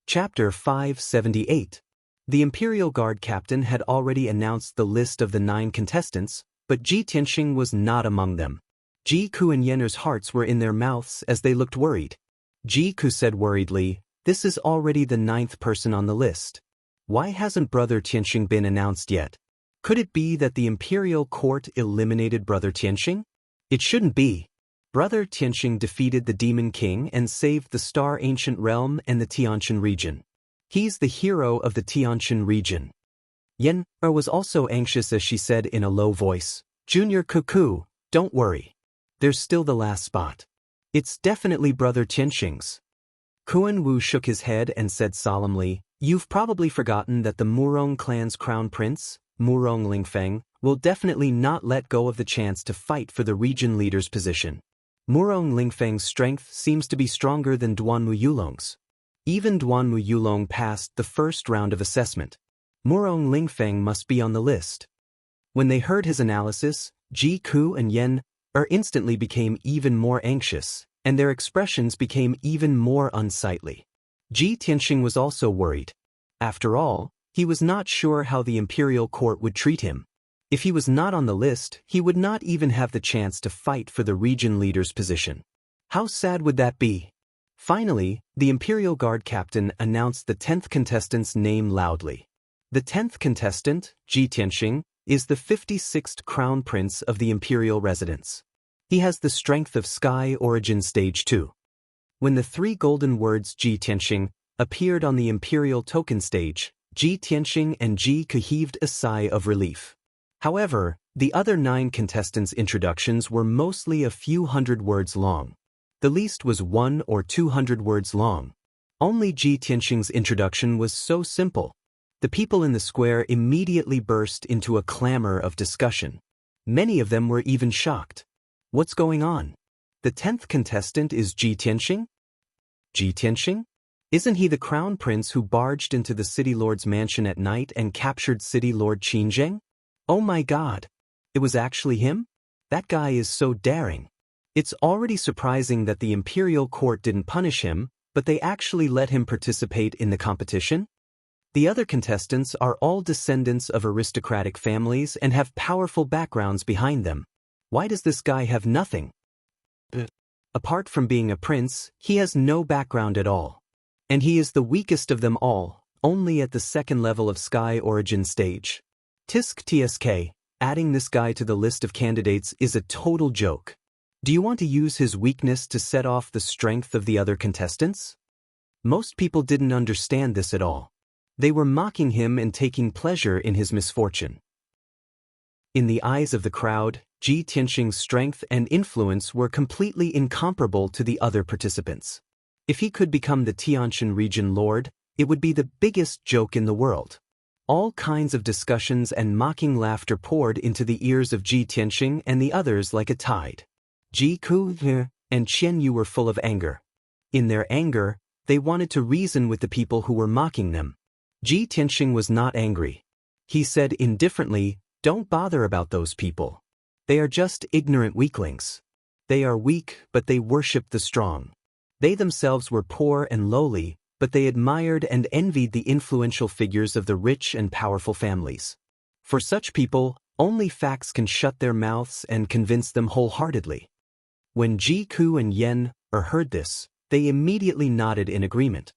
Chapter 578. The Imperial Guard captain had already announced the list of the 9 contestants, but Ji Tianxing was not among them. Ji Ku and Yenner's hearts were in their mouths as they looked worried. Ji Ku said worriedly, "This is already the 9th person on the list. Why hasn't Brother Tianxing been announced yet? Could it be that the Imperial Court eliminated Brother Tianxing? It shouldn't be. Brother Tianxing defeated the Demon King and saved the Star Ancient Realm and the Tianqian region. He's the hero of the Tianqian region." Yen was also anxious as she said in a low voice, "Junior Cuckoo, don't worry. There's still the last spot. It's definitely Brother Tianxing's." Kuan Wu shook his head and said solemnly, "You've probably forgotten that the Murong clan's crown prince, Murong Lingfeng, will definitely not let go of the chance to fight for the region leader's position. Murong Lingfeng's strength seems to be stronger than Duanmu Yulong's. Even Duanmu Yulong passed the first round of assessment. Murong Lingfeng must be on the list." When they heard his analysis, Ji Ku and Yen instantly became even more anxious, and their expressions became even more unsightly. Ji Tianxing was also worried. After all, he was not sure how the Imperial Court would treat him. If he was not on the list, he would not even have the chance to fight for the region leader's position. How sad would that be? Finally, the Imperial Guard captain announced the 10th contestant's name loudly. The 10th contestant, Ji Tianxing, is the 56th Crown Prince of the Imperial Residence. He has the strength of Sky Origin Stage 2. When the 3 golden words Ji Tianxing appeared on the Imperial Token stage, Ji Tianxing and Ji Ke heaved a sigh of relief. However, the other 9 contestants' introductions were mostly a few hundred words long. The least was 100 or 200 words long. Only Ji Tianxing's introduction was so simple. The people in the square immediately burst into a clamor of discussion. Many of them were even shocked. What's going on? The 10th contestant is Ji Tianxing? Ji Tianxing? Isn't he the crown prince who barged into the city lord's mansion at night and captured city lord Qinzheng? Oh my god! It was actually him? That guy is so daring. It's already surprising that the Imperial Court didn't punish him, but they actually let him participate in the competition? The other contestants are all descendants of aristocratic families and have powerful backgrounds behind them. Why does this guy have nothing? Apart from being a prince, he has no background at all. And he is the weakest of them all, only at the 2nd level of Sky Origin stage. Tisk TSK, adding this guy to the list of candidates is a total joke. Do you want to use his weakness to set off the strength of the other contestants? Most people didn't understand this at all. They were mocking him and taking pleasure in his misfortune. In the eyes of the crowd, Ji Tianxing's strength and influence were completely incomparable to the other participants. If he could become the Tianqian region lord, it would be the biggest joke in the world. All kinds of discussions and mocking laughter poured into the ears of Ji Tianxing and the others like a tide. Ji Ku and Qian Yu were full of anger. In their anger, they wanted to reason with the people who were mocking them. Ji Tianxing was not angry. He said indifferently, "Don't bother about those people. They are just ignorant weaklings. They are weak, but they worship the strong. They themselves were poor and lowly, but they admired and envied the influential figures of the rich and powerful families. For such people, only facts can shut their mouths and convince them wholeheartedly." When Ji Ku and Yen heard this, they immediately nodded in agreement.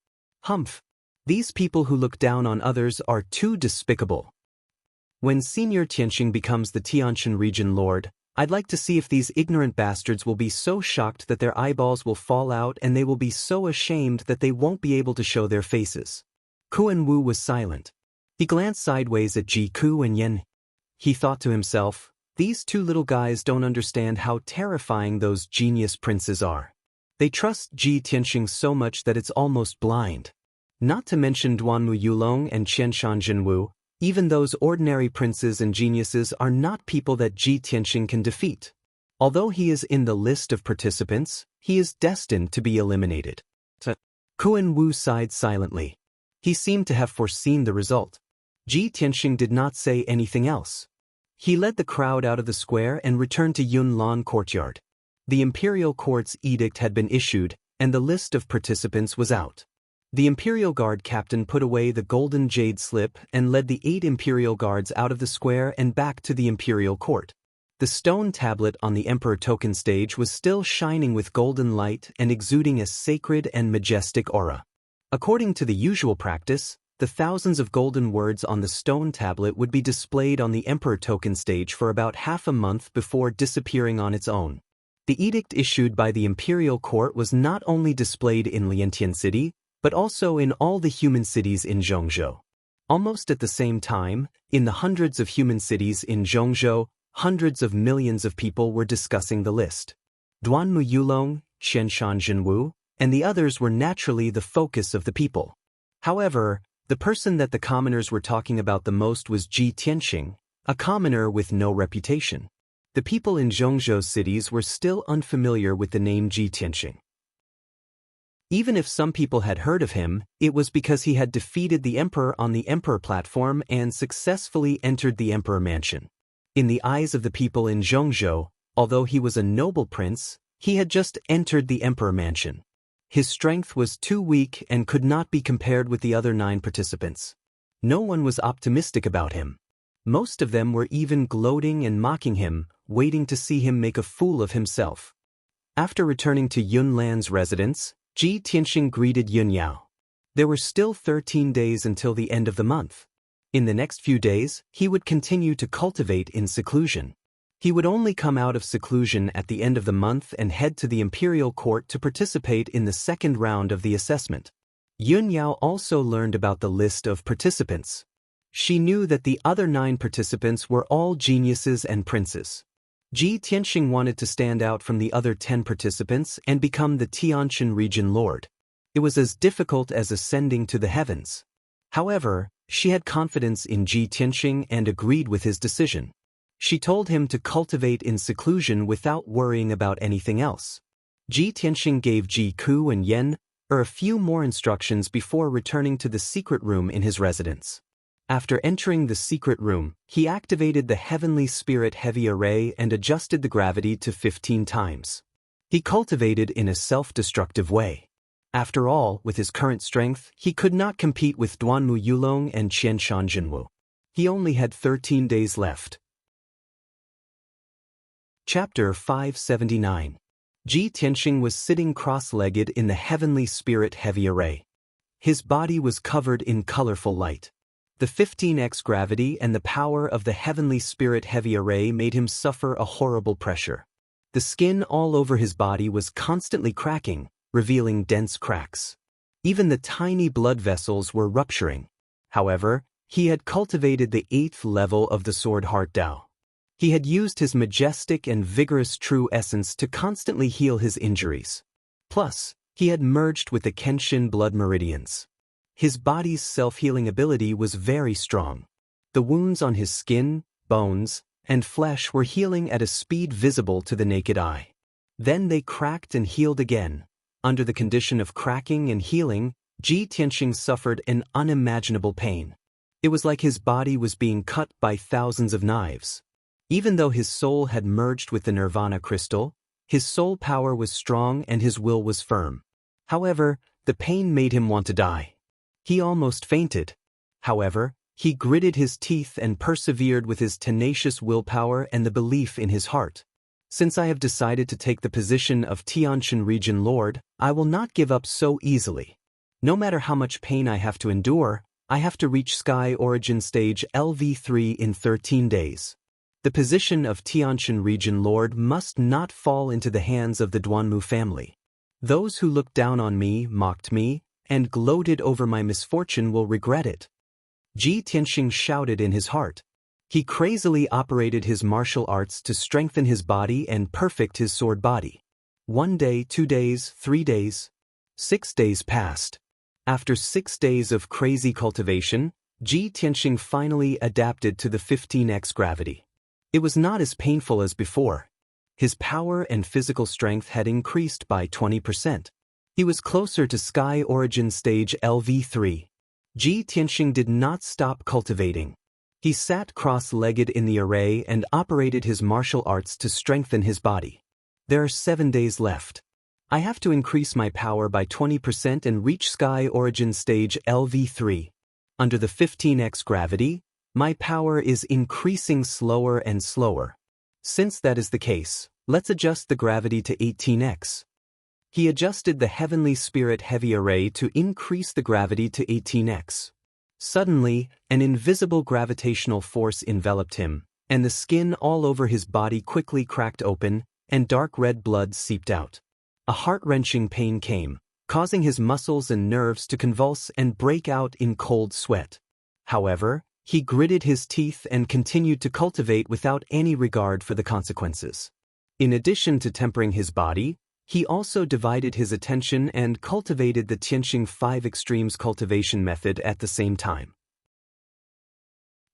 Humph! These people who look down on others are too despicable. When Senior Tianxing becomes the Tianqian region lord, I'd like to see if these ignorant bastards will be so shocked that their eyeballs will fall out and they will be so ashamed that they won't be able to show their faces. Kuan Wu was silent. He glanced sideways at Ji Ku and Yen. He thought to himself, these 2 little guys don't understand how terrifying those genius princes are. They trust Ji Tianxing so much that it's almost blind. Not to mention Duanmu Yulong and Qianshan Jinwu, even those ordinary princes and geniuses are not people that Ji Tianxing can defeat. Although he is in the list of participants, he is destined to be eliminated. Kuan Wu sighed silently. He seemed to have foreseen the result. Ji Tianxing did not say anything else. He led the crowd out of the square and returned to Yunlan courtyard. The Imperial Court's edict had been issued, and the list of participants was out. The Imperial Guard captain put away the golden jade slip and led the 8 Imperial Guards out of the square and back to the Imperial Court. The stone tablet on the Emperor token stage was still shining with golden light and exuding a sacred and majestic aura. According to the usual practice, the thousands of golden words on the stone tablet would be displayed on the Emperor token stage for about half a month before disappearing on its own. The edict issued by the Imperial Court was not only displayed in Liantian City, but also in all the human cities in Zhongzhou. Almost at the same time, in the hundreds of human cities in Zhongzhou, hundreds of millions of people were discussing the list. Duanmu Yulong, Qianshan Jinwu, and the others were naturally the focus of the people. However, the person that the commoners were talking about the most was Ji Tianxing, a commoner with no reputation. The people in Zhongzhou cities were still unfamiliar with the name Ji Tianxing. Even if some people had heard of him, it was because he had defeated the emperor on the emperor platform and successfully entered the emperor mansion. In the eyes of the people in Zhongzhou, although he was a noble prince, he had just entered the emperor mansion. His strength was too weak and could not be compared with the other 9 participants. No one was optimistic about him. Most of them were even gloating and mocking him, waiting to see him make a fool of himself. After returning to Yun Lan's residence, Ji Tianxing greeted Yun Yao. There were still 13 days until the end of the month. In the next few days, he would continue to cultivate in seclusion. He would only come out of seclusion at the end of the month and head to the Imperial Court to participate in the second round of the assessment. Yun Yao also learned about the list of participants. She knew that the other 9 participants were all geniuses and princes. Ji Tianxing wanted to stand out from the other 10 participants and become the Tianshan region lord. It was as difficult as ascending to the heavens. However, she had confidence in Ji Tianxing and agreed with his decision. She told him to cultivate in seclusion without worrying about anything else. Ji Tianxing gave Ji Ku and Yan a few more instructions before returning to the secret room in his residence. After entering the secret room, he activated the Heavenly Spirit Heavy Array and adjusted the gravity to 15 times. He cultivated in a self-destructive way. After all, with his current strength, he could not compete with Duanmu Yulong and Qianshan Jinwu. He only had 13 days left. Chapter 579. Ji Tianxing was sitting cross-legged in the Heavenly Spirit Heavy Array. His body was covered in colorful light. The 15x gravity and the power of the Heavenly Spirit Heavy Array made him suffer a horrible pressure. The skin all over his body was constantly cracking, revealing dense cracks. Even the tiny blood vessels were rupturing. However, he had cultivated the 8th level of the Sword Heart Dao. He had used his majestic and vigorous true essence to constantly heal his injuries. Plus, he had merged with the Kenshin blood meridians. His body's self-healing ability was very strong. The wounds on his skin, bones, and flesh were healing at a speed visible to the naked eye. Then they cracked and healed again. Under the condition of cracking and healing, Ji Tianxing suffered an unimaginable pain. It was like his body was being cut by thousands of knives. Even though his soul had merged with the Nirvana crystal, his soul power was strong and his will was firm. However, the pain made him want to die. He almost fainted. However, he gritted his teeth and persevered with his tenacious willpower and the belief in his heart. Since I have decided to take the position of Tianshan Region Lord, I will not give up so easily. No matter how much pain I have to endure, I have to reach Sky Origin Stage LV3 in 13 days. The position of Tianshan Region Lord must not fall into the hands of the Duanmu family. Those who looked down on me, mocked me, and gloated over my misfortune will regret it. Ji Tianxing shouted in his heart. He crazily operated his martial arts to strengthen his body and perfect his sword body. 1 day, 2 days, 3 days. 6 days passed. After 6 days of crazy cultivation, Ji Tianxing finally adapted to the 15x gravity. It was not as painful as before. His power and physical strength had increased by 20%. He was closer to Sky Origin Stage LV3. Ji Tianxing did not stop cultivating. He sat cross-legged in the array and operated his martial arts to strengthen his body. There are 7 days left. I have to increase my power by 20% and reach Sky Origin Stage LV3. Under the 15x gravity, my power is increasing slower and slower. Since that is the case, let's adjust the gravity to 18x. He adjusted the Heavenly Spirit Heavy Array to increase the gravity to 18x. Suddenly, an invisible gravitational force enveloped him, and the skin all over his body quickly cracked open, and dark red blood seeped out. A heart-wrenching pain came, causing his muscles and nerves to convulse and break out in cold sweat. However, he gritted his teeth and continued to cultivate without any regard for the consequences. In addition to tempering his body, he also divided his attention and cultivated the Tianxing 5 Extremes cultivation method at the same time.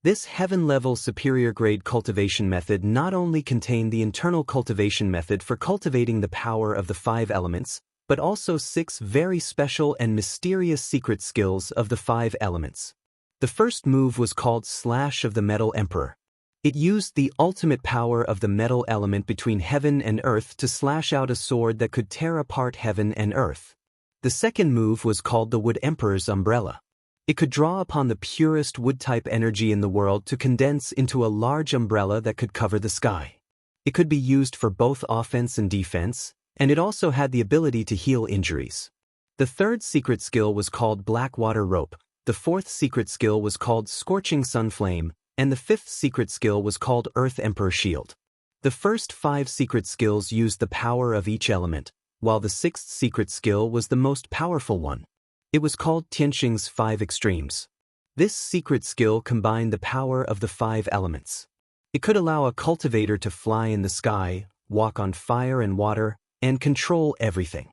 This heaven-level superior-grade cultivation method not only contained the internal cultivation method for cultivating the power of the 5 elements, but also 6 very special and mysterious secret skills of the 5 elements. The first move was called Slash of the Metal Emperor. It used the ultimate power of the metal element between heaven and earth to slash out a sword that could tear apart heaven and earth. The second move was called the Wood Emperor's Umbrella. It could draw upon the purest wood-type energy in the world to condense into a large umbrella that could cover the sky. It could be used for both offense and defense, and it also had the ability to heal injuries. The third secret skill was called Blackwater Rope, the fourth secret skill was called Scorching Sun Flame, and the fifth secret skill was called Earth Emperor Shield. The first 5 secret skills used the power of each element, while the 6th secret skill was the most powerful one. It was called Tianxing's 5 Extremes. This secret skill combined the power of the 5 elements. It could allow a cultivator to fly in the sky, walk on fire and water, and control everything.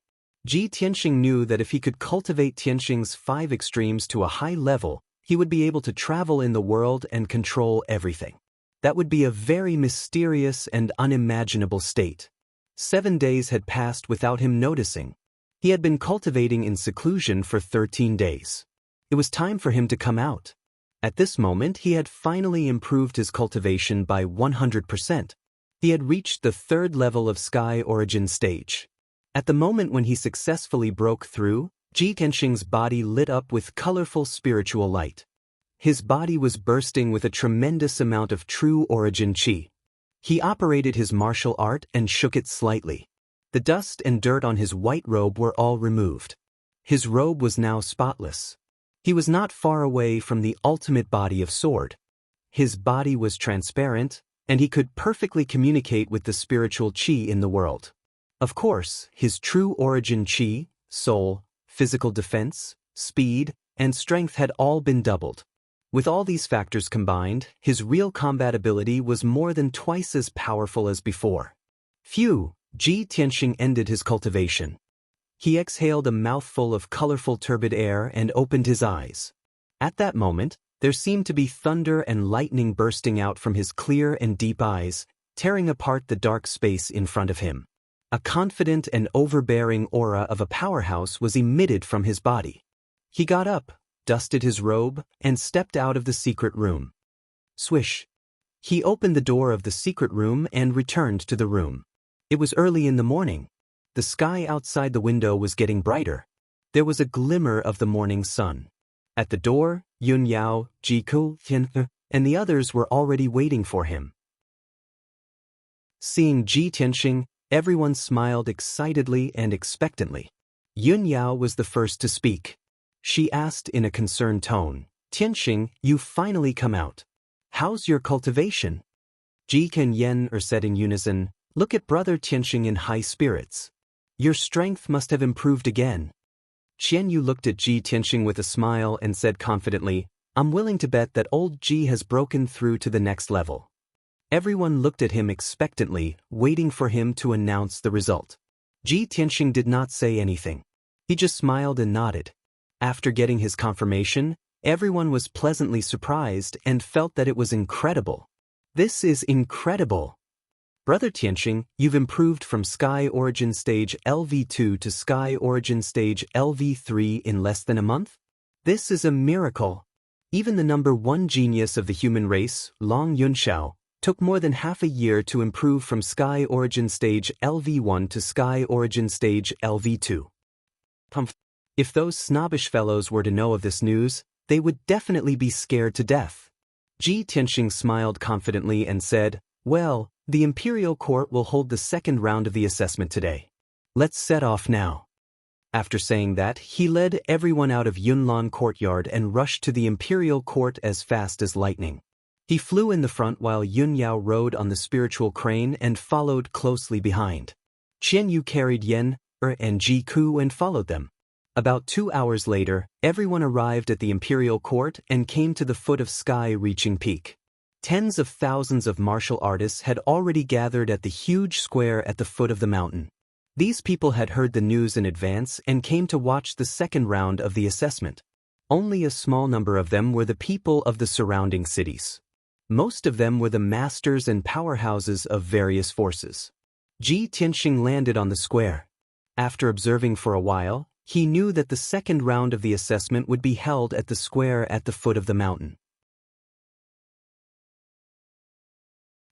Tianxing knew that if he could cultivate Tianxing's 5 Extremes to a high level, he would be able to travel in the world and control everything. That would be a very mysterious and unimaginable state. 7 days had passed without him noticing. He had been cultivating in seclusion for 13 days. It was time for him to come out. At this moment, he had finally improved his cultivation by 100%. He had reached the 3rd level of Sky Origin Stage. At the moment when he successfully broke through, Tianxing's body lit up with colorful spiritual light. His body was bursting with a tremendous amount of true origin qi. He operated his martial art and shook it slightly. The dust and dirt on his white robe were all removed. His robe was now spotless. He was not far away from the ultimate body of sword. His body was transparent, and he could perfectly communicate with the spiritual qi in the world. Of course, his true origin qi, soul, physical defense, speed, and strength had all been doubled. With all these factors combined, his real combat ability was more than twice as powerful as before. Phew, Tianxing ended his cultivation. He exhaled a mouthful of colorful turbid air and opened his eyes. At that moment, there seemed to be thunder and lightning bursting out from his clear and deep eyes, tearing apart the dark space in front of him. A confident and overbearing aura of a powerhouse was emitted from his body. He got up, dusted his robe, and stepped out of the secret room. Swish! He opened the door of the secret room and returned to the room. It was early in the morning. The sky outside the window was getting brighter. There was a glimmer of the morning sun. At the door, Yun Yao, Jiku, Tianhe, and the others were already waiting for him. Seeing Tianxing, everyone smiled excitedly and expectantly. Yun Yao was the first to speak. She asked in a concerned tone, "Tianxing, you've finally come out. How's your cultivation?" Ji and Yen said in unison, "Look at brother Tianxing in high spirits. Your strength must have improved again." Xianyu looked at Tianxing with a smile and said confidently, "I'm willing to bet that old Ji has broken through to the next level." Everyone looked at him expectantly, waiting for him to announce the result. Tianxing did not say anything. He just smiled and nodded. After getting his confirmation, everyone was pleasantly surprised and felt that it was incredible. This is incredible. Brother Tianxing, you've improved from Sky Origin Stage LV2 to Sky Origin Stage LV3 in less than a month? This is a miracle. Even the #1 genius of the human race, Long Yunxiao, took more than half a year to improve from Sky Origin Stage LV1 to Sky Origin Stage LV2. If those snobbish fellows were to know of this news, they would definitely be scared to death. Ji Tianxing smiled confidently and said, "Well, the Imperial Court will hold the second round of the assessment today. Let's set off now." After saying that, he led everyone out of Yunlan Courtyard and rushed to the Imperial Court as fast as lightning. He flew in the front while Yun Yao rode on the spiritual crane and followed closely behind. Qian Yu carried Yan, and Ji Ku and followed them. About 2 hours later, everyone arrived at the Imperial Court and came to the foot of sky-reaching peak. Tens of thousands of martial artists had already gathered at the huge square at the foot of the mountain. These people had heard the news in advance and came to watch the second round of the assessment. Only a small number of them were the people of the surrounding cities. Most of them were the masters and powerhouses of various forces. Ji Tianxing landed on the square. After observing for a while, he knew that the second round of the assessment would be held at the square at the foot of the mountain.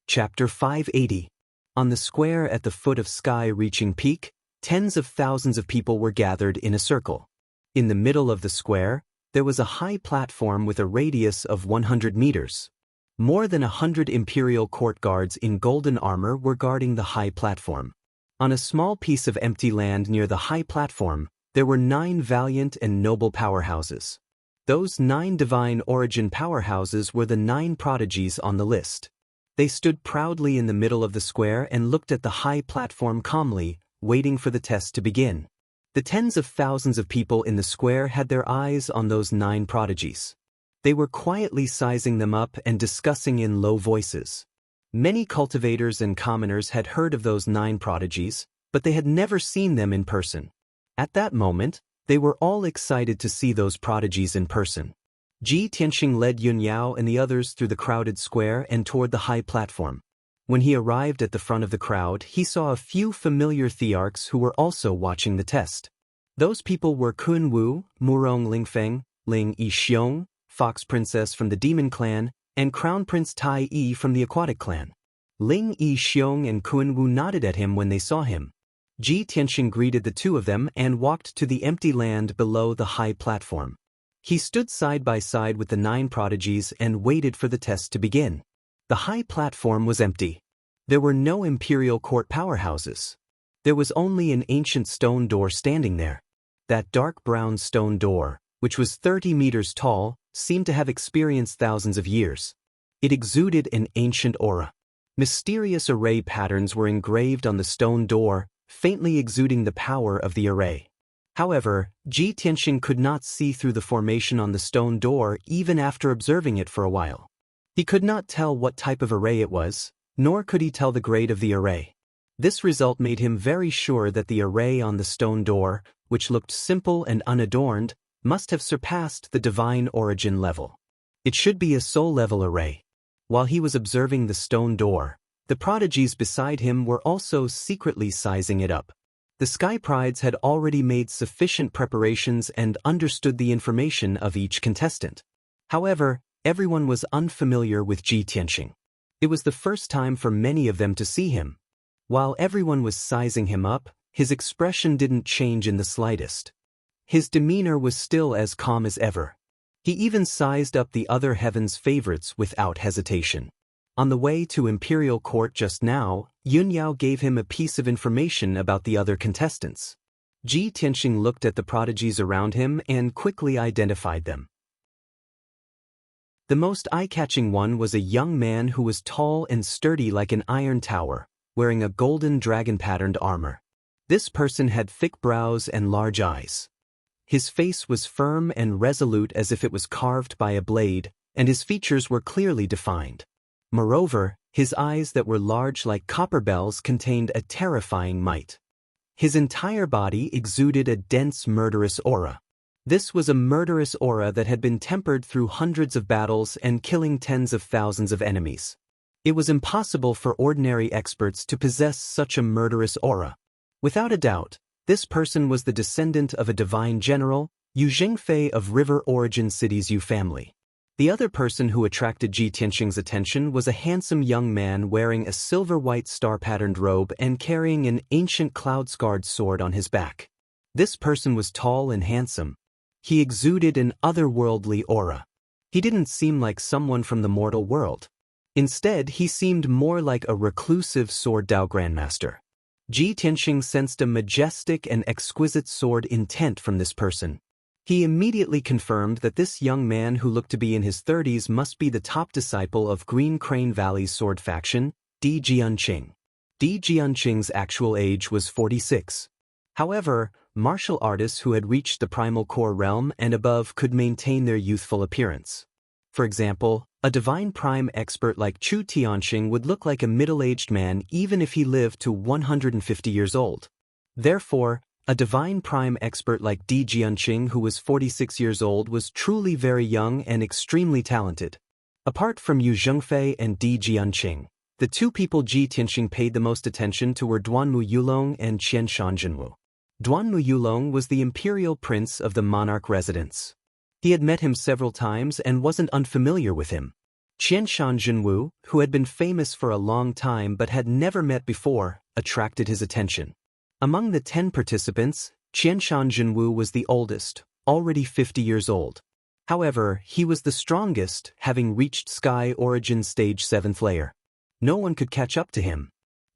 Chapter 580. On the square at the foot of sky-reaching peak, tens of thousands of people were gathered in a circle. In the middle of the square, there was a high platform with a radius of 100 meters. More than 100 Imperial Court guards in golden armor were guarding the high platform. On a small piece of empty land near the high platform, there were 9 valiant and noble powerhouses. Those 9 divine origin powerhouses were the 9 prodigies on the list. They stood proudly in the middle of the square and looked at the high platform calmly, waiting for the test to begin. The tens of thousands of people in the square had their eyes on those 9 prodigies. They were quietly sizing them up and discussing in low voices. Many cultivators and commoners had heard of those 9 prodigies, but they had never seen them in person. At that moment, they were all excited to see those prodigies in person. Ji Tianxing led Yun Yao and the others through the crowded square and toward the high platform. When he arrived at the front of the crowd, he saw a few familiar thearchs who were also watching the test. Those people were Kun Wu, Murong Lingfeng, Ling Yixiong, Fox Princess from the Demon Clan, and Crown Prince Tai Yi from the Aquatic Clan. Ling Yixiong and Kun Wu nodded at him when they saw him. Ji Tianxing greeted the two of them and walked to the empty land below the high platform. He stood side by side with the 9 prodigies and waited for the test to begin. The high platform was empty. There were no Imperial Court powerhouses. There was only an ancient stone door standing there. That dark brown stone door, which was 30 meters tall, seemed to have experienced thousands of years. It exuded an ancient aura. Mysterious array patterns were engraved on the stone door, faintly exuding the power of the array. However, Ji Tianxing could not see through the formation on the stone door even after observing it for a while. He could not tell what type of array it was, nor could he tell the grade of the array. This result made him very sure that the array on the stone door, which looked simple and unadorned, must have surpassed the divine origin level. It should be a soul-level array. While he was observing the stone door, the prodigies beside him were also secretly sizing it up. The Sky Prides had already made sufficient preparations and understood the information of each contestant. However, everyone was unfamiliar with Ji Tianxing. It was the first time for many of them to see him. While everyone was sizing him up, his expression didn't change in the slightest. His demeanor was still as calm as ever. He even sized up the other heaven's favorites without hesitation. On the way to Imperial Court just now, Yun Yao gave him a piece of information about the other contestants. Ji Tianxing looked at the prodigies around him and quickly identified them. The most eye-catching one was a young man who was tall and sturdy like an iron tower, wearing a golden dragon-patterned armor. This person had thick brows and large eyes. His face was firm and resolute as if it was carved by a blade, and his features were clearly defined. Moreover, his eyes that were large like copper bells contained a terrifying might. His entire body exuded a dense murderous aura. This was a murderous aura that had been tempered through hundreds of battles and killing tens of thousands of enemies. It was impossible for ordinary experts to possess such a murderous aura. Without a doubt, this person was the descendant of a divine general, Yu Jingfei of River Origin City's Yu family. The other person who attracted Ji Tianxing's attention was a handsome young man wearing a silver-white star-patterned robe and carrying an ancient cloud-scarred sword on his back. This person was tall and handsome. He exuded an otherworldly aura. He didn't seem like someone from the mortal world. Instead, he seemed more like a reclusive sword Dao grandmaster. Ji Tianxing sensed a majestic and exquisite sword intent from this person. He immediately confirmed that this young man who looked to be in his 30s must be the top disciple of Green Crane Valley's sword faction, Di Jianqing. Di Jianqing's actual age was 46. However, martial artists who had reached the primal core realm and above could maintain their youthful appearance. For example, a divine prime expert like Chu Tianxing would look like a middle-aged man even if he lived to 150 years old. Therefore, a divine prime expert like Di Jianqing who was 46 years old was truly very young and extremely talented. Apart from Yu Zhengfei and Di Jianqing, the two people Ji Tianxing paid the most attention to were Duanmu Yulong and Qian Shanjinwu. Duanmu Yulong was the imperial prince of the monarch residence. He had met him several times and wasn't unfamiliar with him. Qian Shanjinwu, who had been famous for a long time but had never met before, attracted his attention. Among the 10 participants, Qian Shanjinwu was the oldest, already 50 years old. However, he was the strongest, having reached Sky Origin Stage 7th layer. No one could catch up to him.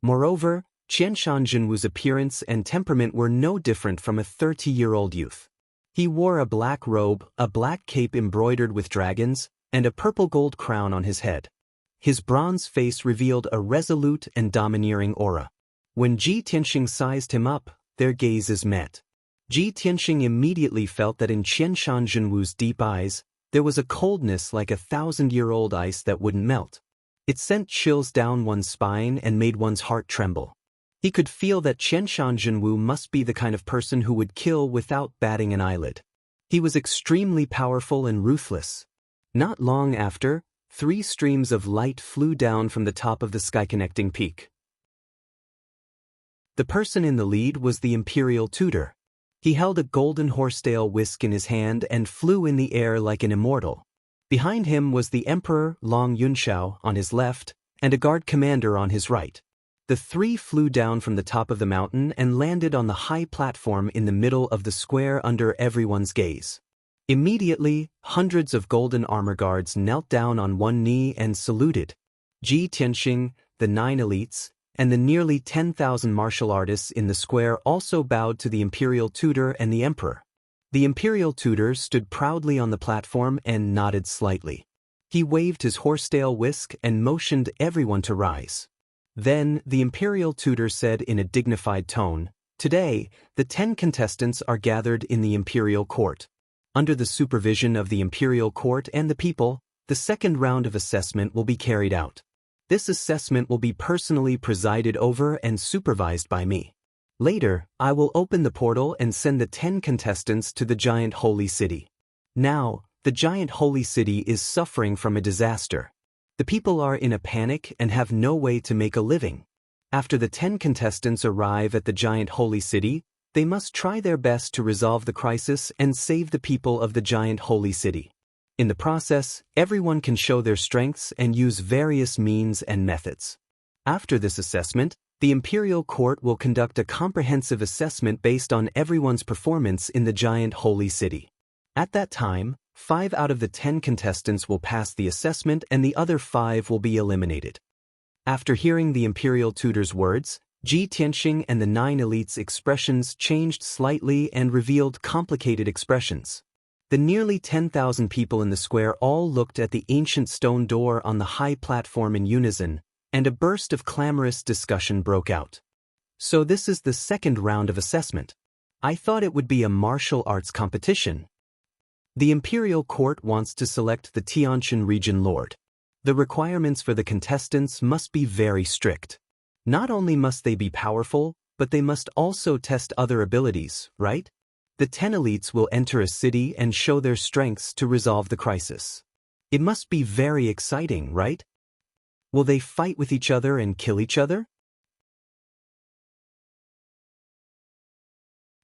Moreover, Qian Shanjinwu's appearance and temperament were no different from a 30-year-old youth. He wore a black robe, a black cape embroidered with dragons, and a purple gold crown on his head. His bronze face revealed a resolute and domineering aura. When Ji Tianxing sized him up, their gazes met. Ji Tianxing immediately felt that in Qian Shanjinwu's deep eyes, there was a coldness like 1,000-year-old ice that wouldn't melt. It sent chills down one's spine and made one's heart tremble. He could feel that Qian Shanjinwu must be the kind of person who would kill without batting an eyelid. He was extremely powerful and ruthless. Not long after, 3 streams of light flew down from the top of the sky-connecting peak. The person in the lead was the imperial tutor. He held a golden horsetail whisk in his hand and flew in the air like an immortal. Behind him was the Emperor Long Yunxiao on his left and a guard commander on his right. The 3 flew down from the top of the mountain and landed on the high platform in the middle of the square under everyone's gaze. Immediately, hundreds of golden armor guards knelt down on one knee and saluted. Ji Tianxing, the 9 elites, and the nearly 10,000 martial artists in the square also bowed to the imperial tutor and the emperor. The imperial tutor stood proudly on the platform and nodded slightly. He waved his horsetail whisk and motioned everyone to rise. Then, the imperial tutor said in a dignified tone, "Today, the 10 contestants are gathered in the imperial court. Under the supervision of the imperial court and the people, the second round of assessment will be carried out. This assessment will be personally presided over and supervised by me. Later, I will open the portal and send the 10 contestants to the giant holy city. Now, the giant holy city is suffering from a disaster. The people are in a panic and have no way to make a living. After the 10 contestants arrive at the giant holy city, they must try their best to resolve the crisis and save the people of the giant holy city. In the process, everyone can show their strengths and use various means and methods. After this assessment, the imperial court will conduct a comprehensive assessment based on everyone's performance in the giant holy city. At that time, 5 out of the 10 contestants will pass the assessment and the other 5 will be eliminated." After hearing the imperial tutor's words, Ji Tianxing and the 9 elites' expressions changed slightly and revealed complicated expressions. The nearly 10,000 people in the square all looked at the ancient stone door on the high platform in unison, and a burst of clamorous discussion broke out. "So this is the second round of assessment. I thought it would be a martial arts competition. The imperial court wants to select the Tianshan region lord. The requirements for the contestants must be very strict. Not only must they be powerful, but they must also test other abilities, right? The 10 elites will enter a city and show their strengths to resolve the crisis. It must be very exciting, right? Will they fight with each other and kill each other?"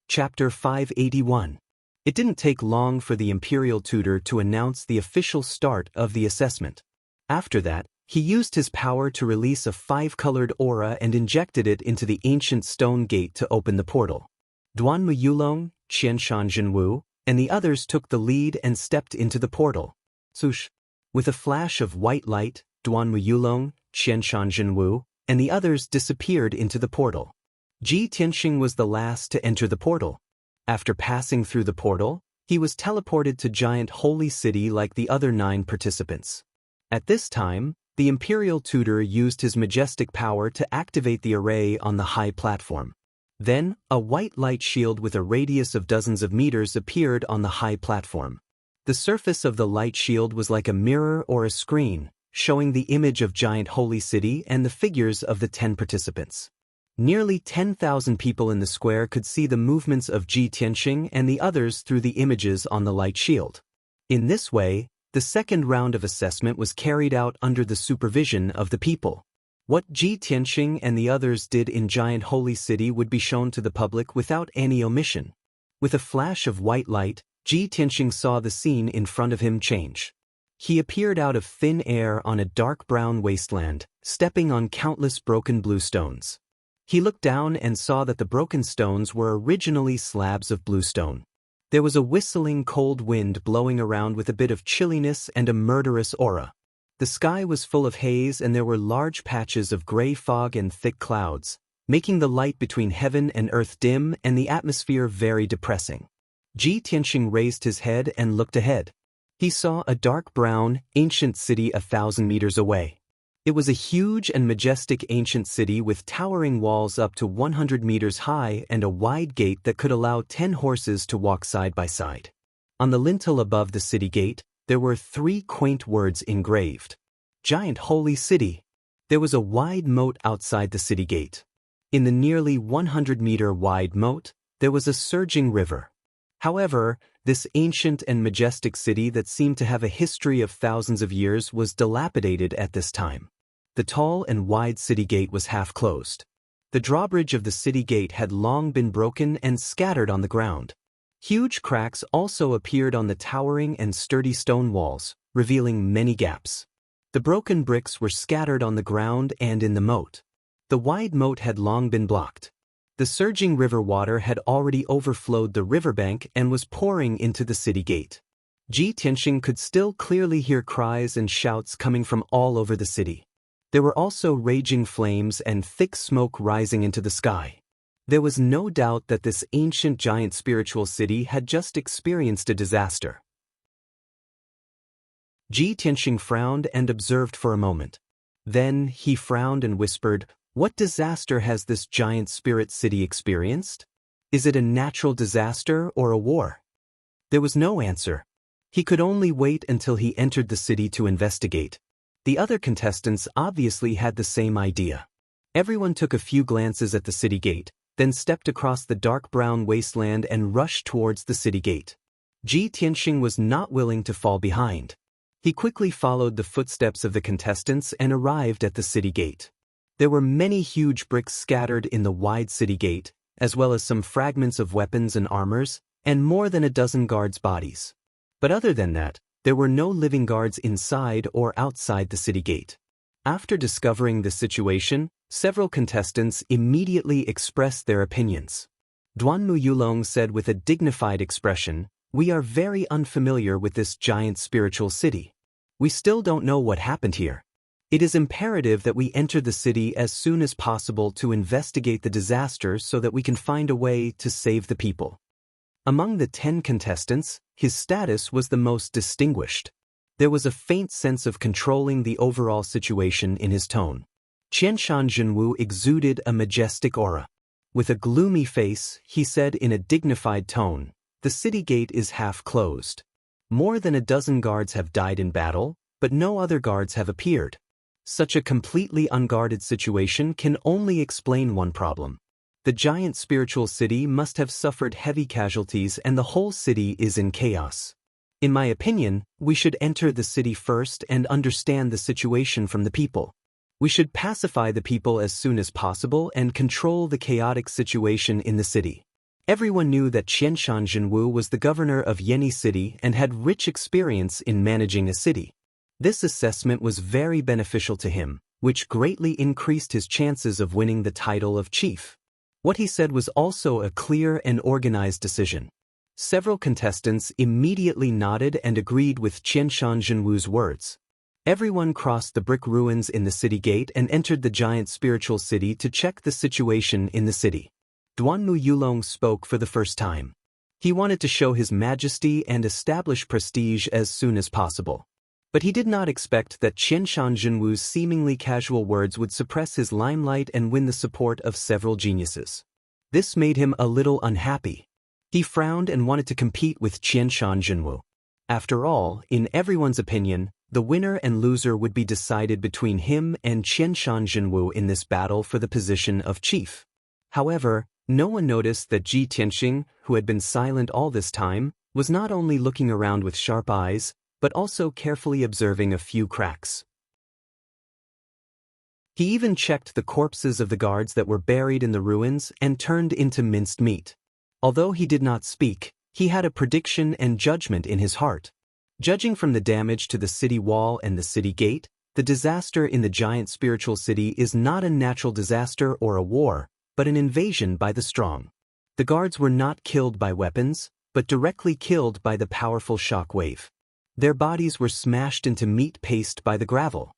Chapter 581. It didn't take long for the imperial tutor to announce the official start of the assessment. After that, he used his power to release a 5-colored aura and injected it into the ancient stone gate to open the portal. Duanmu Yulong, Qianshan Jinwu, and the others took the lead and stepped into the portal. Swoosh! With a flash of white light, Duanmu Yulong, Qianshan Jinwu, and the others disappeared into the portal. Ji Tianxing was the last to enter the portal. After passing through the portal, he was teleported to Giant Holy City like the other 9 participants. At this time, the imperial tutor used his majestic power to activate the array on the high platform. Then, a white light shield with a radius of dozens of meters appeared on the high platform. The surface of the light shield was like a mirror or a screen, showing the image of Giant Holy City and the figures of the 10 participants. Nearly 10,000 people in the square could see the movements of Ji Tianxing and the others through the images on the light shield. In this way, the second round of assessment was carried out under the supervision of the people. What Ji Tianxing and the others did in Giant Holy City would be shown to the public without any omission. With a flash of white light, Ji Tianxing saw the scene in front of him change. He appeared out of thin air on a dark brown wasteland, stepping on countless broken blue stones. He looked down and saw that the broken stones were originally slabs of blue stone. There was a whistling cold wind blowing around with a bit of chilliness and a murderous aura. The sky was full of haze and there were large patches of gray fog and thick clouds, making the light between heaven and earth dim and the atmosphere very depressing. Ji Tianxing raised his head and looked ahead. He saw a dark brown, ancient city 1,000 meters away. It was a huge and majestic ancient city with towering walls up to 100 meters high and a wide gate that could allow 10 horses to walk side by side. On the lintel above the city gate, there were 3 quaint words engraved. Giant Holy City. There was a wide moat outside the city gate. In the nearly 100-meter wide moat, there was a surging river. However, this ancient and majestic city that seemed to have a history of thousands of years was dilapidated at this time. The tall and wide city gate was half closed. The drawbridge of the city gate had long been broken and scattered on the ground. Huge cracks also appeared on the towering and sturdy stone walls, revealing many gaps. The broken bricks were scattered on the ground and in the moat. The wide moat had long been blocked. The surging river water had already overflowed the riverbank and was pouring into the city gate. Ji Tianxing could still clearly hear cries and shouts coming from all over the city. There were also raging flames and thick smoke rising into the sky. There was no doubt that this ancient giant spiritual city had just experienced a disaster. Ji Tianxing frowned and observed for a moment. Then he frowned and whispered, "What disaster has this giant spirit city experienced? Is it a natural disaster or a war?" There was no answer. He could only wait until he entered the city to investigate. The other contestants obviously had the same idea. Everyone took a few glances at the city gate, then stepped across the dark brown wasteland and rushed towards the city gate. Ji Tianxing was not willing to fall behind. He quickly followed the footsteps of the contestants and arrived at the city gate. There were many huge bricks scattered in the wide city gate, as well as some fragments of weapons and armors, and more than a dozen guards' bodies. But other than that, there were no living guards inside or outside the city gate. After discovering the situation, several contestants immediately expressed their opinions. Duanmu Yulong said with a dignified expression, "We are very unfamiliar with this giant spiritual city. We still don't know what happened here. It is imperative that we enter the city as soon as possible to investigate the disaster so that we can find a way to save the people." Among the 10 contestants, his status was the most distinguished. There was a faint sense of controlling the overall situation in his tone. Qianshan Jinwu exuded a majestic aura. With a gloomy face, he said in a dignified tone, "The city gate is half closed. More than a dozen guards have died in battle, but no other guards have appeared. Such a completely unguarded situation can only explain one problem. The giant spiritual city must have suffered heavy casualties and the whole city is in chaos. In my opinion, we should enter the city first and understand the situation from the people. We should pacify the people as soon as possible and control the chaotic situation in the city." Everyone knew that Qianshan Jinwu was the governor of Yeni City and had rich experience in managing a city. This assessment was very beneficial to him, which greatly increased his chances of winning the title of chief. What he said was also a clear and organized decision. Several contestants immediately nodded and agreed with Qianshan Jinwu's words. Everyone crossed the brick ruins in the city gate and entered the giant spiritual city to check the situation in the city. Duanmu Yulong spoke for the first time. He wanted to show his majesty and establish prestige as soon as possible. But he did not expect that Qianshan Jinwu's seemingly casual words would suppress his limelight and win the support of several geniuses. This made him a little unhappy. He frowned and wanted to compete with Qianshan Jinwu. After all, in everyone's opinion, the winner and loser would be decided between him and Qianshan Jinwu in this battle for the position of chief. However, no one noticed that Ji Tianxing, who had been silent all this time, was not only looking around with sharp eyes, but also carefully observing a few cracks. He even checked the corpses of the guards that were buried in the ruins and turned into minced meat. Although he did not speak, he had a prediction and judgment in his heart. Judging from the damage to the city wall and the city gate, the disaster in the giant spiritual city is not a natural disaster or a war, but an invasion by the strong. The guards were not killed by weapons, but directly killed by the powerful shock wave. Their bodies were smashed into meat paste by the gravel.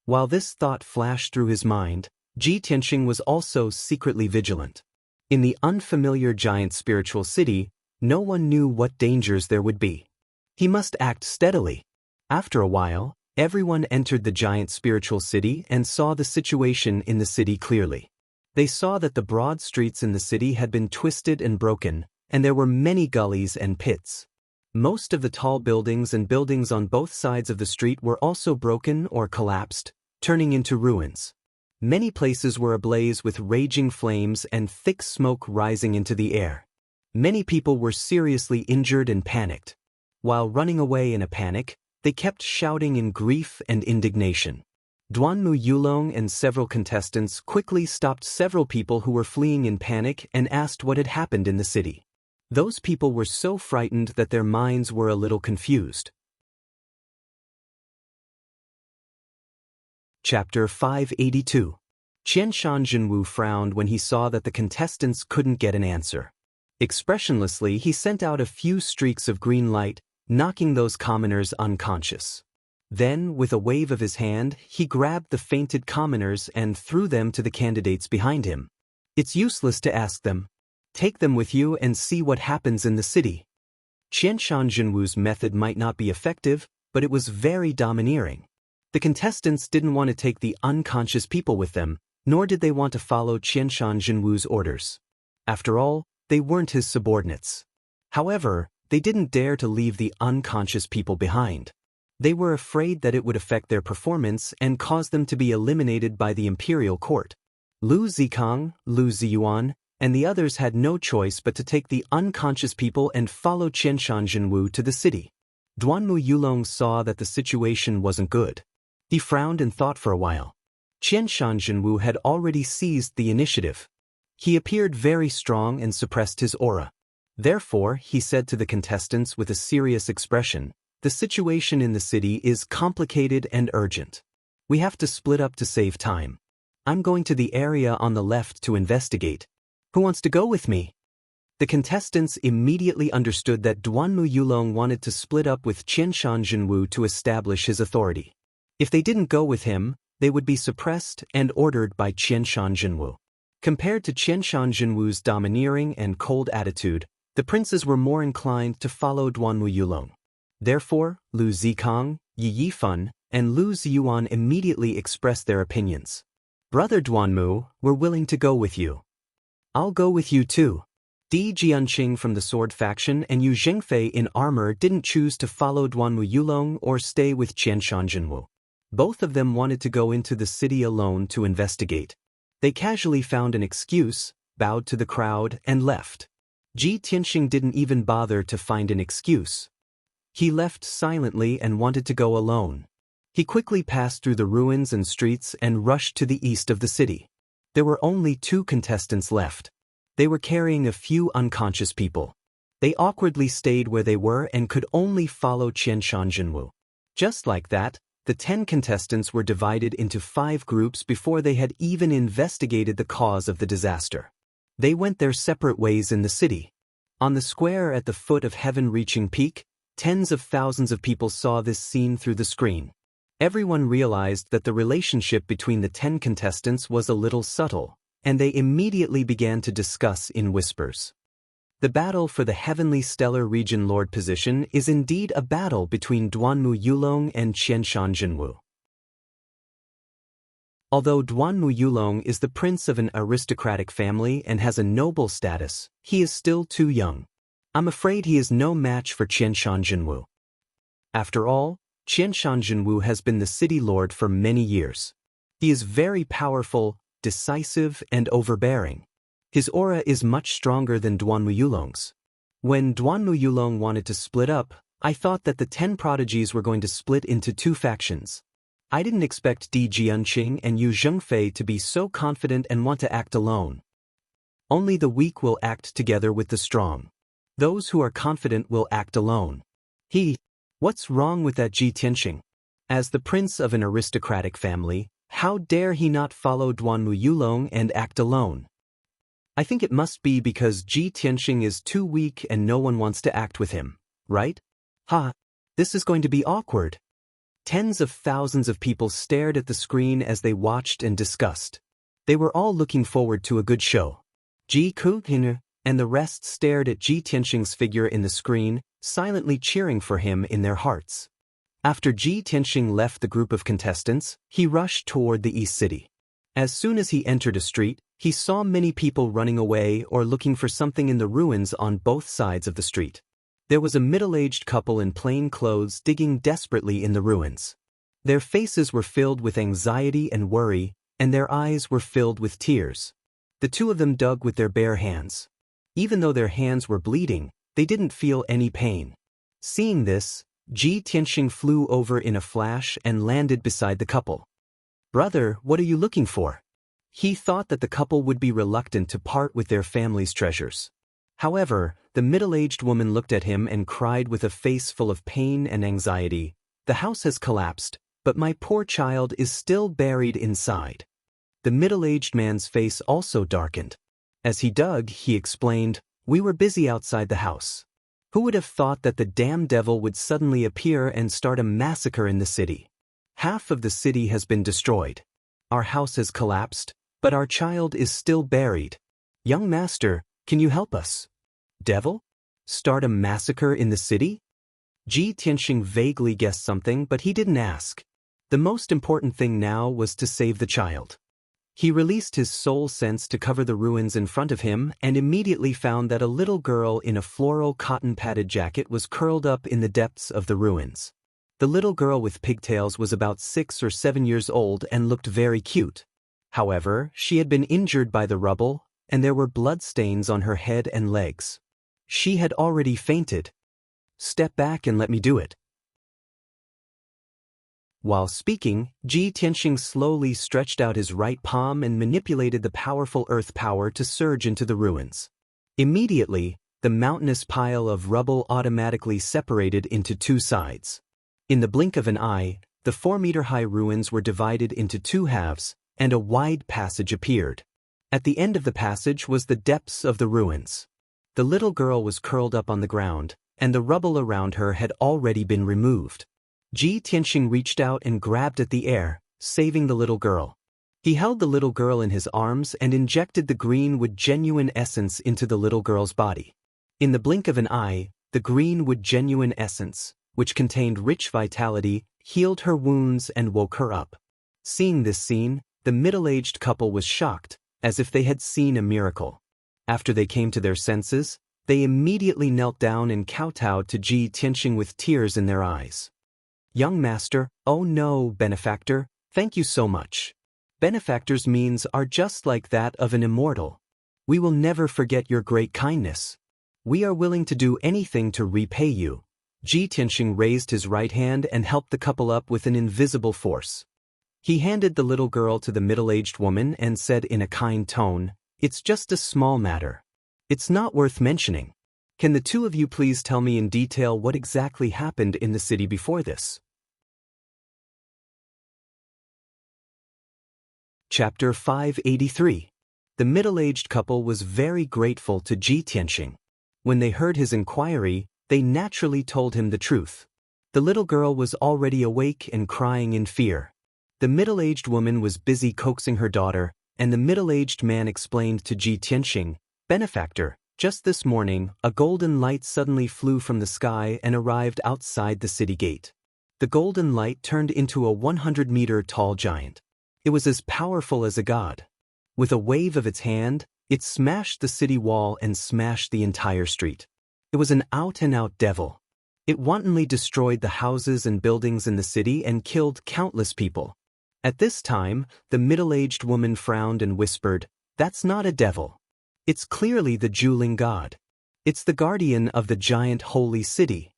While this thought flashed through his mind, Ji Tianxing was also secretly vigilant. In the unfamiliar giant spiritual city, no one knew what dangers there would be. He must act steadily. After a while, everyone entered the giant spiritual city and saw the situation in the city clearly. They saw that the broad streets in the city had been twisted and broken, and there were many gullies and pits. Most of the tall buildings and buildings on both sides of the street were also broken or collapsed, turning into ruins. Many places were ablaze with raging flames and thick smoke rising into the air. Many people were seriously injured and panicked. While running away in a panic, they kept shouting in grief and indignation. Duanmu Yulong and several contestants quickly stopped several people who were fleeing in panic and asked what had happened in the city. Those people were so frightened that their minds were a little confused. Chapter 582. Qianshan Jinwu frowned when he saw that the contestants couldn't get an answer. Expressionlessly, he sent out a few streaks of green light, knocking those commoners unconscious. Then, with a wave of his hand, he grabbed the fainted commoners and threw them to the candidates behind him. It's useless to ask them. Take them with you and see what happens in the city. Qianshan Jinwu's method might not be effective, but it was very domineering. The contestants didn't want to take the unconscious people with them, nor did they want to follow Qianshan Jinwu's orders. After all, they weren't his subordinates. However, they didn't dare to leave the unconscious people behind. They were afraid that it would affect their performance and cause them to be eliminated by the imperial court. Lu Zikang, Lu Ziyuan, and the others had no choice but to take the unconscious people and follow Qianshan Jinwu to the city. Duanmu Yulong saw that the situation wasn't good. He frowned and thought for a while. Qianshan Jinwu had already seized the initiative. He appeared very strong and suppressed his aura. Therefore, he said to the contestants with a serious expression, "The situation in the city is complicated and urgent. We have to split up to save time. I'm going to the area on the left to investigate. Who wants to go with me?" The contestants immediately understood that Duanmu Yulong wanted to split up with Qianshan Jinwu to establish his authority. If they didn't go with him, they would be suppressed and ordered by Qianshan Jinwu. Compared to Qianshan Jinwu's domineering and cold attitude, the princes were more inclined to follow Duanmu Yulong. Therefore, Lu Zikang, Yi Yifan, and Lu Ziyuan immediately expressed their opinions. "Brother Duanmu, we're willing to go with you." "I'll go with you too." Di Jianqing from the sword faction and Yu Zhengfei in armor didn't choose to follow Duanmu Yulong or stay with Qianshan Jinwu. Both of them wanted to go into the city alone to investigate. They casually found an excuse, bowed to the crowd, and left. Ji Tianxing didn't even bother to find an excuse. He left silently and wanted to go alone. He quickly passed through the ruins and streets and rushed to the east of the city. There were only 2 contestants left. They were carrying a few unconscious people. They awkwardly stayed where they were and could only follow Qianshan. Just like that, the 10 contestants were divided into 5 groups before they had even investigated the cause of the disaster. They went their separate ways in the city. On the square at the foot of heaven-reaching peak, tens of thousands of people saw this scene through the screen. Everyone realized that the relationship between the 10 contestants was a little subtle, and they immediately began to discuss in whispers. The battle for the Heavenly Stellar Region Lord position is indeed a battle between Duanmu Yulong and Qianshan Jinwu. Although Duanmu Yulong is the prince of an aristocratic family and has a noble status, he is still too young. I'm afraid he is no match for Qianshan Jinwu. After all, Qianshan Jinwu has been the city lord for many years. He is very powerful, decisive, and overbearing. His aura is much stronger than Duanmu Yulong's. When Duanmu Yulong wanted to split up, I thought that the 10 prodigies were going to split into 2 factions. I didn't expect Di Jianqing and Yu Zhengfei to be so confident and want to act alone. Only the weak will act together with the strong. Those who are confident will act alone. What's wrong with that Ji Tianqing? As the prince of an aristocratic family, how dare he not follow Duanmu Yulong and act alone? I think it must be because Ji Tianqing is too weak and no one wants to act with him, right? This is going to be awkward. Tens of thousands of people stared at the screen as they watched and discussed. They were all looking forward to a good show. Ji Kuhine and the rest stared at Ji Tianqing's figure in the screen, silently cheering for him in their hearts. After Ji Tianqing left the group of contestants, he rushed toward the East City. As soon as he entered a street, he saw many people running away or looking for something in the ruins on both sides of the street. There was a middle-aged couple in plain clothes digging desperately in the ruins. Their faces were filled with anxiety and worry, and their eyes were filled with tears. The 2 of them dug with their bare hands. Even though their hands were bleeding, they didn't feel any pain. Seeing this, Ji Tianqing flew over in a flash and landed beside the couple. "Brother, what are you looking for?" He thought that the couple would be reluctant to part with their family's treasures. However, the middle-aged woman looked at him and cried with a face full of pain and anxiety, "The house has collapsed, but my poor child is still buried inside." The middle-aged man's face also darkened. As he dug, he explained, "We were busy outside the house. Who would have thought that the damn devil would suddenly appear and start a massacre in the city? Half of the city has been destroyed. Our house has collapsed, but our child is still buried. Young master, can you help us?" Devil? Start a massacre in the city? Ji Tianqing vaguely guessed something, but he didn't ask. The most important thing now was to save the child. He released his soul sense to cover the ruins in front of him and immediately found that a little girl in a floral cotton-padded jacket was curled up in the depths of the ruins. The little girl with pigtails was about 6 or 7 years old and looked very cute. However, she had been injured by the rubble, and there were blood stains on her head and legs. She had already fainted. "Step back and let me do it." While speaking, Ji Tianqing slowly stretched out his right palm and manipulated the powerful earth power to surge into the ruins. Immediately, the mountainous pile of rubble automatically separated into 2 sides. In the blink of an eye, the 4-meter-high ruins were divided into 2 halves, and a wide passage appeared. At the end of the passage was the depths of the ruins. The little girl was curled up on the ground, and the rubble around her had already been removed. Ji Tianqing reached out and grabbed at the air, saving the little girl. He held the little girl in his arms and injected the green wood genuine essence into the little girl's body. In the blink of an eye, the green wood genuine essence, which contained rich vitality, healed her wounds and woke her up. Seeing this scene, the middle-aged couple was shocked, as if they had seen a miracle. After they came to their senses, they immediately knelt down and kowtowed to Ji Tianqing with tears in their eyes. "Young master, oh no, benefactor, thank you so much. Benefactor's means are just like that of an immortal. We will never forget your great kindness. We are willing to do anything to repay you." Ji Tianqing raised his right hand and helped the couple up with an invisible force. He handed the little girl to the middle-aged woman and said in a kind tone, "It's just a small matter. It's not worth mentioning. Can the two of you please tell me in detail what exactly happened in the city before this? Chapter 583. The middle-aged couple was very grateful to Ji Tianxing. When they heard his inquiry, they naturally told him the truth. The little girl was already awake and crying in fear. The middle-aged woman was busy coaxing her daughter, and the middle-aged man explained to Ji Tianxing, "Benefactor, just this morning, a golden light suddenly flew from the sky and arrived outside the city gate. The golden light turned into a 100-meter-tall giant. It was as powerful as a god. With a wave of its hand, it smashed the city wall and smashed the entire street. It was an out-and-out devil. It wantonly destroyed the houses and buildings in the city and killed countless people." At this time, the middle-aged woman frowned and whispered, "That's not a devil. It's clearly the Juling god. It's the guardian of the giant holy city."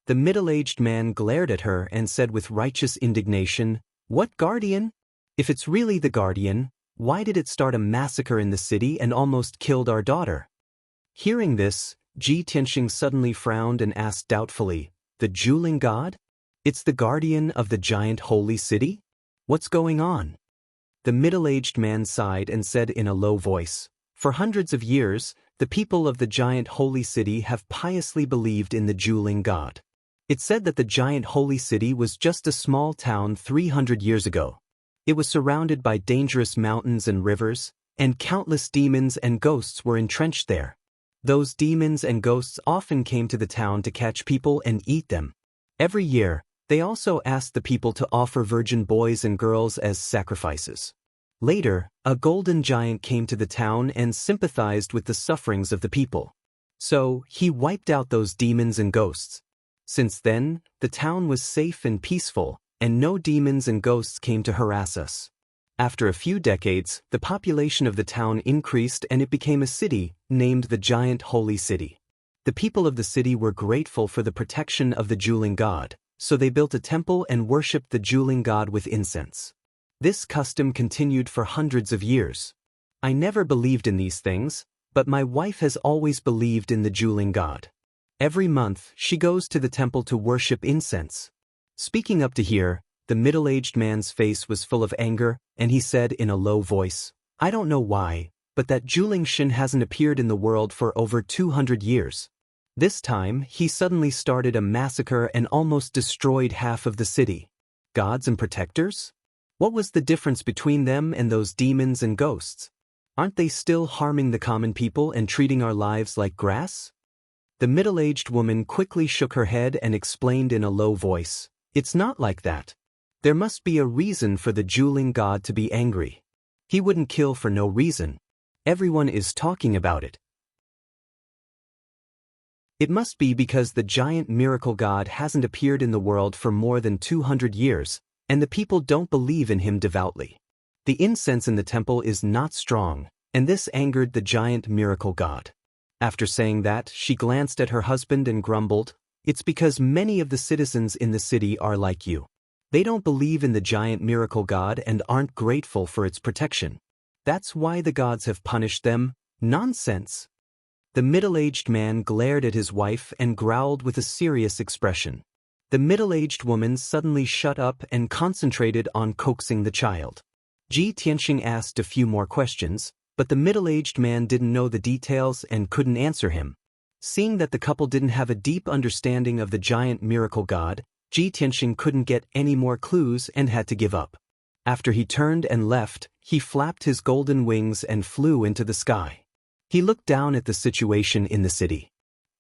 The middle-aged man glared at her and said with righteous indignation, "What guardian? If it's really the guardian, why did it start a massacre in the city and almost killed our daughter?" Hearing this, Ji Tianxing suddenly frowned and asked doubtfully, "The Juling god? It's the guardian of the giant holy city? What's going on?" The middle-aged man sighed and said in a low voice, "For hundreds of years, the people of the giant holy city have piously believed in the Juling god. It said that the giant holy city was just a small town 300 years ago. It was surrounded by dangerous mountains and rivers, and countless demons and ghosts were entrenched there. Those demons and ghosts often came to the town to catch people and eat them. Every year, they also asked the people to offer virgin boys and girls as sacrifices. Later, a golden giant came to the town and sympathized with the sufferings of the people. So, he wiped out those demons and ghosts. Since then, the town was safe and peaceful, and no demons and ghosts came to harass us. After a few decades, the population of the town increased and it became a city, named the Giant Holy City. The people of the city were grateful for the protection of the Juling god, so they built a temple and worshipped the Juling god with incense. This custom continued for hundreds of years. I never believed in these things, but my wife has always believed in the Juling god. Every month, she goes to the temple to worship incense." Speaking up to here, the middle-aged man's face was full of anger, and he said in a low voice, "I don't know why, but that Juling Shin hasn't appeared in the world for over 200 years. This time, he suddenly started a massacre and almost destroyed half of the city. Gods and protectors? What was the difference between them and those demons and ghosts? Aren't they still harming the common people and treating our lives like grass?" The middle-aged woman quickly shook her head and explained in a low voice, "It's not like that. There must be a reason for the Juling god to be angry. He wouldn't kill for no reason. Everyone is talking about it. It must be because the giant miracle god hasn't appeared in the world for more than 200 years, and the people don't believe in him devoutly. The incense in the temple is not strong, and this angered the giant miracle god." After saying that, she glanced at her husband and grumbled, "It's because many of the citizens in the city are like you. They don't believe in the giant miracle god and aren't grateful for its protection. That's why the gods have punished them. Nonsense." The middle-aged man glared at his wife and growled with a serious expression. The middle-aged woman suddenly shut up and concentrated on coaxing the child. Ji Tianxing asked a few more questions, but the middle-aged man didn't know the details and couldn't answer him. Seeing that the couple didn't have a deep understanding of the giant miracle god, Ji Tianxing couldn't get any more clues and had to give up. After he turned and left, he flapped his golden wings and flew into the sky. He looked down at the situation in the city.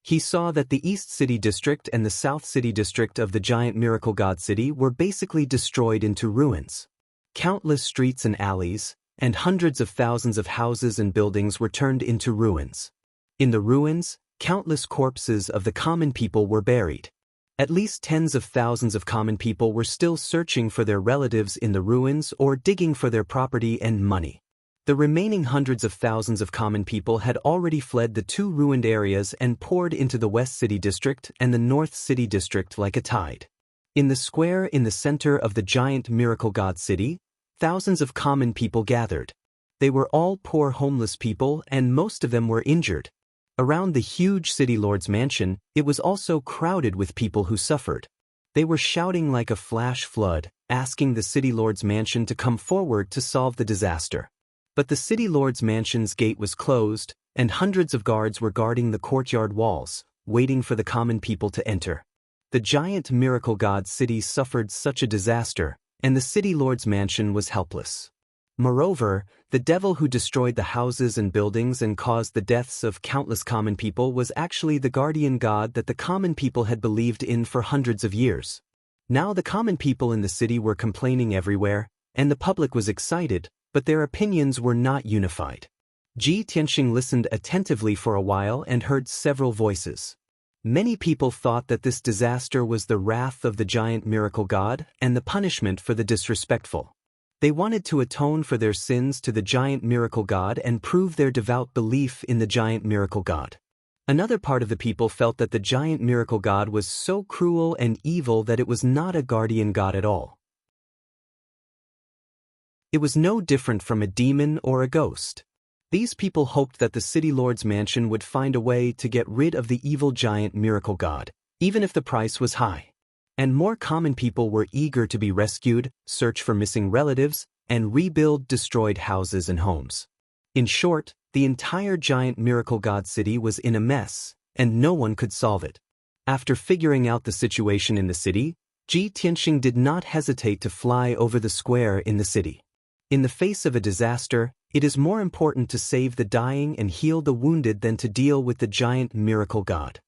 He saw that the East City District and the South City District of the giant miracle god city were basically destroyed into ruins. Countless streets and alleys, and hundreds of thousands of houses and buildings were turned into ruins. In the ruins, countless corpses of the common people were buried. At least tens of thousands of common people were still searching for their relatives in the ruins or digging for their property and money. The remaining hundreds of thousands of common people had already fled the two ruined areas and poured into the West City District and the North City District like a tide. In the square in the center of the giant miracle god city, thousands of common people gathered. They were all poor homeless people and most of them were injured. Around the huge city lord's mansion, it was also crowded with people who suffered. They were shouting like a flash flood, asking the city lord's mansion to come forward to solve the disaster. But the city lord's mansion's gate was closed, and hundreds of guards were guarding the courtyard walls, waiting for the common people to enter. The giant miracle god city suffered such a disaster, and the city lord's mansion was helpless. Moreover, the devil who destroyed the houses and buildings and caused the deaths of countless common people was actually the guardian god that the common people had believed in for hundreds of years. Now the common people in the city were complaining everywhere, and the public was excited, but their opinions were not unified. Ji Tianxing listened attentively for a while and heard several voices. Many people thought that this disaster was the wrath of the giant miracle god and the punishment for the disrespectful. They wanted to atone for their sins to the giant miracle god and prove their devout belief in the giant miracle god. Another part of the people felt that the giant miracle god was so cruel and evil that it was not a guardian god at all. It was no different from a demon or a ghost. These people hoped that the city lord's mansion would find a way to get rid of the evil giant miracle god, even if the price was high. And more common people were eager to be rescued, search for missing relatives, and rebuild destroyed houses and homes. In short, the entire giant miracle god city was in a mess, and no one could solve it. After figuring out the situation in the city, Ji Tianxing did not hesitate to fly over the square in the city. In the face of a disaster, it is more important to save the dying and heal the wounded than to deal with the giant miracle god.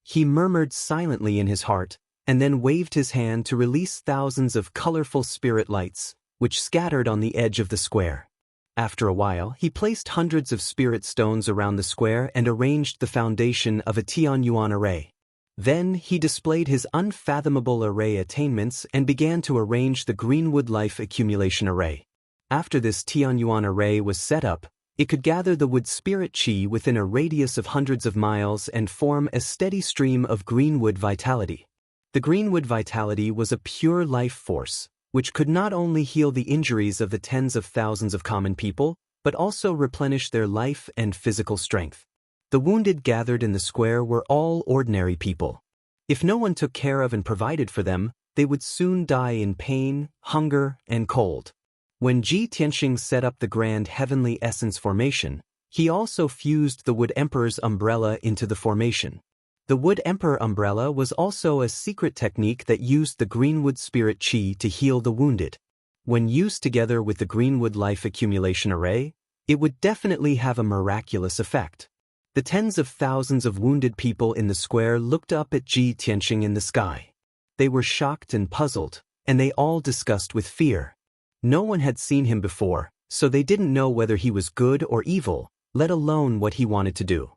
He murmured silently in his heart, and then waved his hand to release thousands of colorful spirit lights, which scattered on the edge of the square. After a while, he placed hundreds of spirit stones around the square and arranged the foundation of a Tianyuan array. Then he displayed his unfathomable array attainments and began to arrange the Greenwood Life Accumulation Array. After this Tianyuan array was set up, it could gather the wood spirit qi within a radius of hundreds of miles and form a steady stream of greenwood vitality. The greenwood vitality was a pure life force, which could not only heal the injuries of the tens of thousands of common people, but also replenish their life and physical strength. The wounded gathered in the square were all ordinary people. If no one took care of and provided for them, they would soon die in pain, hunger, and cold. When Ji Tianxing set up the grand heavenly essence formation, he also fused the Wood Emperor's umbrella into the formation. The Wood Emperor umbrella was also a secret technique that used the Greenwood Spirit Qi to heal the wounded. When used together with the Greenwood Life Accumulation Array, it would definitely have a miraculous effect. The tens of thousands of wounded people in the square looked up at Ji Tianxing in the sky. They were shocked and puzzled, and they all discussed with fear. No one had seen him before, so they didn't know whether he was good or evil, let alone what he wanted to do.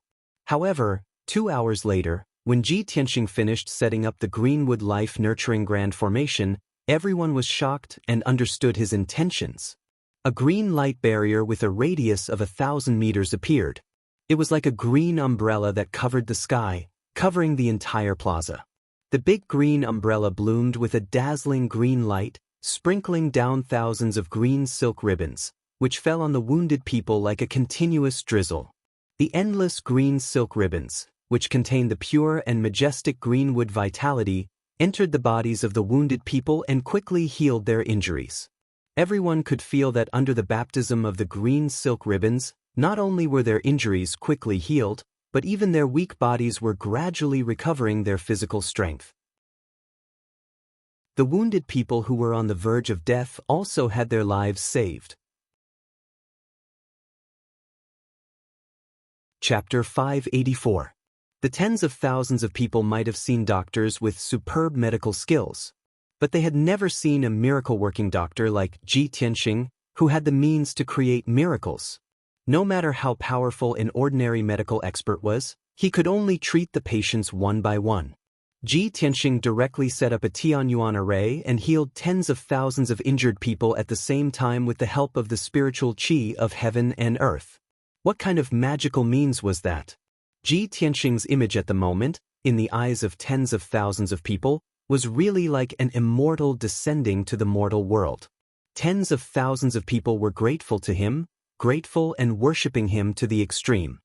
However, 2 hours later, when Ji Tianxing finished setting up the Greenwood Life Nurturing Grand Formation, everyone was shocked and understood his intentions. A green light barrier with a radius of 1,000 meters appeared. It was like a green umbrella that covered the sky, covering the entire plaza. The big green umbrella bloomed with a dazzling green light, sprinkling down thousands of green silk ribbons, which fell on the wounded people like a continuous drizzle. The endless green silk ribbons, which contained the pure and majestic greenwood vitality, entered the bodies of the wounded people and quickly healed their injuries. Everyone could feel that under the baptism of the green silk ribbons, not only were their injuries quickly healed, but even their weak bodies were gradually recovering their physical strength. The wounded people who were on the verge of death also had their lives saved. Chapter 584. The tens of thousands of people might have seen doctors with superb medical skills, but they had never seen a miracle-working doctor like Ji Tianxing, who had the means to create miracles. No matter how powerful an ordinary medical expert was, he could only treat the patients one by one. Ji Tianxing directly set up a Tianyuan array and healed tens of thousands of injured people at the same time with the help of the spiritual qi of heaven and earth. What kind of magical means was that? Ji Tianxing's image at the moment, in the eyes of tens of thousands of people, was really like an immortal descending to the mortal world. Tens of thousands of people were grateful to him, grateful and worshipping him to the extreme.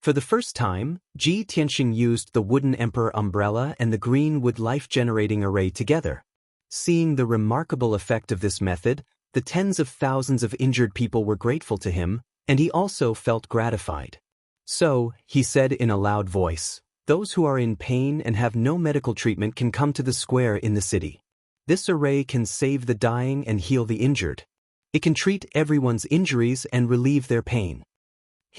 For the first time, Ji Tianxing used the wooden emperor umbrella and the green wood life-generating array together. Seeing the remarkable effect of this method, the tens of thousands of injured people were grateful to him, and he also felt gratified. So, he said in a loud voice, "Those who are in pain and have no medical treatment can come to the square in the city. This array can save the dying and heal the injured. It can treat everyone's injuries and relieve their pain."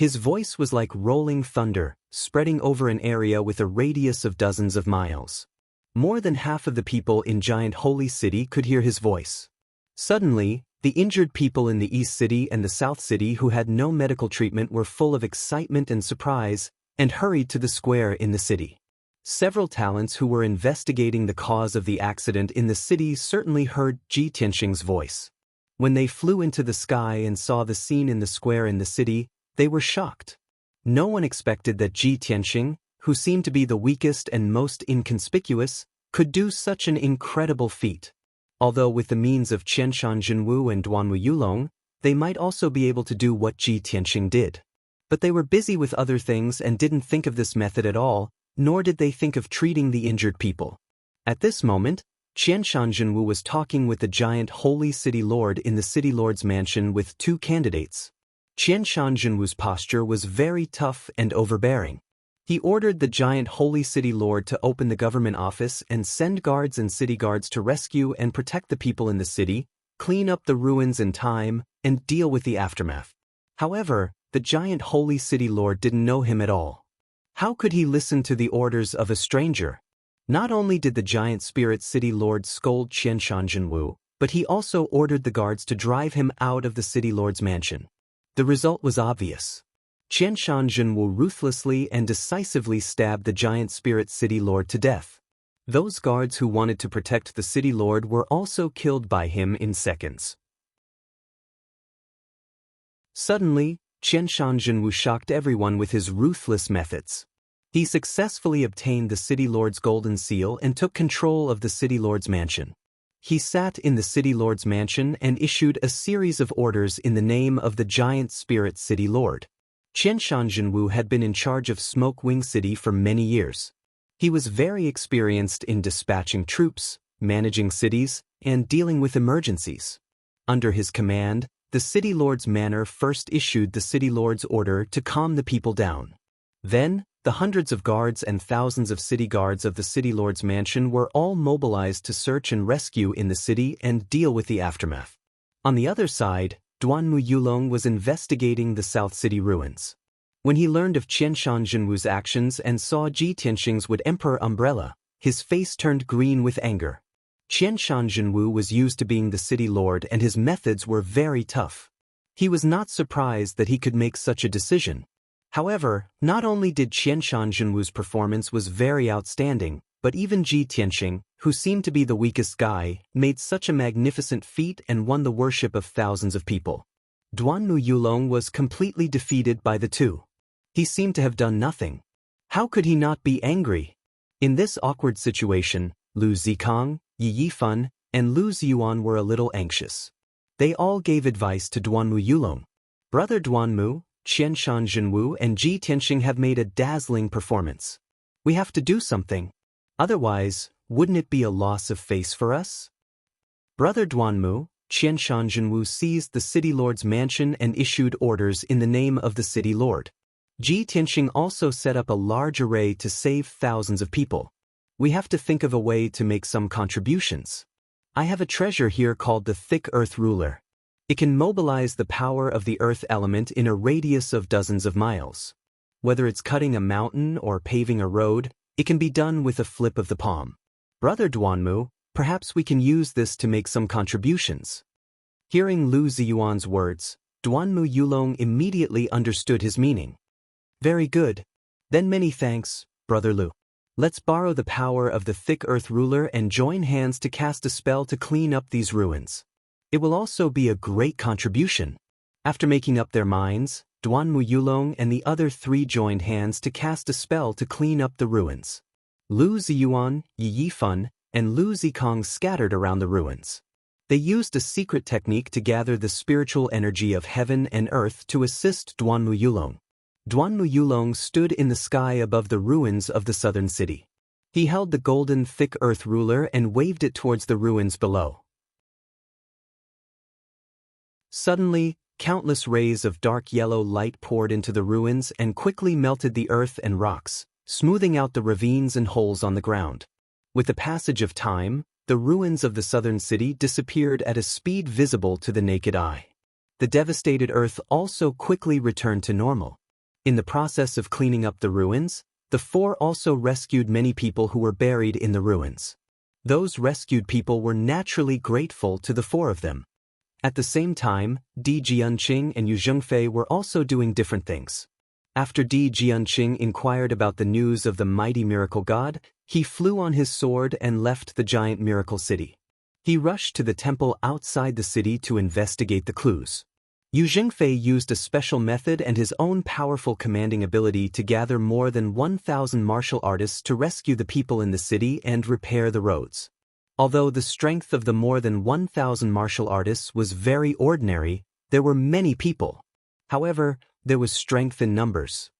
His voice was like rolling thunder, spreading over an area with a radius of dozens of miles. More than half of the people in Giant Holy City could hear his voice. Suddenly, the injured people in the East City and the South City who had no medical treatment were full of excitement and surprise, and hurried to the square in the city. Several talents who were investigating the cause of the accident in the city certainly heard Ji Tianxing's voice. When they flew into the sky and saw the scene in the square in the city, they were shocked. No one expected that Ji Tianxing, who seemed to be the weakest and most inconspicuous, could do such an incredible feat. Although with the means of Qianshan Jinwu and Duanwu Yulong, they might also be able to do what Ji Tianxing did. But they were busy with other things and didn't think of this method at all, nor did they think of treating the injured people. At this moment, Qianshan Jinwu was talking with the giant Holy City Lord in the City Lord's mansion with two candidates. Qianshan Jinwu's posture was very tough and overbearing. He ordered the giant Holy City Lord to open the government office and send guards and city guards to rescue and protect the people in the city, clean up the ruins in time, and deal with the aftermath. However, the giant Holy City Lord didn't know him at all. How could he listen to the orders of a stranger? Not only did the giant Spirit City Lord scold Qianshan Jinwu, but he also ordered the guards to drive him out of the City Lord's mansion. The result was obvious. Qianshan Jinwu ruthlessly and decisively stabbed the giant Spirit City Lord to death. Those guards who wanted to protect the City Lord were also killed by him in seconds. Suddenly, Qianshan Jinwu shocked everyone with his ruthless methods. He successfully obtained the City Lord's golden seal and took control of the City Lord's mansion. He sat in the City Lord's mansion and issued a series of orders in the name of the giant Spirit City Lord. Qianshan Jinwu had been in charge of Smoke Wing City for many years. He was very experienced in dispatching troops, managing cities, and dealing with emergencies. Under his command, the City Lord's manor first issued the City Lord's order to calm the people down. Then, the hundreds of guards and thousands of city guards of the City Lord's mansion were all mobilized to search and rescue in the city and deal with the aftermath. On the other side, Duanwu Yulong was investigating the South City ruins. When he learned of Qianshan Jinwu's actions and saw Ji Tianxing's wood emperor umbrella, his face turned green with anger. Qianshan Jinwu was used to being the city lord and his methods were very tough. He was not surprised that he could make such a decision. However, not only did Qianshan Jinwu's performance was very outstanding, but even Ji Tianxing, who seemed to be the weakest guy, made such a magnificent feat and won the worship of thousands of people. Duanwu Yulong was completely defeated by the two. He seemed to have done nothing. How could he not be angry? In this awkward situation, Lu Zikang, Yi Yifan, and Lu Ziyuan were a little anxious. They all gave advice to Duanwu Yulong. Brother Duanwu, Qianshan Jinwu and Ji Tianxing have made a dazzling performance. We have to do something. Otherwise, wouldn't it be a loss of face for us? Brother Duanwu, Qianshan Jinwu seized the City Lord's mansion and issued orders in the name of the City Lord. Ji Tianxing also set up a large array to save thousands of people. We have to think of a way to make some contributions. I have a treasure here called the Thick Earth Ruler. It can mobilize the power of the earth element in a radius of dozens of miles. Whether it's cutting a mountain or paving a road, it can be done with a flip of the palm. Brother Duanwu, perhaps we can use this to make some contributions. Hearing Lu Ziyuan's words, Duanwu Yulong immediately understood his meaning. Very good. Then many thanks, Brother Lu. Let's borrow the power of the Thick Earth Ruler and join hands to cast a spell to clean up these ruins. It will also be a great contribution. After making up their minds, Duanwu Yulong and the other three joined hands to cast a spell to clean up the ruins. Lu Ziyuan, Yi Yifan, and Lu Zikang scattered around the ruins. They used a secret technique to gather the spiritual energy of heaven and earth to assist Duanwu Yulong. Duanmu Yulong stood in the sky above the ruins of the southern city. He held the golden thick earth ruler and waved it towards the ruins below. Suddenly, countless rays of dark yellow light poured into the ruins and quickly melted the earth and rocks, smoothing out the ravines and holes on the ground. With the passage of time, the ruins of the southern city disappeared at a speed visible to the naked eye. The devastated earth also quickly returned to normal. In the process of cleaning up the ruins, the four also rescued many people who were buried in the ruins. Those rescued people were naturally grateful to the four of them. At the same time, Di Jianqing and Yu Zhengfei were also doing different things. After Di Jianqing inquired about the news of the mighty miracle god, he flew on his sword and left the giant miracle city. He rushed to the temple outside the city to investigate the clues. Yu Zhengfei used a special method and his own powerful commanding ability to gather more than 1,000 martial artists to rescue the people in the city and repair the roads. Although the strength of the more than 1,000 martial artists was very ordinary, there were many people. However, there was strength in numbers.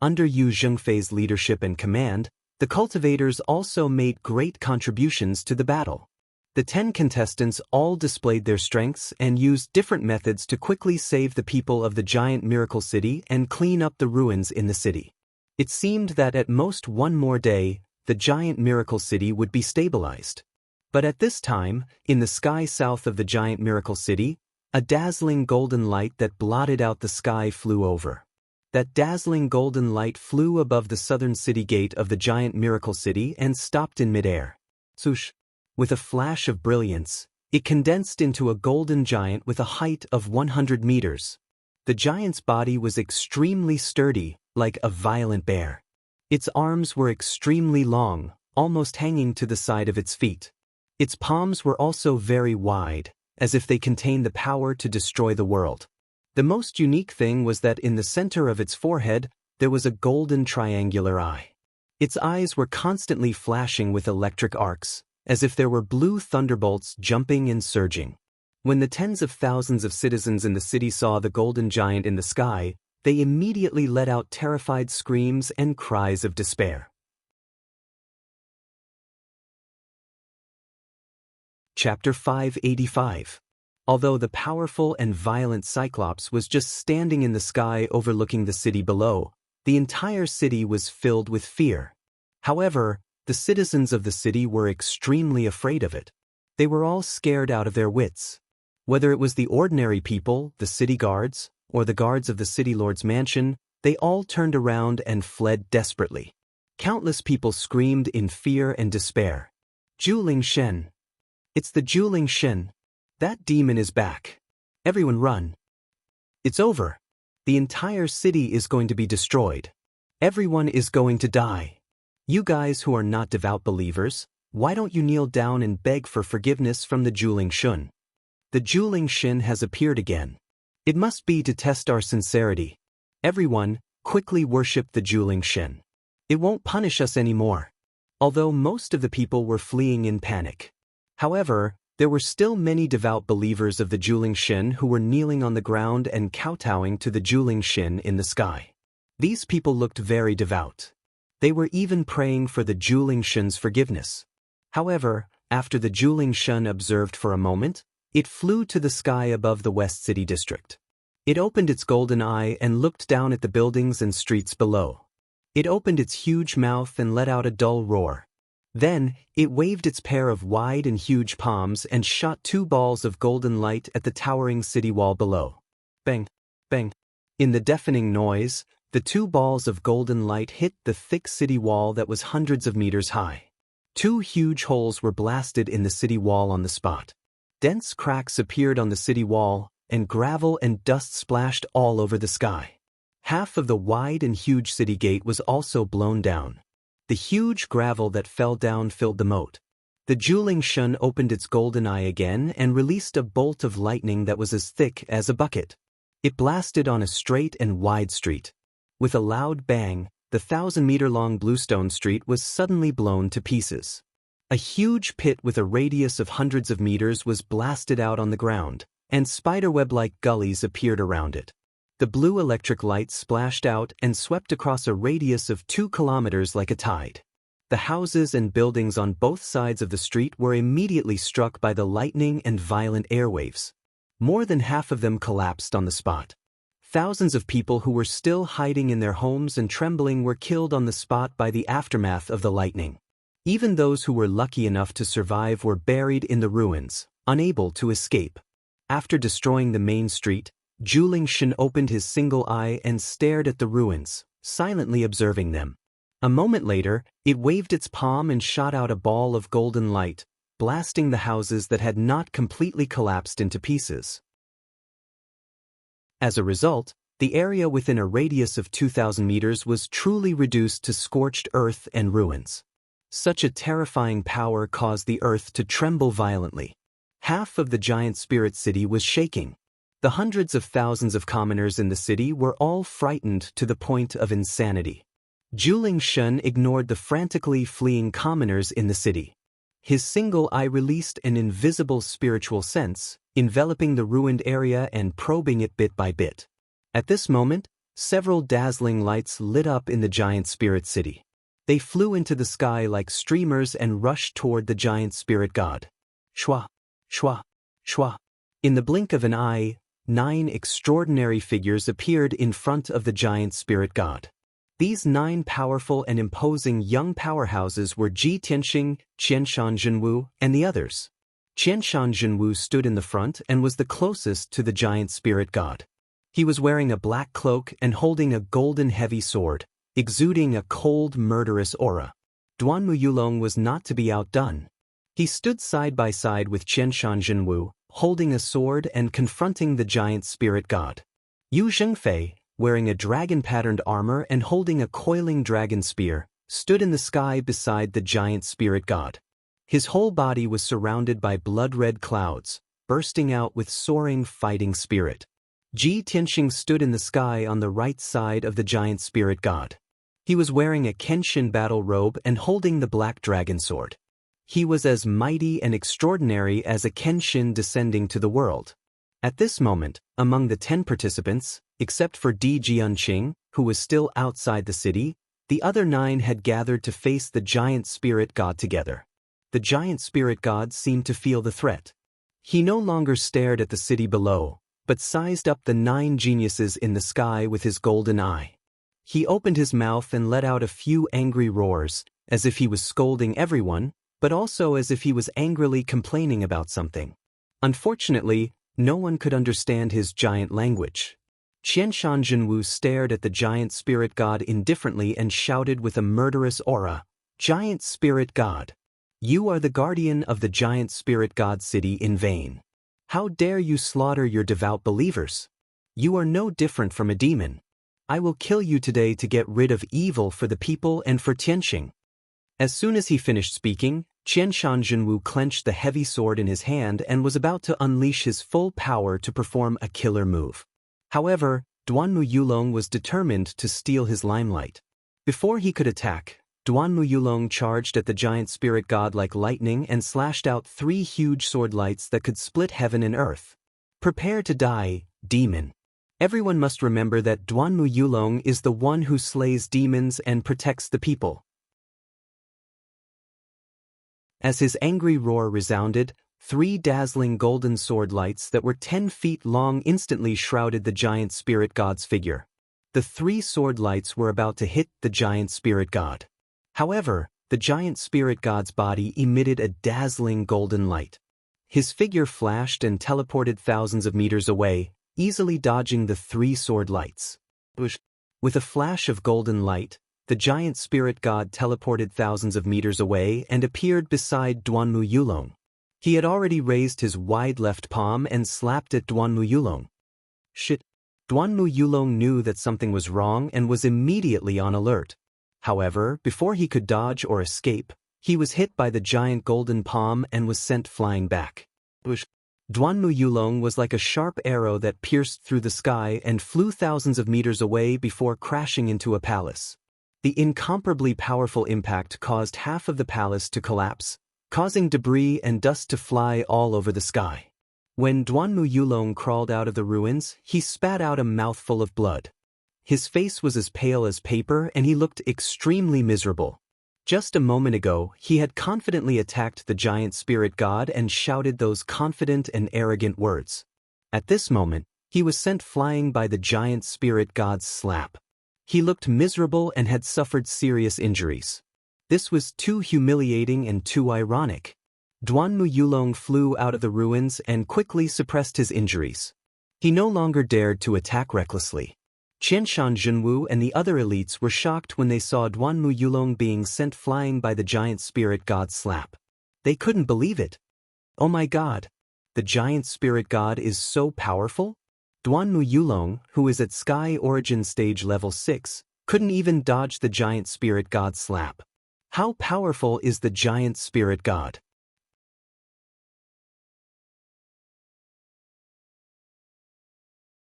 Under Yu Zhengfei's leadership and command, the cultivators also made great contributions to the battle. The 10 contestants all displayed their strengths and used different methods to quickly save the people of the giant miracle city and clean up the ruins in the city. It seemed that at most one more day, the giant miracle city would be stabilized. But at this time, in the sky south of the giant miracle city, a dazzling golden light that blotted out the sky flew over. That dazzling golden light flew above the southern city gate of the giant miracle city and stopped in midair. Swoosh! With a flash of brilliance, it condensed into a golden giant with a height of 100 meters. The giant's body was extremely sturdy, like a violent bear. Its arms were extremely long, almost hanging to the side of its feet. Its palms were also very wide, as if they contained the power to destroy the world. The most unique thing was that in the center of its forehead, there was a golden triangular eye. Its eyes were constantly flashing with electric arcs, as if there were blue thunderbolts jumping and surging. When the tens of thousands of citizens in the city saw the golden giant in the sky, they immediately let out terrified screams and cries of despair. Chapter 585. Although the powerful and violent Cyclops was just standing in the sky overlooking the city below, the entire city was filled with fear. However, the citizens of the city were extremely afraid of it. They were all scared out of their wits. Whether it was the ordinary people, the city guards, or the guards of the city lord's mansion, they all turned around and fled desperately. Countless people screamed in fear and despair. Juling Shen. It's the Juling Shen. That demon is back. Everyone run. It's over. The entire city is going to be destroyed. Everyone is going to die. You guys who are not devout believers, why don't you kneel down and beg for forgiveness from the Juling Shun? The Juling Shin has appeared again. It must be to test our sincerity. Everyone, quickly worship the Juling Shin. It won't punish us anymore. Although most of the people were fleeing in panic. However, there were still many devout believers of the Juling Shin who were kneeling on the ground and kowtowing to the Juling Shin in the sky. These people looked very devout. They were even praying for the Juling Shin's forgiveness. However, after the Juling Shin observed for a moment, it flew to the sky above the West City District. It opened its golden eye and looked down at the buildings and streets below. It opened its huge mouth and let out a dull roar. Then, it waved its pair of wide and huge palms and shot 2 balls of golden light at the towering city wall below. Bang! Bang! In the deafening noise, the 2 balls of golden light hit the thick city wall that was hundreds of meters high. 2 huge holes were blasted in the city wall on the spot. Dense cracks appeared on the city wall, and gravel and dust splashed all over the sky. Half of the wide and huge city gate was also blown down. The huge gravel that fell down filled the moat. The Juling Shun opened its golden eye again and released a bolt of lightning that was as thick as a bucket. It blasted on a straight and wide street. With a loud bang, the 1,000-meter-long bluestone street was suddenly blown to pieces. A huge pit with a radius of hundreds of meters was blasted out on the ground, and spiderweb-like gullies appeared around it. The blue electric light splashed out and swept across a radius of 2 kilometers like a tide. The houses and buildings on both sides of the street were immediately struck by the lightning and violent airwaves. More than half of them collapsed on the spot. Thousands of people who were still hiding in their homes and trembling were killed on the spot by the aftermath of the lightning. Even those who were lucky enough to survive were buried in the ruins, unable to escape. After destroying the main street, Zhu Lingshan opened his single eye and stared at the ruins, silently observing them. A moment later, it waved its palm and shot out a ball of golden light, blasting the houses that had not completely collapsed into pieces. As a result, the area within a radius of 2,000 meters was truly reduced to scorched earth and ruins. Such a terrifying power caused the earth to tremble violently. Half of the giant spirit city was shaking. The hundreds of thousands of commoners in the city were all frightened to the point of insanity. Zhu Lingshan ignored the frantically fleeing commoners in the city. His single eye released an invisible spiritual sense, enveloping the ruined area and probing it bit by bit. At this moment, several dazzling lights lit up in the giant spirit city. They flew into the sky like streamers and rushed toward the giant spirit god. Shwa, shwa, shwa. In the blink of an eye, 9 extraordinary figures appeared in front of the giant spirit god. These 9 powerful and imposing young powerhouses were Ji Tianxing, Qianshan Zhenwu, and the others. Qianshan Zhenwu stood in the front and was the closest to the giant spirit god. He was wearing a black cloak and holding a golden heavy sword, exuding a cold, murderous aura. Duanmu Yulong was not to be outdone. He stood side by side with Qianshan Zhenwu, holding a sword and confronting the giant spirit god. Yu Zhengfei, wearing a dragon-patterned armor and holding a coiling dragon spear, stood in the sky beside the giant spirit god. His whole body was surrounded by blood-red clouds, bursting out with soaring fighting spirit. Ji Tianxing stood in the sky on the right side of the giant spirit god. He was wearing a Kenshin battle robe and holding the black dragon sword. He was as mighty and extraordinary as a Kenshin descending to the world. At this moment, among the 10 participants, except for Di Jianqing, who was still outside the city, the other 9 had gathered to face the giant spirit god together. The giant spirit god seemed to feel the threat. He no longer stared at the city below, but sized up the 9 geniuses in the sky with his golden eye. He opened his mouth and let out a few angry roars, as if he was scolding everyone, but also as if he was angrily complaining about something. Unfortunately, no one could understand his giant language. Qianshan Zhenwu stared at the giant spirit god indifferently and shouted with a murderous aura, "Giant spirit god! You are the guardian of the giant spirit god city in vain. How dare you slaughter your devout believers? You are no different from a demon. I will kill you today to get rid of evil for the people and for Tianxing." As soon as he finished speaking, Qianshan Zhenwu clenched the heavy sword in his hand and was about to unleash his full power to perform a killer move. However, Duanmu Yulong was determined to steal his limelight. Before he could attack, Duanmu Yulong charged at the giant spirit god like lightning and slashed out 3 huge sword lights that could split heaven and earth. Prepare to die, demon. Everyone must remember that Duanmu Yulong is the one who slays demons and protects the people. As his angry roar resounded, 3 dazzling golden sword lights that were 10 feet long instantly shrouded the giant spirit god's figure. The 3 sword lights were about to hit the giant spirit god. However, the giant spirit god's body emitted a dazzling golden light. His figure flashed and teleported thousands of meters away, easily dodging the 3 sword lights. With a flash of golden light, the giant spirit god teleported thousands of meters away and appeared beside Duanmu Yulong. He had already raised his wide left palm and slapped at Duanmu Yulong. Shit! Duanmu Yulong knew that something was wrong and was immediately on alert. However, before he could dodge or escape, he was hit by the giant golden palm and was sent flying back. Duanmu Yulong was like a sharp arrow that pierced through the sky and flew thousands of meters away before crashing into a palace. The incomparably powerful impact caused half of the palace to collapse, causing debris and dust to fly all over the sky. When Duanmu Yulong crawled out of the ruins, he spat out a mouthful of blood. His face was as pale as paper and he looked extremely miserable. Just a moment ago, he had confidently attacked the giant spirit god and shouted those confident and arrogant words. At this moment, he was sent flying by the giant spirit god's slap. He looked miserable and had suffered serious injuries. This was too humiliating and too ironic. Duanmu Yulong flew out of the ruins and quickly suppressed his injuries. He no longer dared to attack recklessly. Qianshan Zhenwu and the other elites were shocked when they saw Duanmu Yulong being sent flying by the giant spirit god slap. They couldn't believe it. Oh my god! The giant spirit god is so powerful? Duanmu Yulong, who is at Sky Origin Stage Level 6, couldn't even dodge the giant spirit god slap. How powerful is the giant spirit god?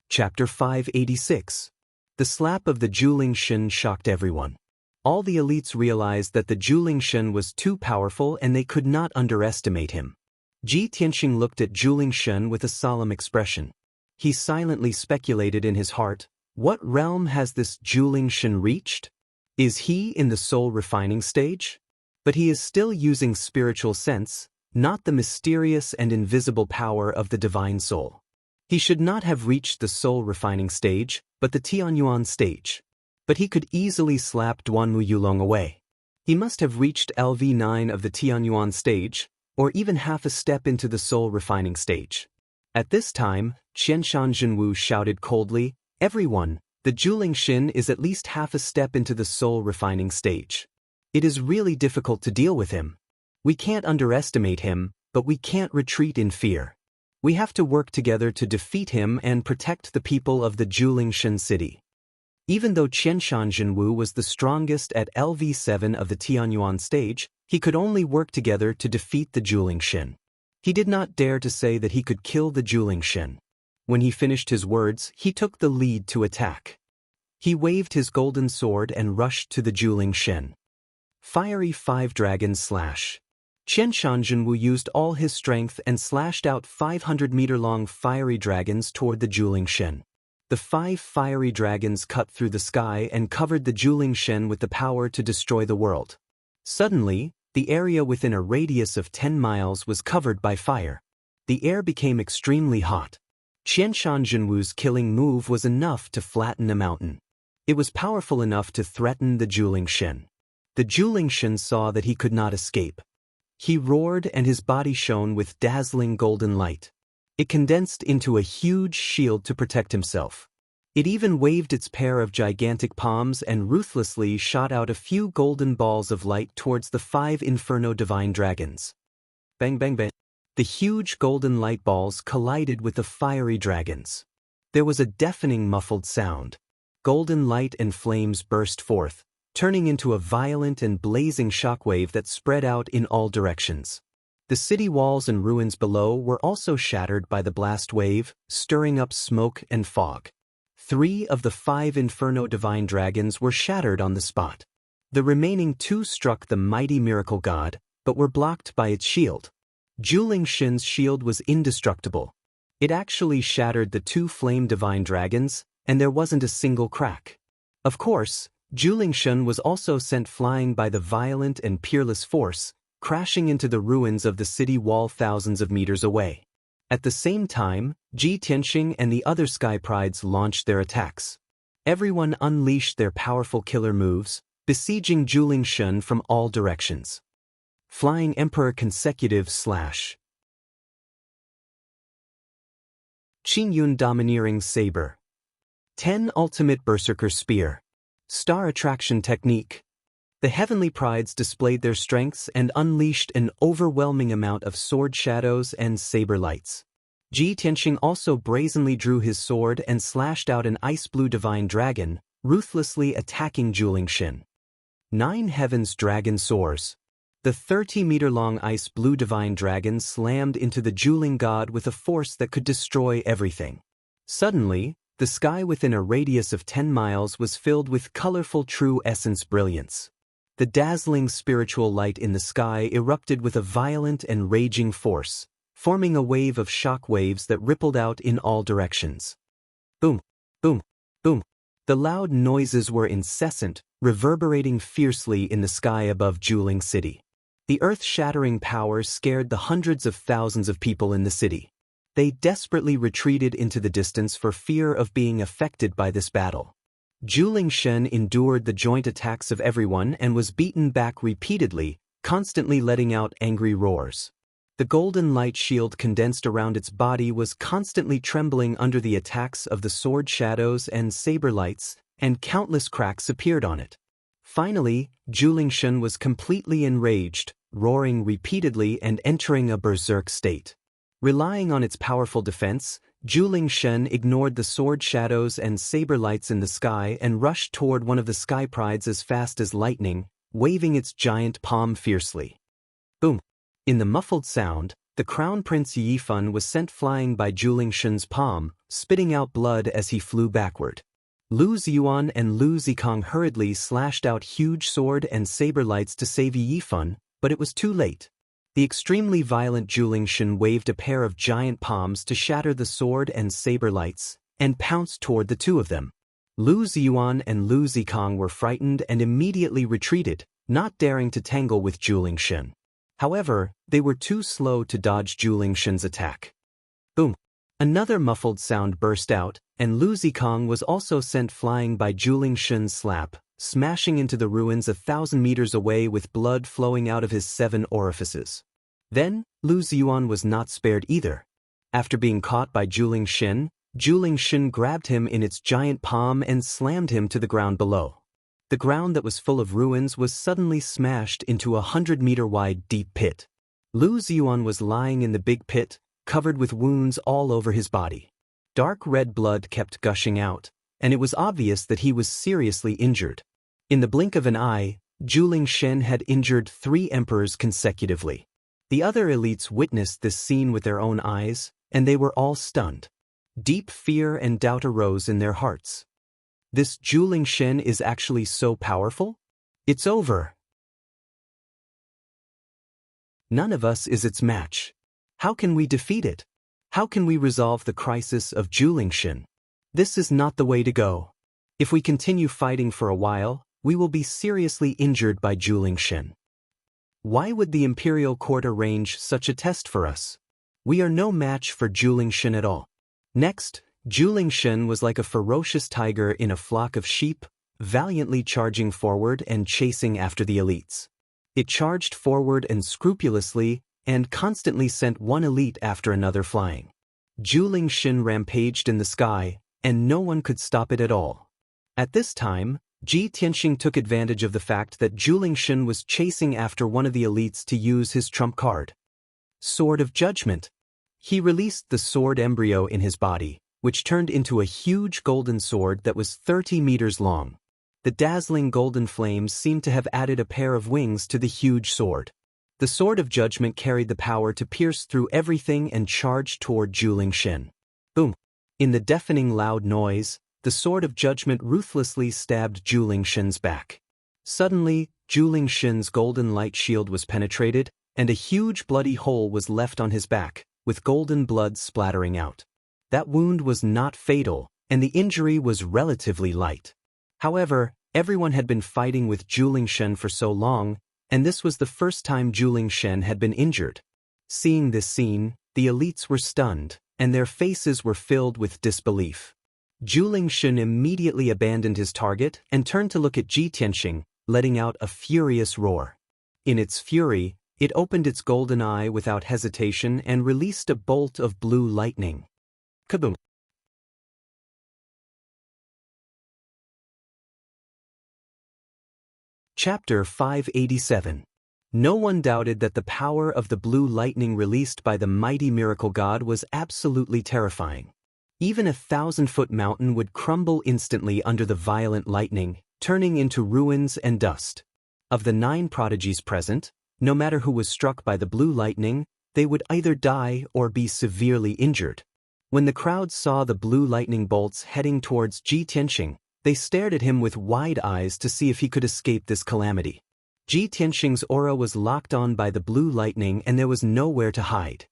Chapter 586. The slap of the Juling Shen shocked everyone. All the elites realized that the Juling Shen was too powerful and they could not underestimate him. Ji Tianxing looked at Juling Shen with a solemn expression. He silently speculated in his heart, what realm has this Juling Shen reached? Is he in the soul refining stage? But he is still using spiritual sense, not the mysterious and invisible power of the divine soul. He should not have reached the soul refining stage, but the Tianyuan stage. But he could easily slap Duanmu Yulong away. He must have reached LV9 of the Tianyuan stage, or even half a step into the soul refining stage. At this time, Qianshan Zhenwu shouted coldly, everyone, the Juling Shen is at least half a step into the soul refining stage. It is really difficult to deal with him. We can't underestimate him, but we can't retreat in fear. We have to work together to defeat him and protect the people of the Juling Shen city. Even though Qianshan Zhenwu was the strongest at LV7 of the Tianyuan stage, he could only work together to defeat the Juling Shen. He did not dare to say that he could kill the Juling Shen. When he finished his words, he took the lead to attack. He waved his golden sword and rushed to the Juling Shen. Fiery 5-Dragon Slash. Qianshan Zhenwu used all his strength and slashed out 500-meter-long fiery dragons toward the Juling Shen. The 5 fiery dragons cut through the sky and covered the Juling Shen with the power to destroy the world. Suddenly, the area within a radius of 10 miles was covered by fire. The air became extremely hot. Qianshan Zhenwu's killing move was enough to flatten a mountain. It was powerful enough to threaten the Juling Shen. The Juling Shen saw that he could not escape. He roared and his body shone with dazzling golden light. It condensed into a huge shield to protect himself. It even waved its pair of gigantic palms and ruthlessly shot out a few golden balls of light towards the 5 Inferno Divine Dragons. Bang bang bang. The huge golden light balls collided with the fiery dragons. There was a deafening muffled sound. Golden light and flames burst forth, turning into a violent and blazing shockwave that spread out in all directions. The city walls and ruins below were also shattered by the blast wave, stirring up smoke and fog. 3 of the 5 Inferno Divine Dragons were shattered on the spot. The remaining 2 struck the mighty miracle god, but were blocked by its shield. Juling Shen's shield was indestructible. It actually shattered the 2 Flame Divine Dragons, and there wasn't a single crack. Of course, Juling Shen was also sent flying by the violent and peerless force, crashing into the ruins of the city wall thousands of meters away. At the same time, Ji Tianxing and the other Sky Prides launched their attacks. Everyone unleashed their powerful killer moves, besieging Juling Shen from all directions. Flying Emperor Consecutive Slash. Qingyun Domineering Saber. 10 Ultimate Berserker Spear. Star Attraction Technique. The Heavenly Prides displayed their strengths and unleashed an overwhelming amount of sword shadows and saber lights. Ji Tianxing also brazenly drew his sword and slashed out an ice-blue divine dragon, ruthlessly attacking Juling Shen. 9 Heavens Dragon Soars. The 30-meter-long ice-blue divine dragon slammed into the Juling god with a force that could destroy everything. Suddenly, the sky within a radius of 10 miles was filled with colorful true essence brilliance. The dazzling spiritual light in the sky erupted with a violent and raging force, forming a wave of shock waves that rippled out in all directions. Boom, boom, boom. The loud noises were incessant, reverberating fiercely in the sky above Juling City. The earth-shattering power scared the hundreds of thousands of people in the city. They desperately retreated into the distance for fear of being affected by this battle. Juling Shen endured the joint attacks of everyone and was beaten back repeatedly, constantly letting out angry roars. The golden light shield condensed around its body was constantly trembling under the attacks of the sword shadows and saber lights, and countless cracks appeared on it. Finally, Juling Shen was completely enraged, roaring repeatedly and entering a berserk state. Relying on its powerful defense, Juling Shen ignored the sword shadows and saber lights in the sky and rushed toward one of the sky prides as fast as lightning, waving its giant palm fiercely. Boom! In the muffled sound, the Crown Prince Yifan was sent flying by Juling Shen's palm, spitting out blood as he flew backward. Lu Ziyuan and Lu Zikong hurriedly slashed out huge sword and saber lights to save Yifan, but it was too late. The extremely violent Juling Shen waved a pair of giant palms to shatter the sword and saber lights, and pounced toward the two of them. Lu Ziyuan and Lu Zikong were frightened and immediately retreated, not daring to tangle with Juling Shen. However, they were too slow to dodge Juling Shen's attack. Boom! Another muffled sound burst out, and Lu Zikong was also sent flying by Juling Shen's slap, smashing into the ruins 1,000 meters away with blood flowing out of his 7 orifices. Then, Lu Ziyuan was not spared either. After being caught by Juling Shen grabbed him in its giant palm and slammed him to the ground below. The ground that was full of ruins was suddenly smashed into a 100-meter-wide deep pit. Lu Ziyuan was lying in the big pit, covered with wounds all over his body. Dark red blood kept gushing out, and it was obvious that he was seriously injured. In the blink of an eye, Juling Shen had injured 3 emperors consecutively. The other elites witnessed this scene with their own eyes, and they were all stunned. Deep fear and doubt arose in their hearts. This Juling Shen is actually so powerful? It's over. None of us is its match. How can we defeat it? How can we resolve the crisis of Juling Shen? This is not the way to go. If we continue fighting for a while, we will be seriously injured by Juling Shen. Why would the imperial court arrange such a test for us? We are no match for Juling Shen at all. Next, Juling Shen was like a ferocious tiger in a flock of sheep, valiantly charging forward and chasing after the elites. It charged forward and scrupulously, and constantly sent one elite after another flying. Juling Shen rampaged in the sky, and no one could stop it at all. At this time, Ji Tianxing took advantage of the fact that Juling Shen was chasing after one of the elites to use his trump card. Sword of Judgment. He released the sword embryo in his body, which turned into a huge golden sword that was 30 meters long. The dazzling golden flames seemed to have added a pair of wings to the huge sword. The Sword of Judgment carried the power to pierce through everything and charge toward Juling Shen. Boom! In the deafening loud noise, the Sword of Judgment ruthlessly stabbed Juling Shen's back. Suddenly, Juling Shen's golden light shield was penetrated, and a huge bloody hole was left on his back, with golden blood splattering out. That wound was not fatal, and the injury was relatively light. However, everyone had been fighting with Juling Shen for so long, and this was the first time Juling Shen had been injured. Seeing this scene, the elites were stunned, and their faces were filled with disbelief. Juling Shen immediately abandoned his target and turned to look at Ji Tianxing, letting out a furious roar. In its fury, it opened its golden eye without hesitation and released a bolt of blue lightning. Kaboom! Chapter 587. No one doubted that the power of the blue lightning released by the mighty miracle god was absolutely terrifying. Even a 1,000-foot mountain would crumble instantly under the violent lightning, turning into ruins and dust. Of the 9 prodigies present, no matter who was struck by the blue lightning, they would either die or be severely injured. When the crowd saw the blue lightning bolts heading towards Ji Tianxing, they stared at him with wide eyes to see if he could escape this calamity. Ji Tianxing's aura was locked on by the blue lightning and there was nowhere to hide.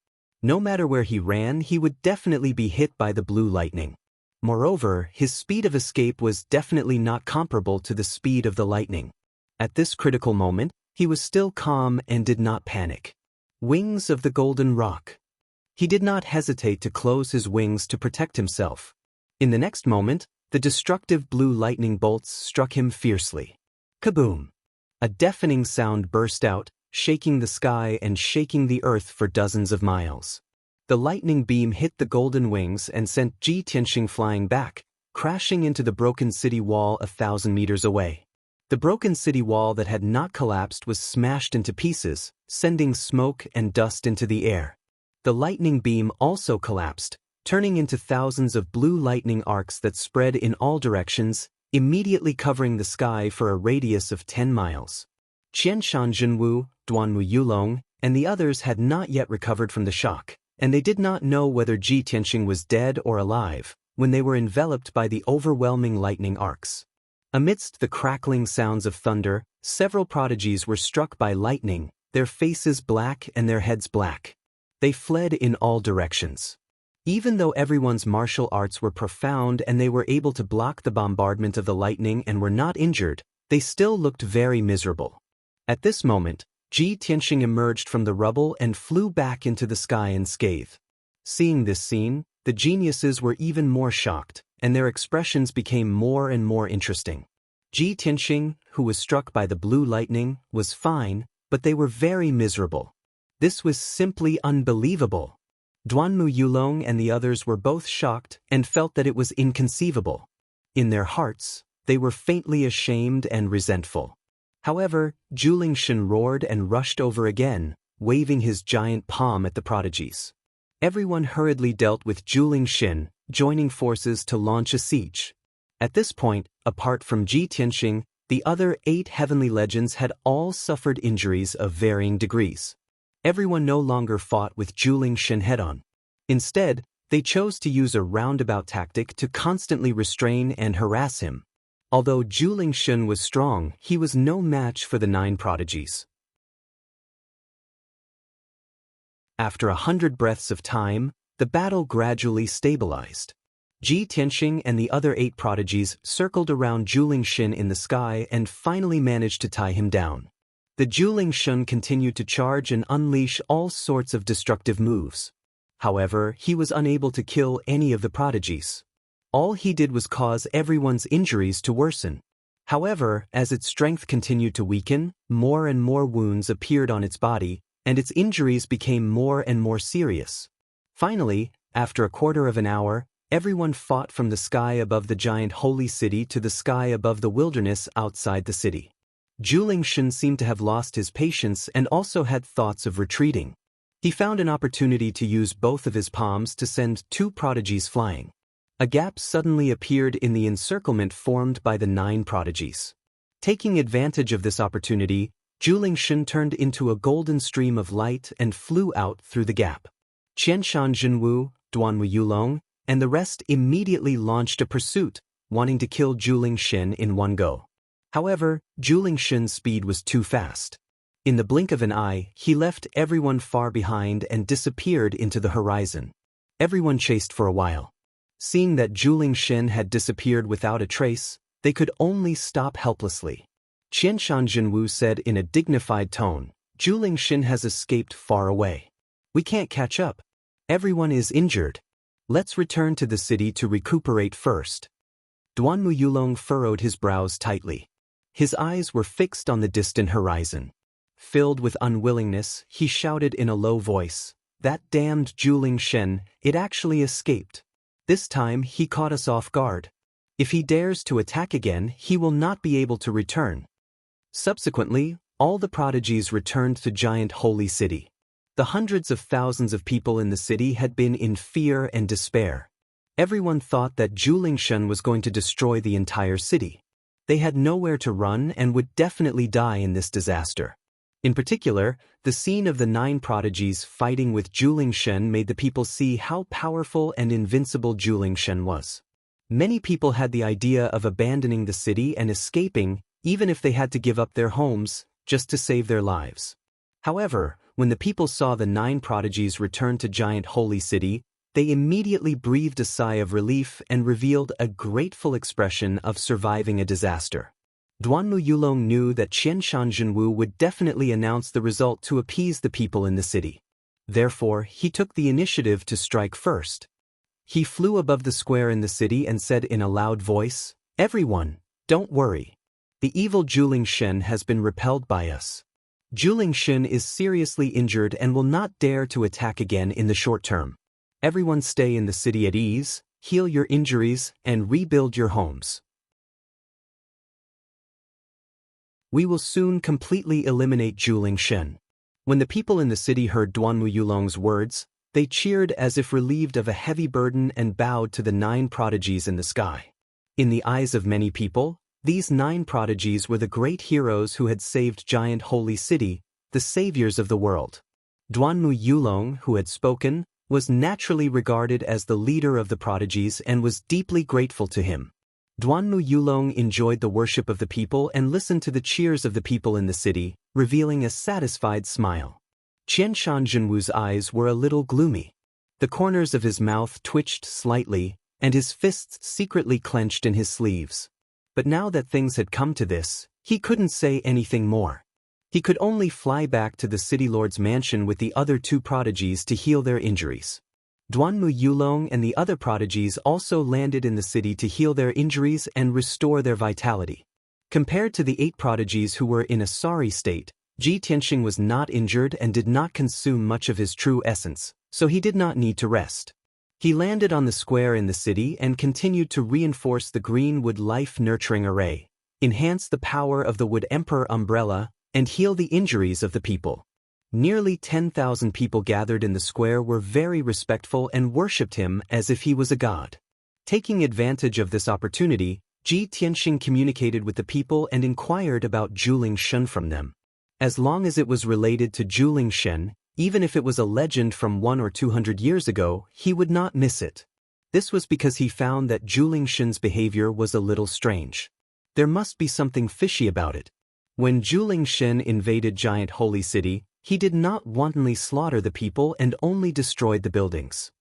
No matter where he ran, he would definitely be hit by the blue lightning. Moreover, his speed of escape was definitely not comparable to the speed of the lightning. At this critical moment, he was still calm and did not panic. Wings of the Golden Rock. He did not hesitate to close his wings to protect himself. In the next moment, the destructive blue lightning bolts struck him fiercely. Kaboom! A deafening sound burst out, shaking the sky and shaking the earth for dozens of miles. The lightning beam hit the golden wings and sent Ji Tianxing flying back, crashing into the broken city wall 1,000 meters away. The broken city wall that had not collapsed was smashed into pieces, sending smoke and dust into the air. The lightning beam also collapsed, turning into thousands of blue lightning arcs that spread in all directions, immediately covering the sky for a radius of 10 miles. Qianshan Zhenwu, Duanmu Yulong, and the others had not yet recovered from the shock, and they did not know whether Ji Tianxing was dead or alive, when they were enveloped by the overwhelming lightning arcs. Amidst the crackling sounds of thunder, several prodigies were struck by lightning, their faces black and their heads black. They fled in all directions. Even though everyone's martial arts were profound and they were able to block the bombardment of the lightning and were not injured, they still looked very miserable. At this moment, Ji Tianxing emerged from the rubble and flew back into the sky unscathed. Seeing this scene, the geniuses were even more shocked, and their expressions became more and more interesting. Ji Tianxing, who was struck by the blue lightning, was fine, but they were very miserable. This was simply unbelievable. Duanmu Yulong and the others were both shocked and felt that it was inconceivable. In their hearts, they were faintly ashamed and resentful. However, Zhu Shen roared and rushed over again, waving his giant palm at the prodigies. Everyone hurriedly dealt with Zhu Shen, joining forces to launch a siege. At this point, apart from Ji Tianxing, the other 8 heavenly legends had all suffered injuries of varying degrees. Everyone no longer fought with Zhu Shen head-on. Instead, they chose to use a roundabout tactic to constantly restrain and harass him. Although Zhu Shen was strong, he was no match for the 9 prodigies. After 100 breaths of time, the battle gradually stabilized. Ji Tianxing and the other 8 prodigies circled around Zhu Shen in the sky and finally managed to tie him down. The Zhu Shen continued to charge and unleash all sorts of destructive moves. However, he was unable to kill any of the prodigies. All he did was cause everyone's injuries to worsen. However, as its strength continued to weaken, more and more wounds appeared on its body, and its injuries became more and more serious. Finally, after a quarter of an hour, everyone fought from the sky above the giant holy city to the sky above the wilderness outside the city. Zhu Shen seemed to have lost his patience and also had thoughts of retreating. He found an opportunity to use both of his palms to send 2 prodigies flying. A gap suddenly appeared in the encirclement formed by the 9 prodigies. Taking advantage of this opportunity, Zhu Shen turned into a golden stream of light and flew out through the gap. Qianshan Zhenwu, Duanmu Yulong, and the rest immediately launched a pursuit, wanting to kill Zhu Shen in one go. However, Zhu Shen's speed was too fast. In the blink of an eye, he left everyone far behind and disappeared into the horizon. Everyone chased for a while. Seeing that Zhu Shen had disappeared without a trace, they could only stop helplessly. Qianshan Zhenwu said in a dignified tone, "Zhu Shen has escaped far away. We can't catch up. Everyone is injured. Let's return to the city to recuperate first." Duanmu Yulong furrowed his brows tightly. His eyes were fixed on the distant horizon. Filled with unwillingness, he shouted in a low voice, "That damned Zhu Shen, it actually escaped. This time he caught us off guard. If he dares to attack again, he will not be able to return." Subsequently, all the prodigies returned to Giant Holy City. The hundreds of thousands of people in the city had been in fear and despair. Everyone thought that Zhu Shen was going to destroy the entire city. They had nowhere to run and would definitely die in this disaster. In particular, the scene of the 9 prodigies fighting with Zhu Shen made the people see how powerful and invincible Zhu Shen was. Many people had the idea of abandoning the city and escaping, even if they had to give up their homes, just to save their lives. However, when the people saw the 9 prodigies return to Giant Holy City, they immediately breathed a sigh of relief and revealed a grateful expression of surviving a disaster. Duanmu Yulong knew that Qianshan Zhenwu would definitely announce the result to appease the people in the city. Therefore, he took the initiative to strike first. He flew above the square in the city and said in a loud voice, "Everyone, don't worry. The evil Zhuling Shen has been repelled by us. Zhuling Shen is seriously injured and will not dare to attack again in the short term. Everyone stay in the city at ease, heal your injuries, and rebuild your homes. We will soon completely eliminate Zhuling Shen." When the people in the city heard Duanmu Yulong's words, they cheered as if relieved of a heavy burden and bowed to the 9 prodigies in the sky. In the eyes of many people, these 9 prodigies were the great heroes who had saved Giant Holy City, the saviors of the world. Duanmu Yulong, who had spoken, was naturally regarded as the leader of the prodigies and was deeply grateful to him. Duanmu Yulong enjoyed the worship of the people and listened to the cheers of the people in the city, revealing a satisfied smile. Qianshan Zhenwu's eyes were a little gloomy. The corners of his mouth twitched slightly, and his fists secretly clenched in his sleeves. But now that things had come to this, he couldn't say anything more. He could only fly back to the city lord's mansion with the other 2 prodigies to heal their injuries. Duanmu Yulong and the other prodigies also landed in the city to heal their injuries and restore their vitality. Compared to the 8 prodigies who were in a sorry state, Ji Tianxing was not injured and did not consume much of his true essence, so he did not need to rest. He landed on the square in the city and continued to reinforce the green wood life-nurturing array, enhance the power of the wood emperor umbrella, and heal the injuries of the people. Nearly 10,000 people gathered in the square were very respectful and worshipped him as if he was a god. Taking advantage of this opportunity, Ji Tianxing communicated with the people and inquired about Zhuling Shen from them. As long as it was related to Zhuling Shen, even if it was a legend from 100 or 200 years ago, he would not miss it. This was because he found that Zhuling Shen's behavior was a little strange. There must be something fishy about it. When Zhuling Shen invaded Giant Holy City, he did not wantonly slaughter the people and only destroyed the buildings.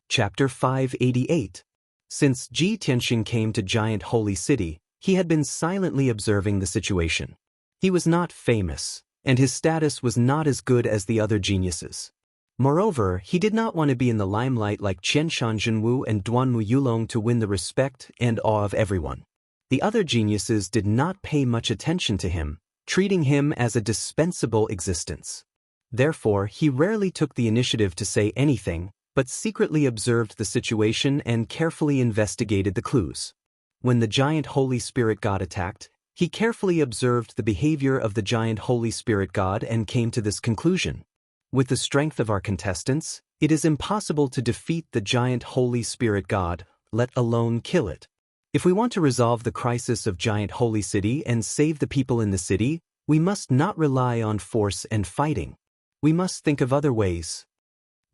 Chapter 588. Since Ji Tianxing came to Giant Holy City, he had been silently observing the situation. He was not famous, and his status was not as good as the other geniuses. Moreover, he did not want to be in the limelight like Qianshan Zhenwu and Duanmu Yulong to win the respect and awe of everyone. The other geniuses did not pay much attention to him, treating him as a dispensable existence. Therefore, he rarely took the initiative to say anything, but secretly observed the situation and carefully investigated the clues. When the Giant Holy Spirit God attacked, he carefully observed the behavior of the Giant Holy Spirit God and came to this conclusion. With the strength of our contestants, it is impossible to defeat the Giant Holy Spirit God, let alone kill it. If we want to resolve the crisis of Giant Holy City and save the people in the city, we must not rely on force and fighting. We must think of other ways.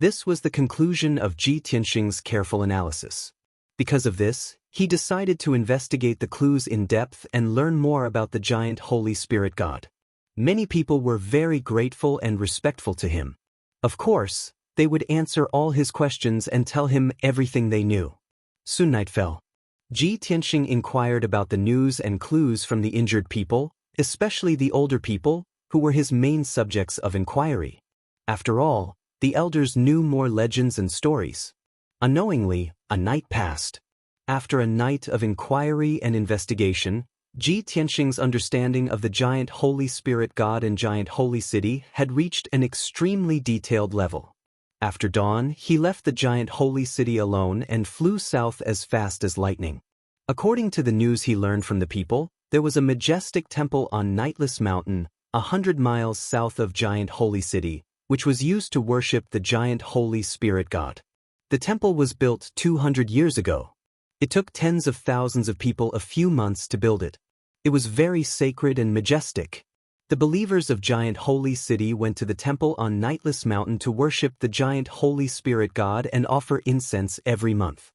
This was the conclusion of Ji Tianxing's careful analysis. Because of this, he decided to investigate the clues in depth and learn more about the Giant Holy Spirit God. Many people were very grateful and respectful to him. Of course, they would answer all his questions and tell him everything they knew. Soon night fell. Ji Tianxing inquired about the news and clues from the injured people, especially the older people, who were his main subjects of inquiry. After all, the elders knew more legends and stories. Unknowingly, a night passed. After a night of inquiry and investigation, Ji Tianxing's understanding of the Giant Holy Spirit God and Giant Holy City had reached an extremely detailed level. After dawn, he left the Giant Holy City alone and flew south as fast as lightning. According to the news he learned from the people, there was a majestic temple on Nightless Mountain, 100 miles south of Giant Holy City, which was used to worship the Giant Holy Spirit God. The temple was built 200 years ago. It took tens of thousands of people a few months to build it. It was very sacred and majestic. The believers of Giant Holy City went to the temple on Nightless Mountain to worship the Giant Holy Spirit God and offer incense every month.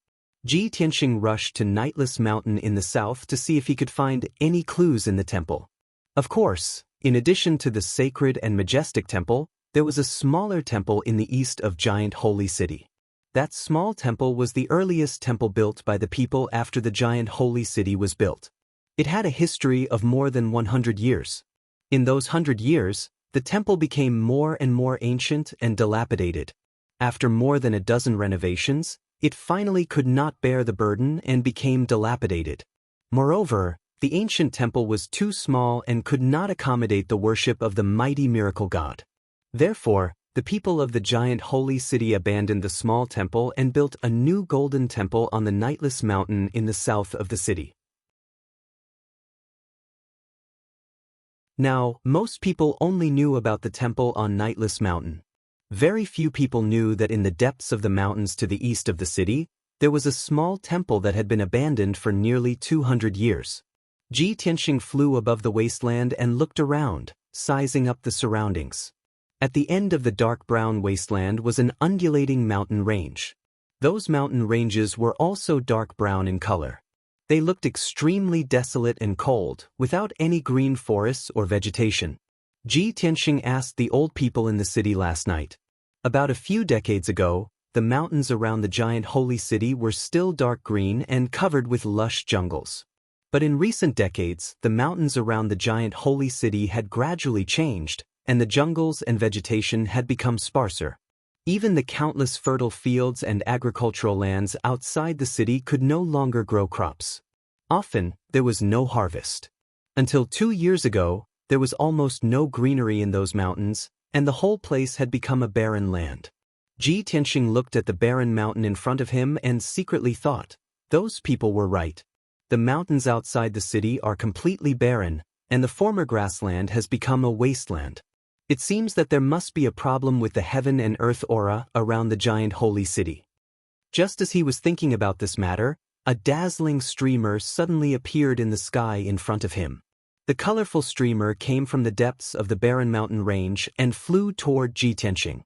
Ji Tianxing rushed to Nightless Mountain in the south to see if he could find any clues in the temple. Of course, in addition to the sacred and majestic temple, there was a smaller temple in the east of Giant Holy City. That small temple was the earliest temple built by the people after the Giant Holy City was built. It had a history of more than 100 years. In those 100 years, the temple became more and more ancient and dilapidated. After more than a dozen renovations, it finally could not bear the burden and became dilapidated. Moreover, the ancient temple was too small and could not accommodate the worship of the mighty miracle god. Therefore, the people of the Giant Holy City abandoned the small temple and built a new golden temple on the Nightless Mountain in the south of the city. Now, most people only knew about the temple on Nightless Mountain. Very few people knew that in the depths of the mountains to the east of the city, there was a small temple that had been abandoned for nearly 200 years. Ji Tianxing flew above the wasteland and looked around, sizing up the surroundings. At the end of the dark brown wasteland was an undulating mountain range. Those mountain ranges were also dark brown in color. They looked extremely desolate and cold, without any green forests or vegetation. Ji Tianxing asked the old people in the city last night. About a few decades ago, the mountains around the Giant Holy City were still dark green and covered with lush jungles. But in recent decades, the mountains around the Giant Holy City had gradually changed, and the jungles and vegetation had become sparser. Even the countless fertile fields and agricultural lands outside the city could no longer grow crops. Often, there was no harvest. Until 2 years ago, there was almost no greenery in those mountains, and the whole place had become a barren land. Ji Tianxing looked at the barren mountain in front of him and secretly thought, those people were right. The mountains outside the city are completely barren, and the former grassland has become a wasteland. It seems that there must be a problem with the heaven and earth aura around the Giant Holy City. Just as he was thinking about this matter, a dazzling streamer suddenly appeared in the sky in front of him. The colorful streamer came from the depths of the barren mountain range and flew toward Ji Tianxing.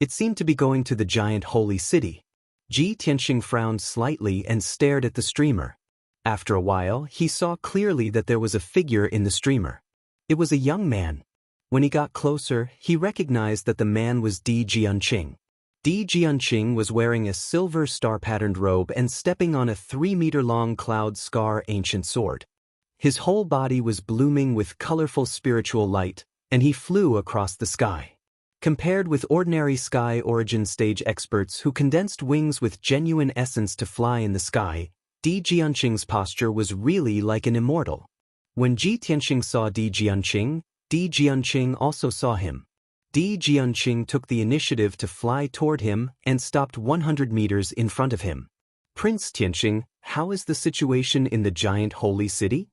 It seemed to be going to the Giant Holy City. Ji Tianxing frowned slightly and stared at the streamer. After a while, he saw clearly that there was a figure in the streamer. It was a young man. When he got closer, he recognized that the man was Di Jianqing. Di Jianqing was wearing a silver star-patterned robe and stepping on a 3-meter-long cloud scar ancient sword. His whole body was blooming with colorful spiritual light, and he flew across the sky. Compared with ordinary sky origin stage experts who condensed wings with genuine essence to fly in the sky, Di Jianqing's posture was really like an immortal. When Ji Tianxing saw Di Jianqing also saw him. Di Jianqing took the initiative to fly toward him and stopped 100 meters in front of him. Prince Tianxing, how is the situation in the Giant Holy City?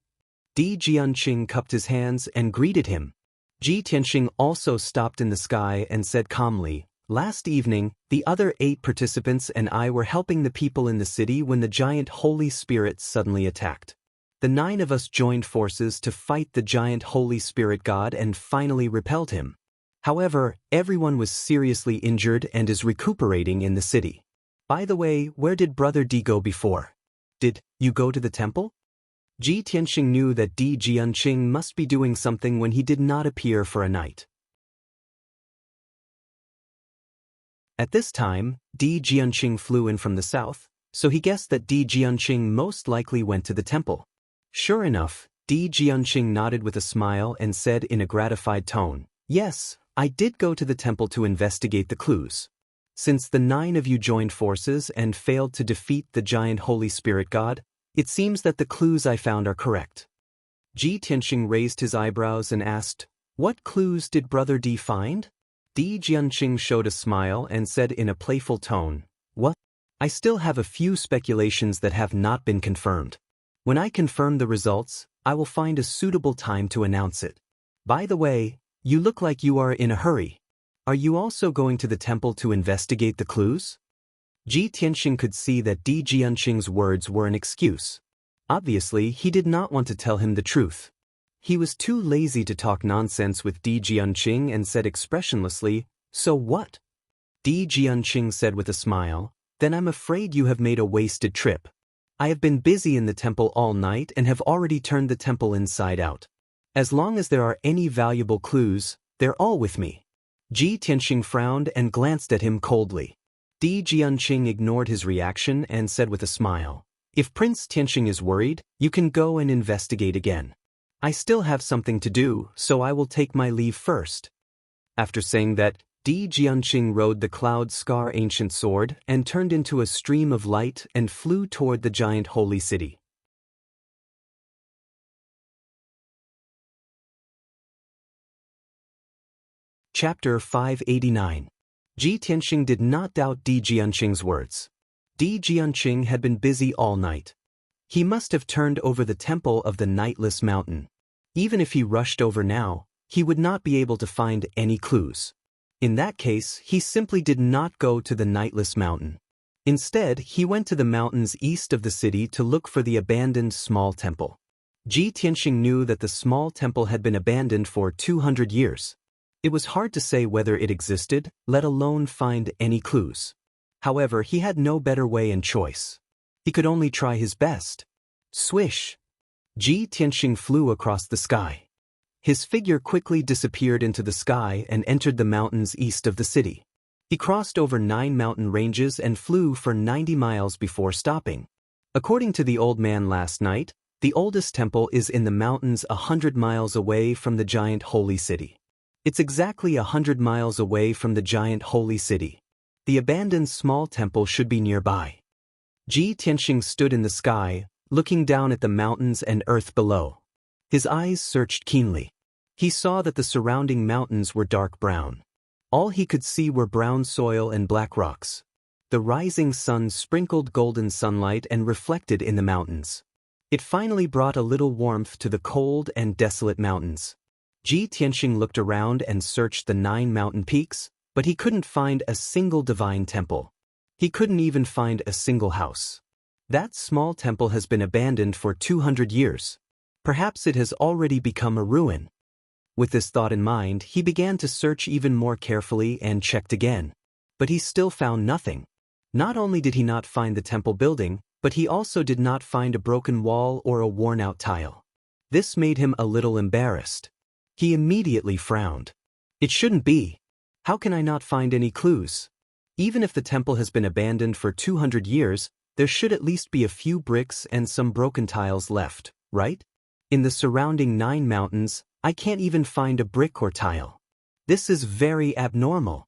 Di Jianqing cupped his hands and greeted him. Ji Tianxing also stopped in the sky and said calmly, last evening, the other 8 participants and I were helping the people in the city when the Giant Holy Spirit suddenly attacked. The 9 of us joined forces to fight the Giant Holy Spirit God and finally repelled him. However, everyone was seriously injured and is recuperating in the city. By the way, where did Brother Di go before? Did you go to the temple? Ji Tianxing knew that Di Jianqing must be doing something when he did not appear for a night. At this time, Di Jianqing flew in from the south, so he guessed that Di Jianqing most likely went to the temple. Sure enough, Di Jianqing nodded with a smile and said in a gratified tone, yes, I did go to the temple to investigate the clues. Since the 9 of you joined forces and failed to defeat the Giant Holy Spirit God, it seems that the clues I found are correct. Ji Tianxing raised his eyebrows and asked, what clues did Brother Di find? Di Jianqing showed a smile and said in a playful tone, what? I still have a few speculations that have not been confirmed. When I confirm the results, I will find a suitable time to announce it. By the way, you look like you are in a hurry. Are you also going to the temple to investigate the clues? Ji Tianxing could see that Di Jianqing's words were an excuse. Obviously, he did not want to tell him the truth. He was too lazy to talk nonsense with Di Jianqing and said expressionlessly, so what? Di Jianqing said with a smile, Then I'm afraid you have made a wasted trip. I have been busy in the temple all night and have already turned the temple inside out. As long as there are any valuable clues, they're all with me. Ji Tianxing frowned and glanced at him coldly. Di Jianqing ignored his reaction and said with a smile, "If Prince Tianxing is worried, you can go and investigate again. I still have something to do, so I will take my leave first." After saying that, Di Jianqing rode the cloud scar ancient sword and turned into a stream of light and flew toward the giant holy city. Chapter 589. Ji Tianxing did not doubt Di Jianqing's words. Di Jianqing had been busy all night. He must have turned over the temple of the Nightless Mountain. Even if he rushed over now, he would not be able to find any clues. In that case, he simply did not go to the Nightless Mountain. Instead, he went to the mountains east of the city to look for the abandoned small temple. Ji Tianxing knew that the small temple had been abandoned for 200 years. It was hard to say whether it existed, let alone find any clues. However, he had no better way and choice. He could only try his best. Swish! Ji Tianxing flew across the sky. His figure quickly disappeared into the sky and entered the mountains east of the city. He crossed over 9 mountain ranges and flew for 90 miles before stopping. According to the old man last night, the oldest temple is in the mountains 100 miles away from the giant holy city. It's exactly 100 miles away from the giant holy city. The abandoned small temple should be nearby. Ji Tianxing stood in the sky, looking down at the mountains and earth below. His eyes searched keenly. He saw that the surrounding mountains were dark brown. All he could see were brown soil and black rocks. The rising sun sprinkled golden sunlight and reflected in the mountains. It finally brought a little warmth to the cold and desolate mountains. Ji Tianxing looked around and searched the 9 mountain peaks, but he couldn't find a single divine temple. He couldn't even find a single house. That small temple has been abandoned for 200 years. Perhaps it has already become a ruin. With this thought in mind, he began to search even more carefully and checked again. But he still found nothing. Not only did he not find the temple building, but he also did not find a broken wall or a worn-out tile. This made him a little embarrassed. He immediately frowned. It shouldn't be. How can I not find any clues? Even if the temple has been abandoned for 200 years, there should at least be a few bricks and some broken tiles left, right? In the surrounding 9 mountains, I can't even find a brick or tile. This is very abnormal.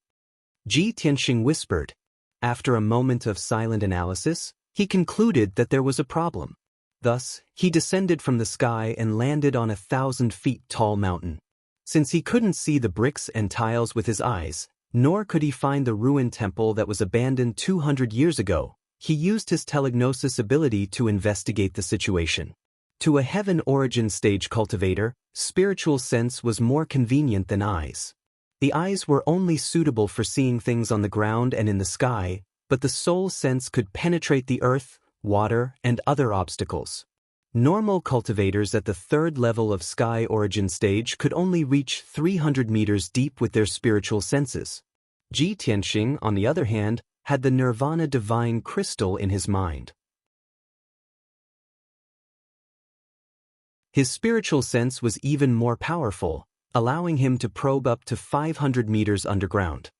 Ji Tianxing whispered. After a moment of silent analysis, he concluded that there was a problem. Thus, he descended from the sky and landed on a 1,000 feet tall mountain. Since he couldn't see the bricks and tiles with his eyes, nor could he find the ruined temple that was abandoned 200 years ago, he used his telegnosis ability to investigate the situation. To a heaven origin stage cultivator, spiritual sense was more convenient than eyes. The eyes were only suitable for seeing things on the ground and in the sky, but the soul sense could penetrate the earth, water, and other obstacles. Normal cultivators at the 3rd level of sky origin stage could only reach 300 meters deep with their spiritual senses. Ji Tianxing, on the other hand, had the nirvana divine crystal in his mind. His spiritual sense was even more powerful, allowing him to probe up to 500 meters underground.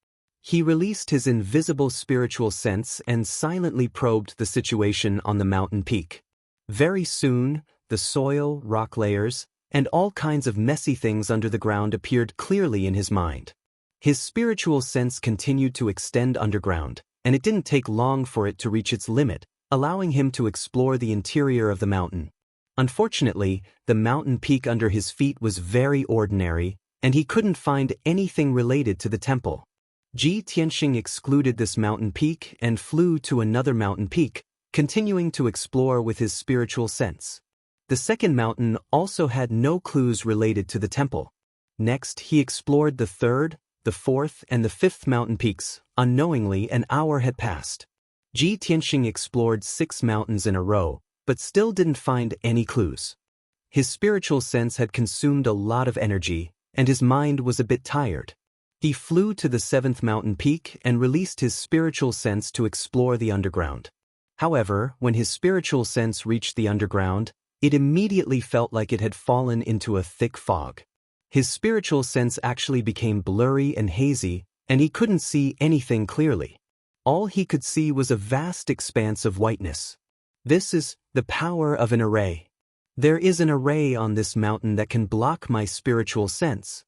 He released his invisible spiritual sense and silently probed the situation on the mountain peak. Very soon, the soil, rock layers, and all kinds of messy things under the ground appeared clearly in his mind. His spiritual sense continued to extend underground, and it didn't take long for it to reach its limit, allowing him to explore the interior of the mountain. Unfortunately, the mountain peak under his feet was very ordinary, and he couldn't find anything related to the temple. Ji Tianxing excluded this mountain peak and flew to another mountain peak, continuing to explore with his spiritual sense. The second mountain also had no clues related to the temple. Next, he explored the 3rd, the 4th, and the 5th mountain peaks. Unknowingly, an hour had passed. Ji Tianxing explored 6 mountains in a row, but still didn't find any clues. His spiritual sense had consumed a lot of energy, and his mind was a bit tired. He flew to the seventh mountain peak and released his spiritual sense to explore the underground. However, when his spiritual sense reached the underground, it immediately felt like it had fallen into a thick fog. His spiritual sense actually became blurry and hazy, and he couldn't see anything clearly. All he could see was a vast expanse of whiteness. This is the power of an array. There is an array on this mountain that can block my spiritual sense.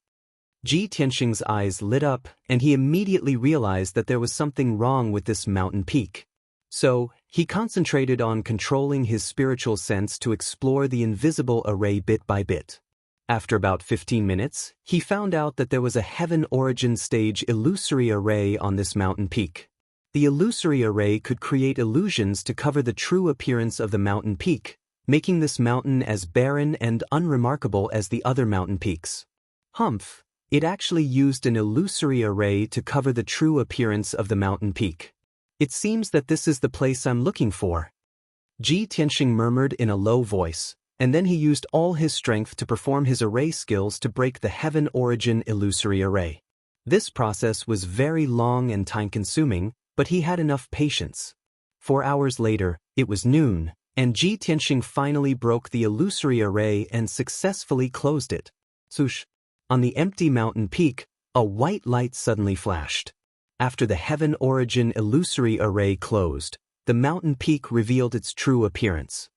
Ji Tianxing's eyes lit up, and he immediately realized that there was something wrong with this mountain peak. So, he concentrated on controlling his spiritual sense to explore the invisible array bit by bit. After about 15 minutes, he found out that there was a heaven origin stage illusory array on this mountain peak. The illusory array could create illusions to cover the true appearance of the mountain peak, making this mountain as barren and unremarkable as the other mountain peaks. Humph! It actually used an illusory array to cover the true appearance of the mountain peak. It seems that this is the place I'm looking for. Ji Tianxing murmured in a low voice, and then he used all his strength to perform his array skills to break the heaven origin illusory array. This process was very long and time-consuming, but he had enough patience. 4 hours later, it was noon, and Ji Tianxing finally broke the illusory array and successfully closed it. Swoosh! On the empty mountain peak, a white light suddenly flashed. After the heaven origin illusory array closed, the mountain peak revealed its true appearance.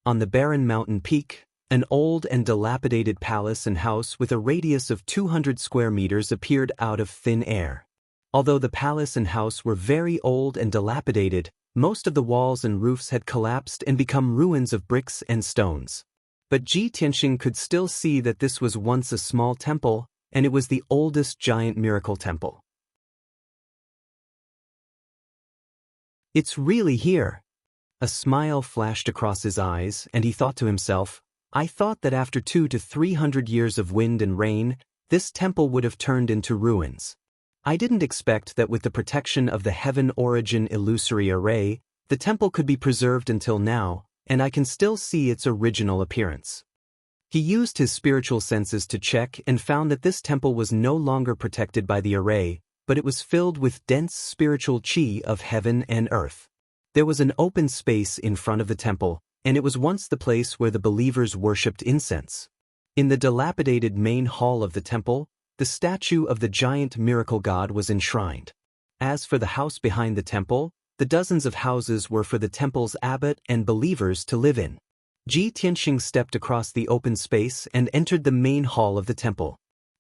On the barren mountain peak, an old and dilapidated palace and house with a radius of 200 square meters appeared out of thin air. Although the palace and house were very old and dilapidated, most of the walls and roofs had collapsed and become ruins of bricks and stones. But Ji Tianxing could still see that this was once a small temple, and it was the oldest giant miracle temple. It's really here. A smile flashed across his eyes, and he thought to himself, I thought that after 200 to 300 years of wind and rain, this temple would have turned into ruins. I didn't expect that with the protection of the heaven origin illusory array, the temple could be preserved until now, and I can still see its original appearance. He used his spiritual senses to check and found that this temple was no longer protected by the array, but it was filled with dense spiritual qi of heaven and earth. There was an open space in front of the temple, and it was once the place where the believers worshipped incense. In the dilapidated main hall of the temple, the statue of the giant miracle god was enshrined. As for the house behind the temple, the dozens of houses were for the temple's abbot and believers to live in. Ji Tianxing stepped across the open space and entered the main hall of the temple.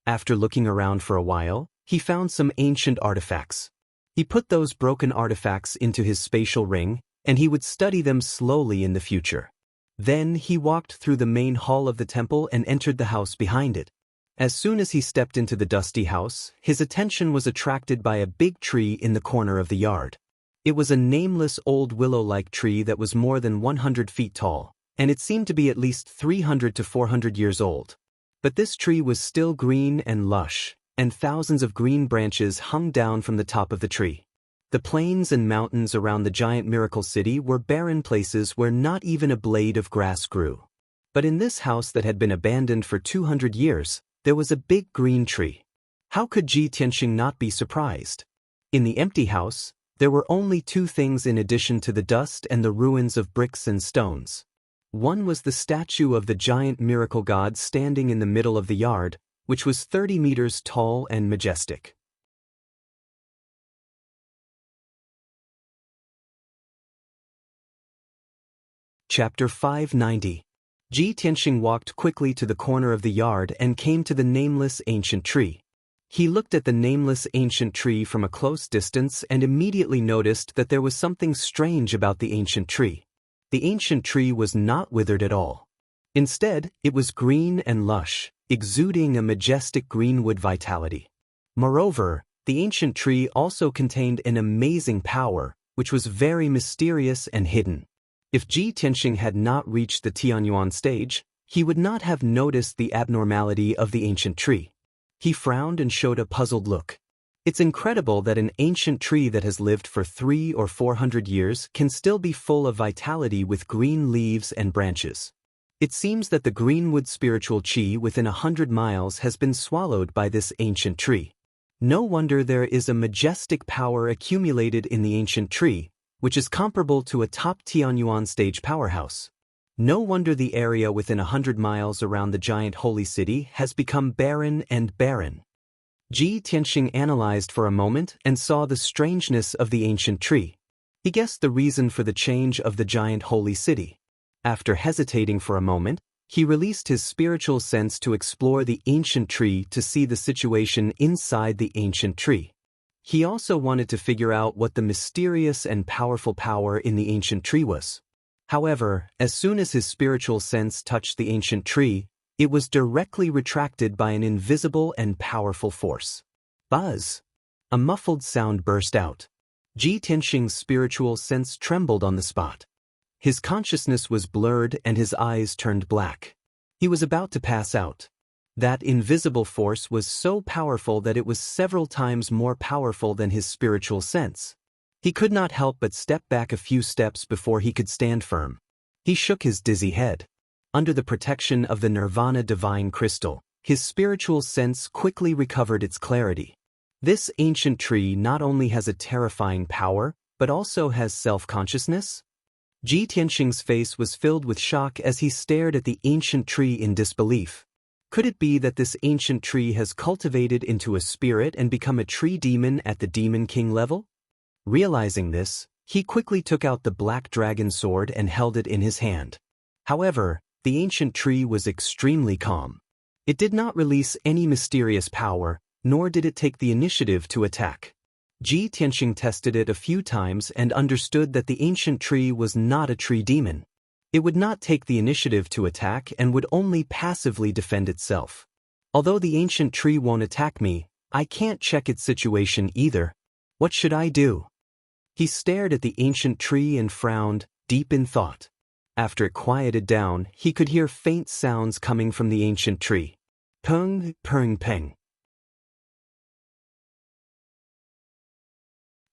After looking around for a while, he found some ancient artifacts. He put those broken artifacts into his spatial ring, and he would study them slowly in the future. Then he walked through the main hall of the temple and entered the house behind it. As soon as he stepped into the dusty house, his attention was attracted by a big tree in the corner of the yard. It was a nameless old willow-like tree that was more than 100 feet tall, and it seemed to be at least 300 to 400 years old. But this tree was still green and lush, and thousands of green branches hung down from the top of the tree. The plains and mountains around the giant miracle city were barren places where not even a blade of grass grew. But in this house that had been abandoned for 200 years, there was a big green tree. How could Ji Tianxing not be surprised? In the empty house, there were only 2 things in addition to the dust and the ruins of bricks and stones. One was the statue of the giant miracle god standing in the middle of the yard, which was 30 meters tall and majestic. Chapter 590. Ji Tianxing walked quickly to the corner of the yard and came to the nameless ancient tree. He looked at the nameless ancient tree from a close distance and immediately noticed that there was something strange about the ancient tree. The ancient tree was not withered at all. Instead, it was green and lush, exuding a majestic greenwood vitality. Moreover, the ancient tree also contained an amazing power, which was very mysterious and hidden. If Ji Tianxing had not reached the Tianyuan stage, he would not have noticed the abnormality of the ancient tree. He frowned and showed a puzzled look. It's incredible that an ancient tree that has lived for 300 or 400 years can still be full of vitality with green leaves and branches. It seems that the greenwood spiritual qi within 100 miles has been swallowed by this ancient tree. No wonder there is a majestic power accumulated in the ancient tree, which is comparable to a top Tianyuan stage powerhouse. No wonder the area within 100 miles around the giant holy city has become barren and barren. Ji Tianxing analyzed for a moment and saw the strangeness of the ancient tree. He guessed the reason for the change of the giant holy city. After hesitating for a moment, he released his spiritual sense to explore the ancient tree to see the situation inside the ancient tree. He also wanted to figure out what the mysterious and powerful power in the ancient tree was. However, as soon as his spiritual sense touched the ancient tree, it was directly retracted by an invisible and powerful force. Buzz! A muffled sound burst out. Ji Tianxing's spiritual sense trembled on the spot. His consciousness was blurred and his eyes turned black. He was about to pass out. That invisible force was so powerful that it was several times more powerful than his spiritual sense. He could not help but step back a few steps before he could stand firm. He shook his dizzy head. Under the protection of the Nirvana divine crystal, his spiritual sense quickly recovered its clarity. This ancient tree not only has a terrifying power, but also has self-consciousness? Ji Tianxing's face was filled with shock as he stared at the ancient tree in disbelief. Could it be that this ancient tree has cultivated into a spirit and become a tree demon at the Demon King level? Realizing this, he quickly took out the black dragon sword and held it in his hand. However, the ancient tree was extremely calm. It did not release any mysterious power, nor did it take the initiative to attack. Ji Tianxing tested it a few times and understood that the ancient tree was not a tree demon. It would not take the initiative to attack and would only passively defend itself. Although the ancient tree won't attack me, I can't check its situation either. What should I do? He stared at the ancient tree and frowned, deep in thought. After it quieted down, he could hear faint sounds coming from the ancient tree. Peng, peng, peng.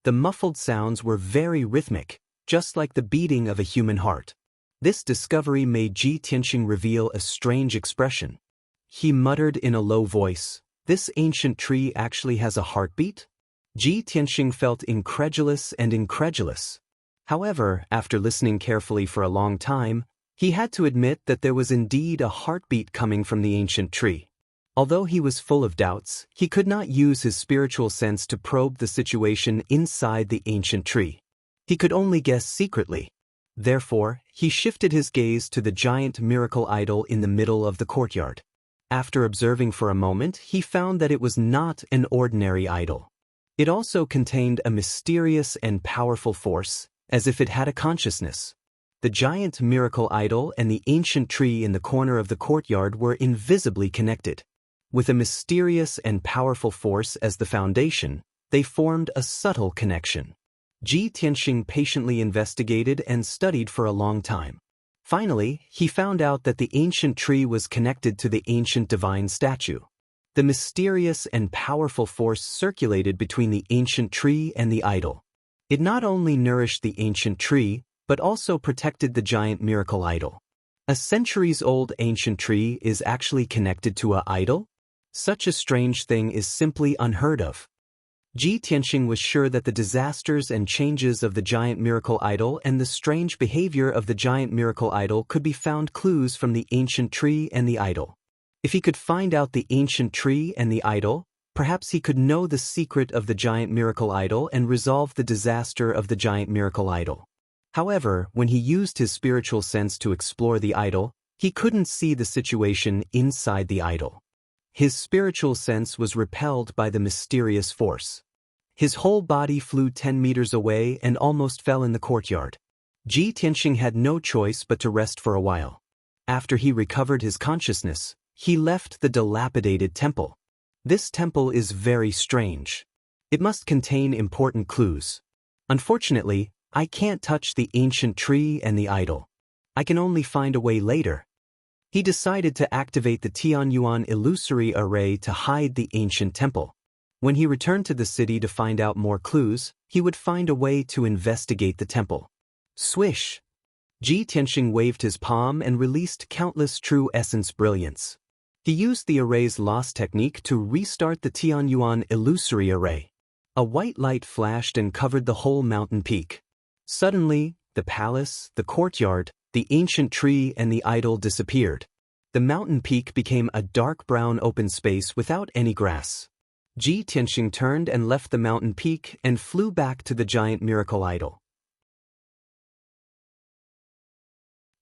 The muffled sounds were very rhythmic, just like the beating of a human heart. This discovery made Ji Tianxing reveal a strange expression. He muttered in a low voice, "This ancient tree actually has a heartbeat?" Ji Tianxing felt incredulous. However, after listening carefully for a long time, he had to admit that there was indeed a heartbeat coming from the ancient tree. Although he was full of doubts, he could not use his spiritual sense to probe the situation inside the ancient tree. He could only guess secretly. Therefore, he shifted his gaze to the giant miracle idol in the middle of the courtyard. After observing for a moment, he found that it was not an ordinary idol. It also contained a mysterious and powerful force, as if it had a consciousness. The giant miracle idol and the ancient tree in the corner of the courtyard were invisibly connected. With a mysterious and powerful force as the foundation, they formed a subtle connection. Ji Tianxing patiently investigated and studied for a long time. Finally, he found out that the ancient tree was connected to the ancient divine statue. The mysterious and powerful force circulated between the ancient tree and the idol. It not only nourished the ancient tree, but also protected the giant miracle idol. A centuries-old ancient tree is actually connected to an idol? Such a strange thing is simply unheard of. Ji Tianxing was sure that the disasters and changes of the giant miracle idol and the strange behavior of the giant miracle idol could be found clues from the ancient tree and the idol. If he could find out the ancient tree and the idol, perhaps he could know the secret of the giant miracle idol and resolve the disaster of the giant miracle idol. However, when he used his spiritual sense to explore the idol, he couldn't see the situation inside the idol. His spiritual sense was repelled by the mysterious force. His whole body flew 10 meters away and almost fell in the courtyard. Ji Tianxing had no choice but to rest for a while. After he recovered his consciousness, he left the dilapidated temple. This temple is very strange. It must contain important clues. Unfortunately, I can't touch the ancient tree and the idol. I can only find a way later. He decided to activate the Tianyuan illusory array to hide the ancient temple. When he returned to the city to find out more clues, he would find a way to investigate the temple. Swish! Ji Tianxing waved his palm and released countless true essence brilliance. He used the array's loss technique to restart the Tianyuan illusory array. A white light flashed and covered the whole mountain peak. Suddenly, the palace, the courtyard, the ancient tree and the idol disappeared. The mountain peak became a dark brown open space without any grass. Ji Tianxing turned and left the mountain peak and flew back to the giant miracle idol.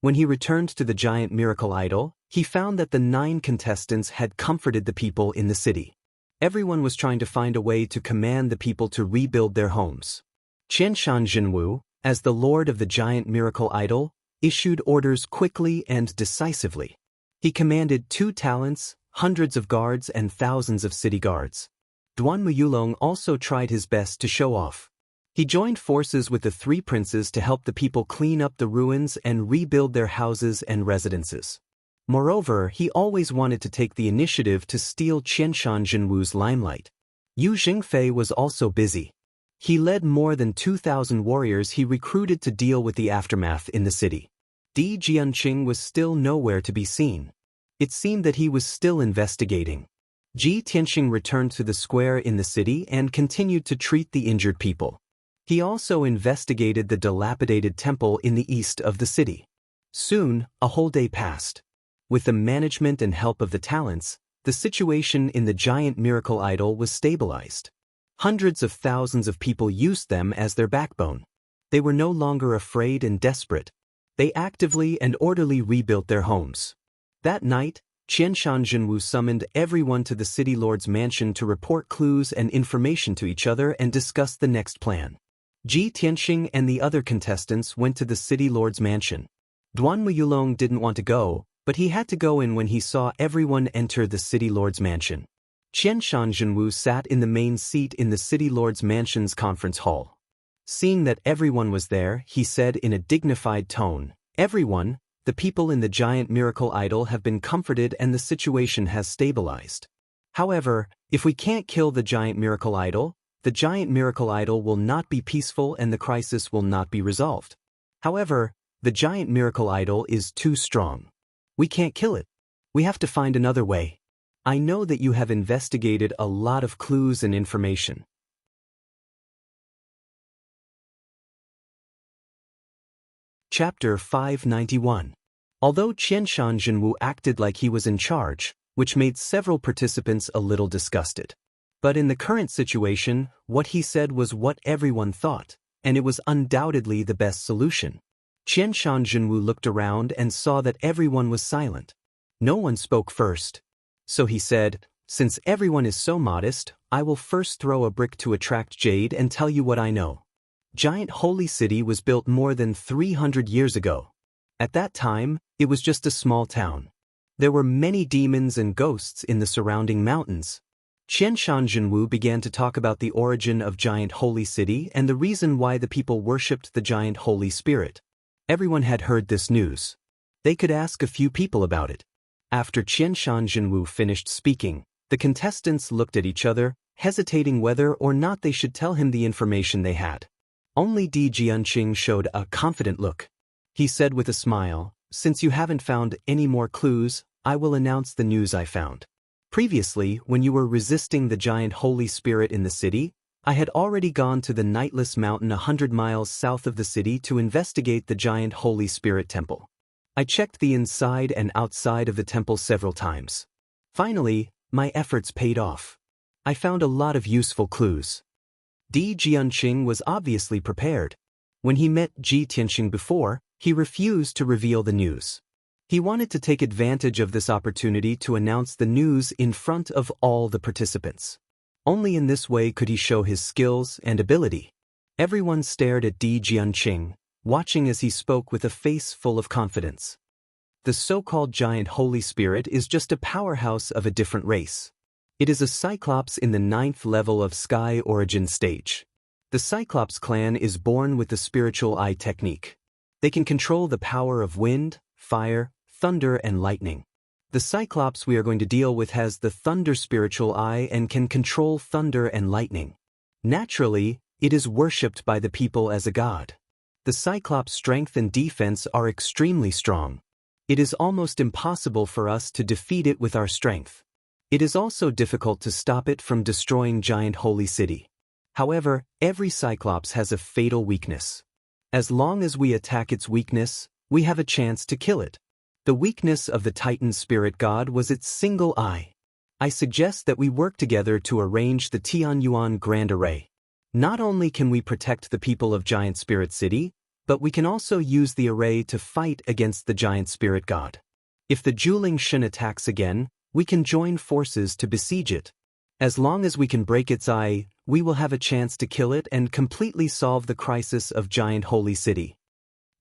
When he returned to the giant miracle idol, he found that the 9 contestants had comforted the people in the city. Everyone was trying to find a way to command the people to rebuild their homes. Qianshan Jinwu, as the lord of the giant miracle idol, issued orders quickly and decisively. He commanded 2 talents, hundreds of guards and thousands of city guards. Duan Muyulong also tried his best to show off. He joined forces with the 3 princes to help the people clean up the ruins and rebuild their houses and residences. Moreover, he always wanted to take the initiative to steal Qianshan Jinwu's limelight. Yu Jingfei was also busy. He led more than 2,000 warriors he recruited to deal with the aftermath in the city. Di Jianqing was still nowhere to be seen. It seemed that he was still investigating. Ji Tianxing returned to the square in the city and continued to treat the injured people. He also investigated the dilapidated temple in the east of the city. Soon, a whole day passed. With the management and help of the talents, the situation in the giant miracle idol was stabilized. Hundreds of thousands of people used them as their backbone. They were no longer afraid and desperate. They actively and orderly rebuilt their homes. That night, Qianshan Jinwu summoned everyone to the city lord's mansion to report clues and information to each other and discuss the next plan. Ji Tianxing and the other contestants went to the city lord's mansion. Duan Muyulong didn't want to go, but he had to go in when he saw everyone enter the city lord's mansion. Qianshan Jinwu sat in the main seat in the city lord's mansion's conference hall. Seeing that everyone was there, he said in a dignified tone, "Everyone, the people in the giant miracle idol have been comforted and the situation has stabilized. However, if we can't kill the giant miracle idol will not be peaceful and the crisis will not be resolved. However, the giant miracle idol is too strong. We can't kill it. We have to find another way. I know that you have investigated a lot of clues and information." Chapter 591. Although Qianshan Jinwu acted like he was in charge, which made several participants a little disgusted. But in the current situation, what he said was what everyone thought, and it was undoubtedly the best solution. Qianshan Jinwu looked around and saw that everyone was silent. No one spoke first. So he said, "Since everyone is so modest, I will first throw a brick to attract jade and tell you what I know. Giant Holy City was built more than 300 years ago. At that time, it was just a small town. There were many demons and ghosts in the surrounding mountains." Qianshan Jinwu began to talk about the origin of Giant Holy City and the reason why the people worshipped the Giant Holy Spirit. Everyone had heard this news. They could ask a few people about it. After Qianshan Jinwu finished speaking, the contestants looked at each other, hesitating whether or not they should tell him the information they had. Only Di Jianqing showed a confident look. He said with a smile, "Since you haven't found any more clues, I will announce the news I found. Previously, when you were resisting the giant Holy Spirit in the city, I had already gone to the Nightless Mountain 100 miles south of the city to investigate the giant Holy Spirit temple. I checked the inside and outside of the temple several times. Finally, my efforts paid off. I found a lot of useful clues." Di Jianqing was obviously prepared. When he met Ji Tianxing before, he refused to reveal the news. He wanted to take advantage of this opportunity to announce the news in front of all the participants. Only in this way could he show his skills and ability. Everyone stared at Di Jianqing, watching as he spoke with a face full of confidence. The so-called giant Holy Spirit is just a powerhouse of a different race. It is a Cyclops in the 9th level of Sky Origin stage. The Cyclops clan is born with the spiritual eye technique. They can control the power of wind, fire, thunder and lightning. The Cyclops we are going to deal with has the thunder spiritual eye and can control thunder and lightning. Naturally, it is worshipped by the people as a god. The Cyclops' strength and defense are extremely strong. It is almost impossible for us to defeat it with our strength. It is also difficult to stop it from destroying Giant Holy City. However, every Cyclops has a fatal weakness. As long as we attack its weakness, we have a chance to kill it. The weakness of the Titan Spirit God was its single eye. I suggest that we work together to arrange the Tianyuan Grand Array. Not only can we protect the people of Giant Spirit City, but we can also use the array to fight against the Giant Spirit God. If the Juling Shen attacks again, we can join forces to besiege it. As long as we can break its eye, we will have a chance to kill it and completely solve the crisis of Giant Holy City.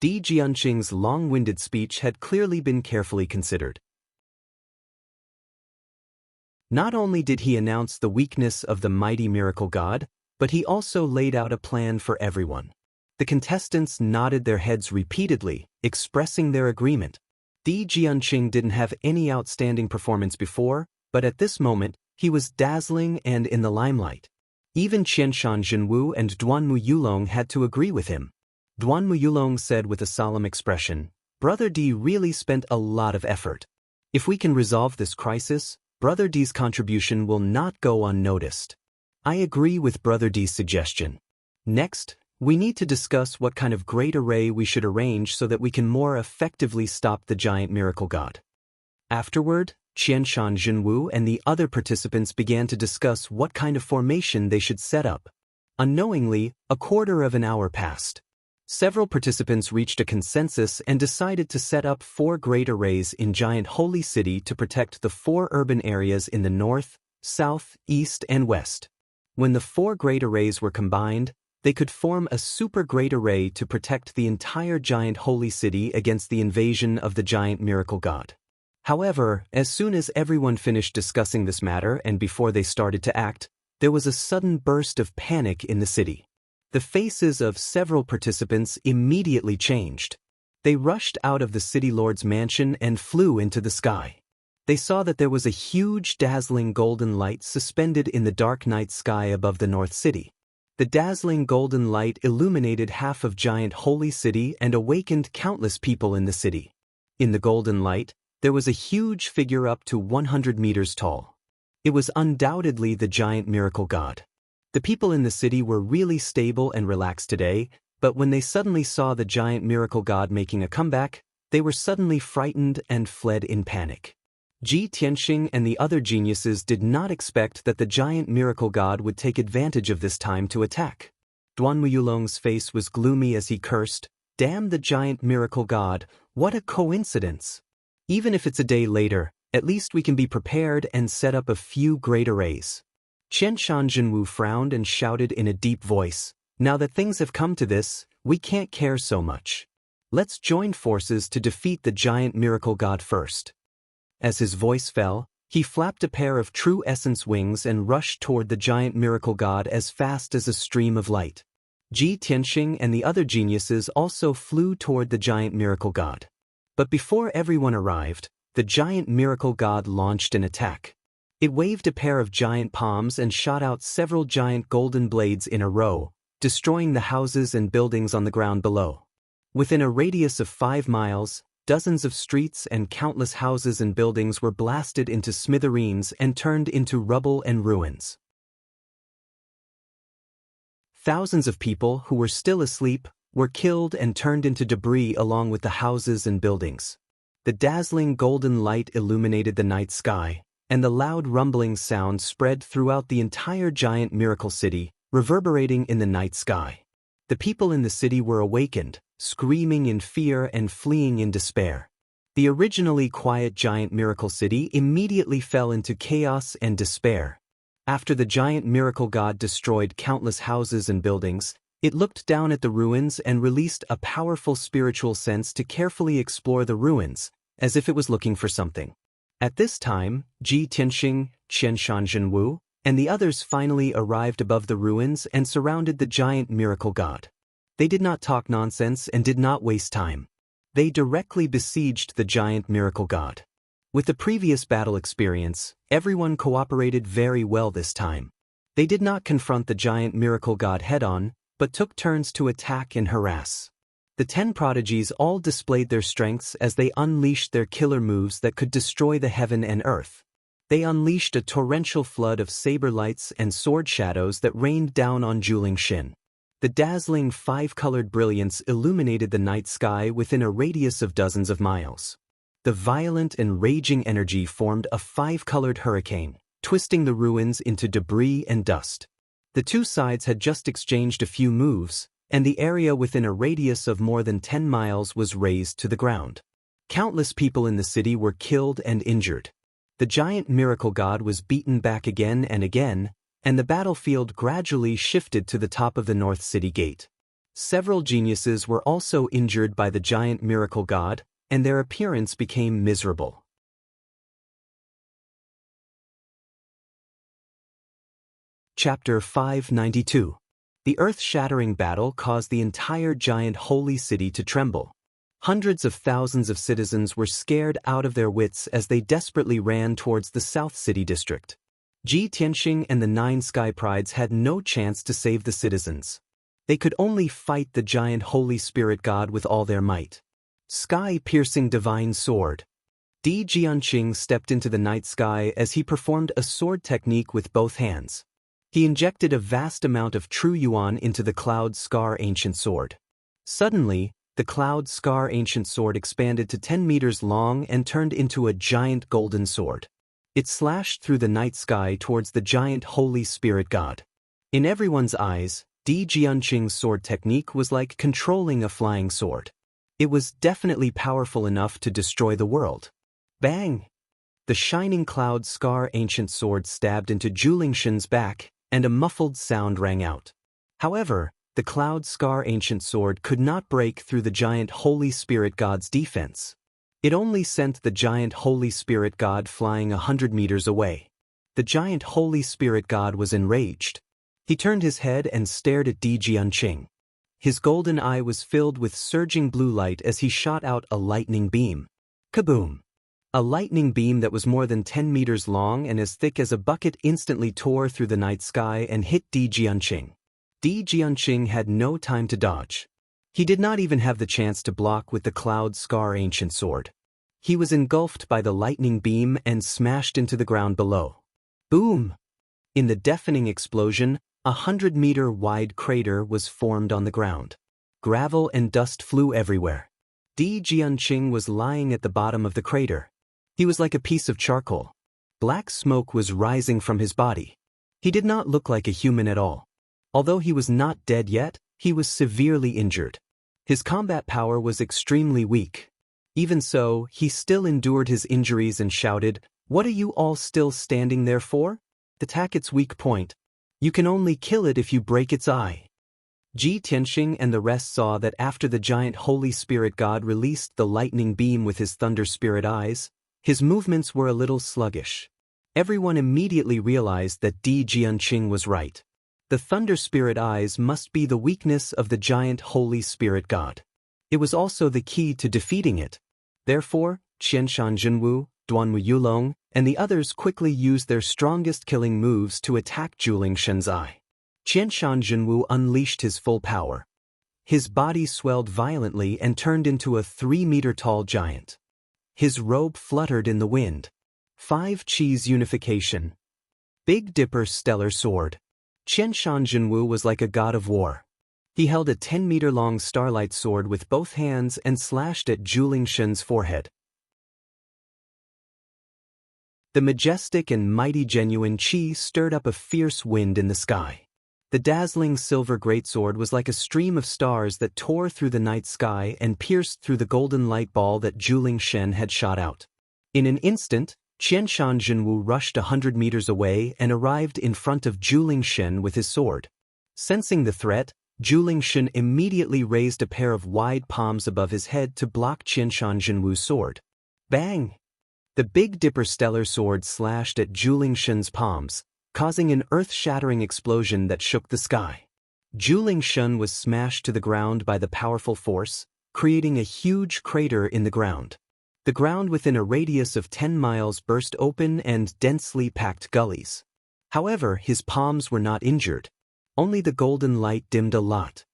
Di Jianqing's long-winded speech had clearly been carefully considered. Not only did he announce the weakness of the mighty miracle god, but he also laid out a plan for everyone. The contestants nodded their heads repeatedly, expressing their agreement. Di Jianqing didn't have any outstanding performance before, but at this moment, he was dazzling and in the limelight. Even Qianshan Zhenwu and Duanmu Yulong had to agree with him. Duanmu Yulong said with a solemn expression, "Brother Di really spent a lot of effort. If we can resolve this crisis, Brother Di's contribution will not go unnoticed." I agree with Brother Di's suggestion. Next, we need to discuss what kind of great array we should arrange so that we can more effectively stop the giant miracle god. Afterward, Qianshan Zhenwu and the other participants began to discuss what kind of formation they should set up. Unknowingly, a quarter of an hour passed. Several participants reached a consensus and decided to set up 4 great arrays in Giant Holy City to protect the 4 urban areas in the north, south, east, and west. When the 4 great arrays were combined, they could form a super great array to protect the entire Giant Holy City against the invasion of the giant miracle god. However, as soon as everyone finished discussing this matter and before they started to act, there was a sudden burst of panic in the city. The faces of several participants immediately changed. They rushed out of the city lord's mansion and flew into the sky. They saw that there was a huge dazzling golden light suspended in the dark night sky above the North City. The dazzling golden light illuminated half of Giant Holy City and awakened countless people in the city. In the golden light, there was a huge figure up to 100 meters tall. It was undoubtedly the giant miracle god. The people in the city were really stable and relaxed today, but when they suddenly saw the giant miracle god making a comeback, they were suddenly frightened and fled in panic. Ji Tianxing and the other geniuses did not expect that the giant miracle god would take advantage of this time to attack. Duanmu Yulong's face was gloomy as he cursed, "Damn the giant miracle god, what a coincidence! Even if it's a day later, at least we can be prepared and set up a few great arrays." Qianshan Zhenwu frowned and shouted in a deep voice, "Now that things have come to this, we can't care so much. Let's join forces to defeat the giant miracle god first." As his voice fell, he flapped a pair of true essence wings and rushed toward the giant miracle god as fast as a stream of light. Ji Tianxing and the other geniuses also flew toward the giant miracle god. But before everyone arrived, the giant miracle god launched an attack. It waved a pair of giant palms and shot out several giant golden blades in a row, destroying the houses and buildings on the ground below. Within a radius of 5 miles, dozens of streets and countless houses and buildings were blasted into smithereens and turned into rubble and ruins. Thousands of people who were still asleep were killed and turned into debris along with the houses and buildings. The dazzling golden light illuminated the night sky, and the loud rumbling sound spread throughout the entire giant miracle city, reverberating in the night sky. The people in the city were awakened, screaming in fear and fleeing in despair. The originally quiet giant miracle city immediately fell into chaos and despair. After the giant miracle god destroyed countless houses and buildings, it looked down at the ruins and released a powerful spiritual sense to carefully explore the ruins, as if it was looking for something. At this time, Ji Tianxing, Qianshan Zhenwu, and the others finally arrived above the ruins and surrounded the giant miracle god. They did not talk nonsense and did not waste time. They directly besieged the giant miracle god. With the previous battle experience, everyone cooperated very well this time. They did not confront the giant miracle god head-on, but took turns to attack and harass. The 10 prodigies all displayed their strengths as they unleashed their killer moves that could destroy the heaven and earth. They unleashed a torrential flood of saber lights and sword shadows that rained down on Julingxin. The dazzling 5-colored brilliance illuminated the night sky within a radius of dozens of miles. The violent and raging energy formed a 5-colored hurricane, twisting the ruins into debris and dust. The two sides had just exchanged a few moves, and the area within a radius of more than 10 miles was razed to the ground. Countless people in the city were killed and injured. The giant miracle god was beaten back again and again, and the battlefield gradually shifted to the top of the North City Gate. Several geniuses were also injured by the giant miracle god, and their appearance became miserable. Chapter 592. The earth-shattering battle caused the entire giant holy city to tremble. Hundreds of thousands of citizens were scared out of their wits as they desperately ran towards the South City District. Ji Tianxing and the 9 Sky Prides had no chance to save the citizens. They could only fight the giant holy spirit god with all their might. Sky-piercing divine sword. Di Jianqing stepped into the night sky as he performed a sword technique with both hands. He injected a vast amount of true yuan into the Cloud Scar Ancient Sword. Suddenly, the Cloud Scar Ancient Sword expanded to 10 meters long and turned into a giant golden sword. It slashed through the night sky towards the giant holy spirit god. In everyone's eyes, Di Jianqing's sword technique was like controlling a flying sword. It was definitely powerful enough to destroy the world. Bang! The shining Cloud Scar Ancient Sword stabbed into Julingxin's back, and a muffled sound rang out. However, the Cloud Scar Ancient Sword could not break through the giant Holy Spirit God's defense. It only sent the giant Holy Spirit God flying 100 meters away. The giant Holy Spirit God was enraged. He turned his head and stared at Di Jianqing. His golden eye was filled with surging blue light as he shot out a lightning beam. Kaboom! A lightning beam that was more than 10 meters long and as thick as a bucket instantly tore through the night sky and hit Di Jianqing. Di Jianqing had no time to dodge. He did not even have the chance to block with the Cloud Scar Ancient Sword. He was engulfed by the lightning beam and smashed into the ground below. Boom! In the deafening explosion, a 100-meter-wide crater was formed on the ground. Gravel and dust flew everywhere. Di Jianqing was lying at the bottom of the crater. He was like a piece of charcoal. Black smoke was rising from his body. He did not look like a human at all. Although he was not dead yet, he was severely injured. His combat power was extremely weak. Even so, he still endured his injuries and shouted, "What are you all still standing there for? Attack its weak point. You can only kill it if you break its eye." Ji Tianxing and the rest saw that after the giant Holy Spirit God released the lightning beam with his thunder spirit eyes, his movements were a little sluggish. Everyone immediately realized that Di Jianqing was right. The thunder spirit eyes must be the weakness of the giant Holy Spirit God. It was also the key to defeating it. Therefore, Qianshan Jinwu, Duanwu Yulong, and the others quickly used their strongest killing moves to attack Julingxin's eye. Qianshan Jinwu unleashed his full power. His body swelled violently and turned into a 3-meter-tall giant. His robe fluttered in the wind. 5 Chi's unification. Big Dipper stellar sword. Qianshan Jinwu was like a god of war. He held a 10-meter-long starlight sword with both hands and slashed at Julingxin's forehead. The majestic and mighty genuine Qi stirred up a fierce wind in the sky. The dazzling silver greatsword was like a stream of stars that tore through the night sky and pierced through the golden light ball that Julingxin had shot out. In an instant, Qianshan Jinwu rushed 100 meters away and arrived in front of Julingxin with his sword. Sensing the threat, Julingxin immediately raised a pair of wide palms above his head to block Qianshan Jinwu's sword. Bang! The Big Dipper stellar sword slashed at Julingxin's palms, causing an earth-shattering explosion that shook the sky. Julingxin was smashed to the ground by the powerful force, creating a huge crater in the ground. The ground within a radius of 10 miles burst open and densely packed gullies. However, his palms were not injured. Only the golden light dimmed a lot.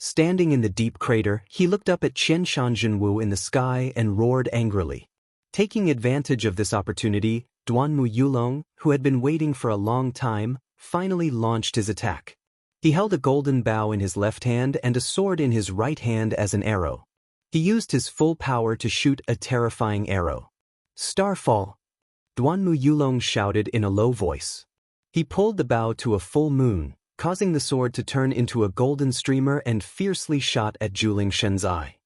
Standing in the deep crater, he looked up at Qian Shanzhenwu in the sky and roared angrily. Taking advantage of this opportunity, Duanmu Yulong, who had been waiting for a long time, finally launched his attack. He held a golden bow in his left hand and a sword in his right hand as an arrow. He used his full power to shoot a terrifying arrow. Starfall! Duanmu Yulong shouted in a low voice. He pulled the bow to a full moon, causing the sword to turn into a golden streamer and fiercely shot at Zhuling Shen's eye.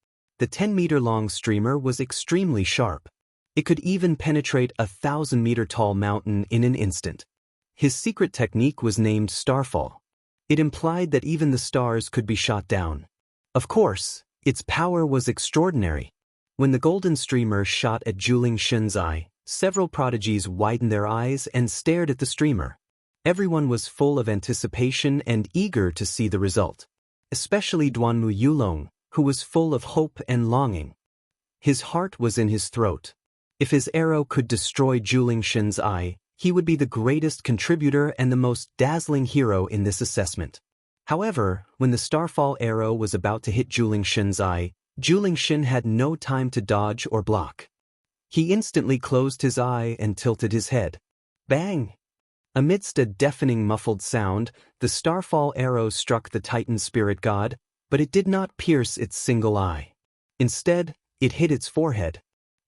The 10-meter-long streamer was extremely sharp. It could even penetrate a 1,000-meter-tall mountain in an instant. His secret technique was named Starfall. It implied that even the stars could be shot down. Of course, its power was extraordinary. When the golden streamer shot at Zhuling Shen's eye, several prodigies widened their eyes and stared at the streamer. Everyone was full of anticipation and eager to see the result. Especially Duanmu Yulong, who was full of hope and longing. His heart was in his throat. If his arrow could destroy Zhuling Shen's eye, he would be the greatest contributor and the most dazzling hero in this assessment. However, when the Starfall arrow was about to hit Zhuling Shen's eye, Zhuling Shen had no time to dodge or block. He instantly closed his eye and tilted his head. Bang! Amidst a deafening muffled sound, the Starfall arrow struck the Titan spirit god, but it did not pierce its single eye. Instead, it hit its forehead.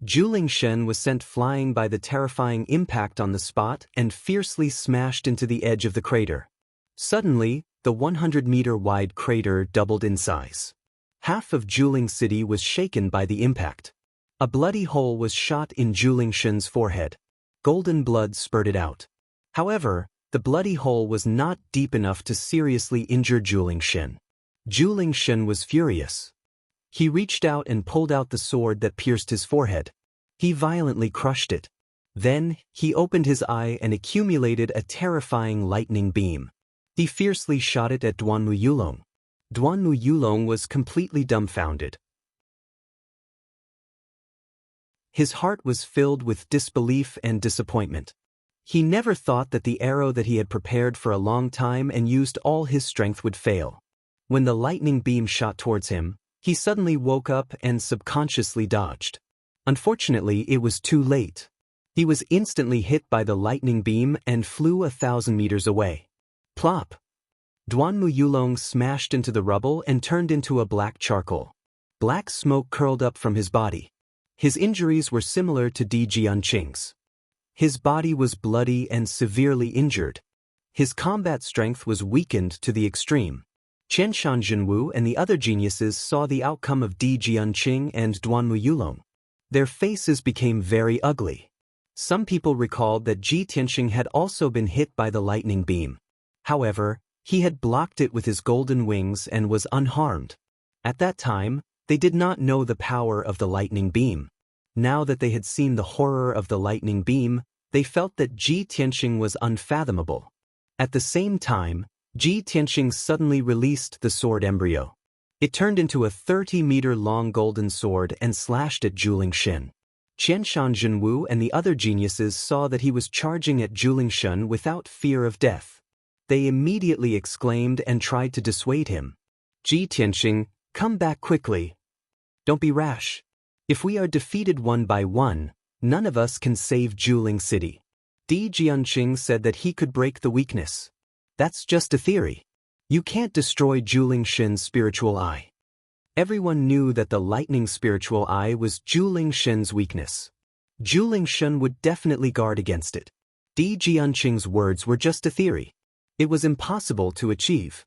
Zhuling Shen was sent flying by the terrifying impact on the spot and fiercely smashed into the edge of the crater. Suddenly, the 100-meter-wide crater doubled in size. Half of Zhuling City was shaken by the impact. A bloody hole was shot in Zhuling Shen's forehead. Golden blood spurted out. However, the bloody hole was not deep enough to seriously injure Zhuling Shen. Zhuling Shen was furious. He reached out and pulled out the sword that pierced his forehead. He violently crushed it. Then, he opened his eye and accumulated a terrifying lightning beam. He fiercely shot it at Duanmu Yulong. Duanmu Yulong was completely dumbfounded. His heart was filled with disbelief and disappointment. He never thought that the arrow that he had prepared for a long time and used all his strength would fail. When the lightning beam shot towards him, he suddenly woke up and subconsciously dodged. Unfortunately, it was too late. He was instantly hit by the lightning beam and flew 1,000 meters away. Plop! Duanmu Yulong smashed into the rubble and turned into a black charcoal. Black smoke curled up from his body. His injuries were similar to Di Jianqing's. His body was bloody and severely injured. His combat strength was weakened to the extreme. Qian Shanzhenwu and the other geniuses saw the outcome of Di Jianqing and Duanmu Yulong. Their faces became very ugly. Some people recalled that Ji Tianxing had also been hit by the lightning beam. However, he had blocked it with his golden wings and was unharmed. At that time, they did not know the power of the lightning beam. Now that they had seen the horror of the lightning beam, they felt that Ji Tianxing was unfathomable. At the same time, Ji Tianxing suddenly released the sword embryo. It turned into a 30-meter-long golden sword and slashed at Zhuling Shen. Qian Shanzhenwu and the other geniuses saw that he was charging at Zhuling Shen without fear of death. They immediately exclaimed and tried to dissuade him. Ji Tianxing, come back quickly. Don't be rash. If we are defeated one by one, none of us can save Zhuling City. Di Jianqing said that he could break the weakness. That's just a theory. You can't destroy Zhuling Shen's spiritual eye. Everyone knew that the lightning spiritual eye was Zhuling Shen's weakness. Zhuling Shen would definitely guard against it. Di Jianqing's words were just a theory. It was impossible to achieve.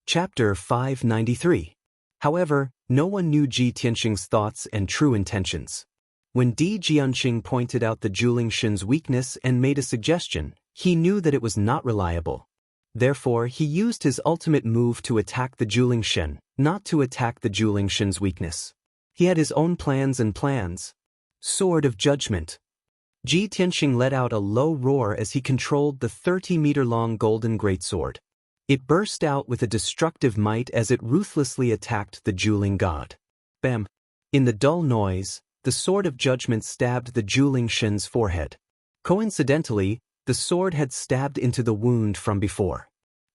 Chapter 593. However, no one knew Ji Tianxing's thoughts and true intentions. When Di Jianqing pointed out the Zhuling Shen's weakness and made a suggestion, he knew that it was not reliable. Therefore, he used his ultimate move to attack the Zhuling Shen, not to attack the Zhuling Shen's weakness. He had his own plans. Sword of Judgment. Ji Tianxing let out a low roar as he controlled the 30-meter-long golden greatsword. It burst out with a destructive might as it ruthlessly attacked the Zhuling god. Bam! In the dull noise, the Sword of Judgment stabbed the Zhuling Shen's forehead. Coincidentally, The sword had stabbed into the wound from before.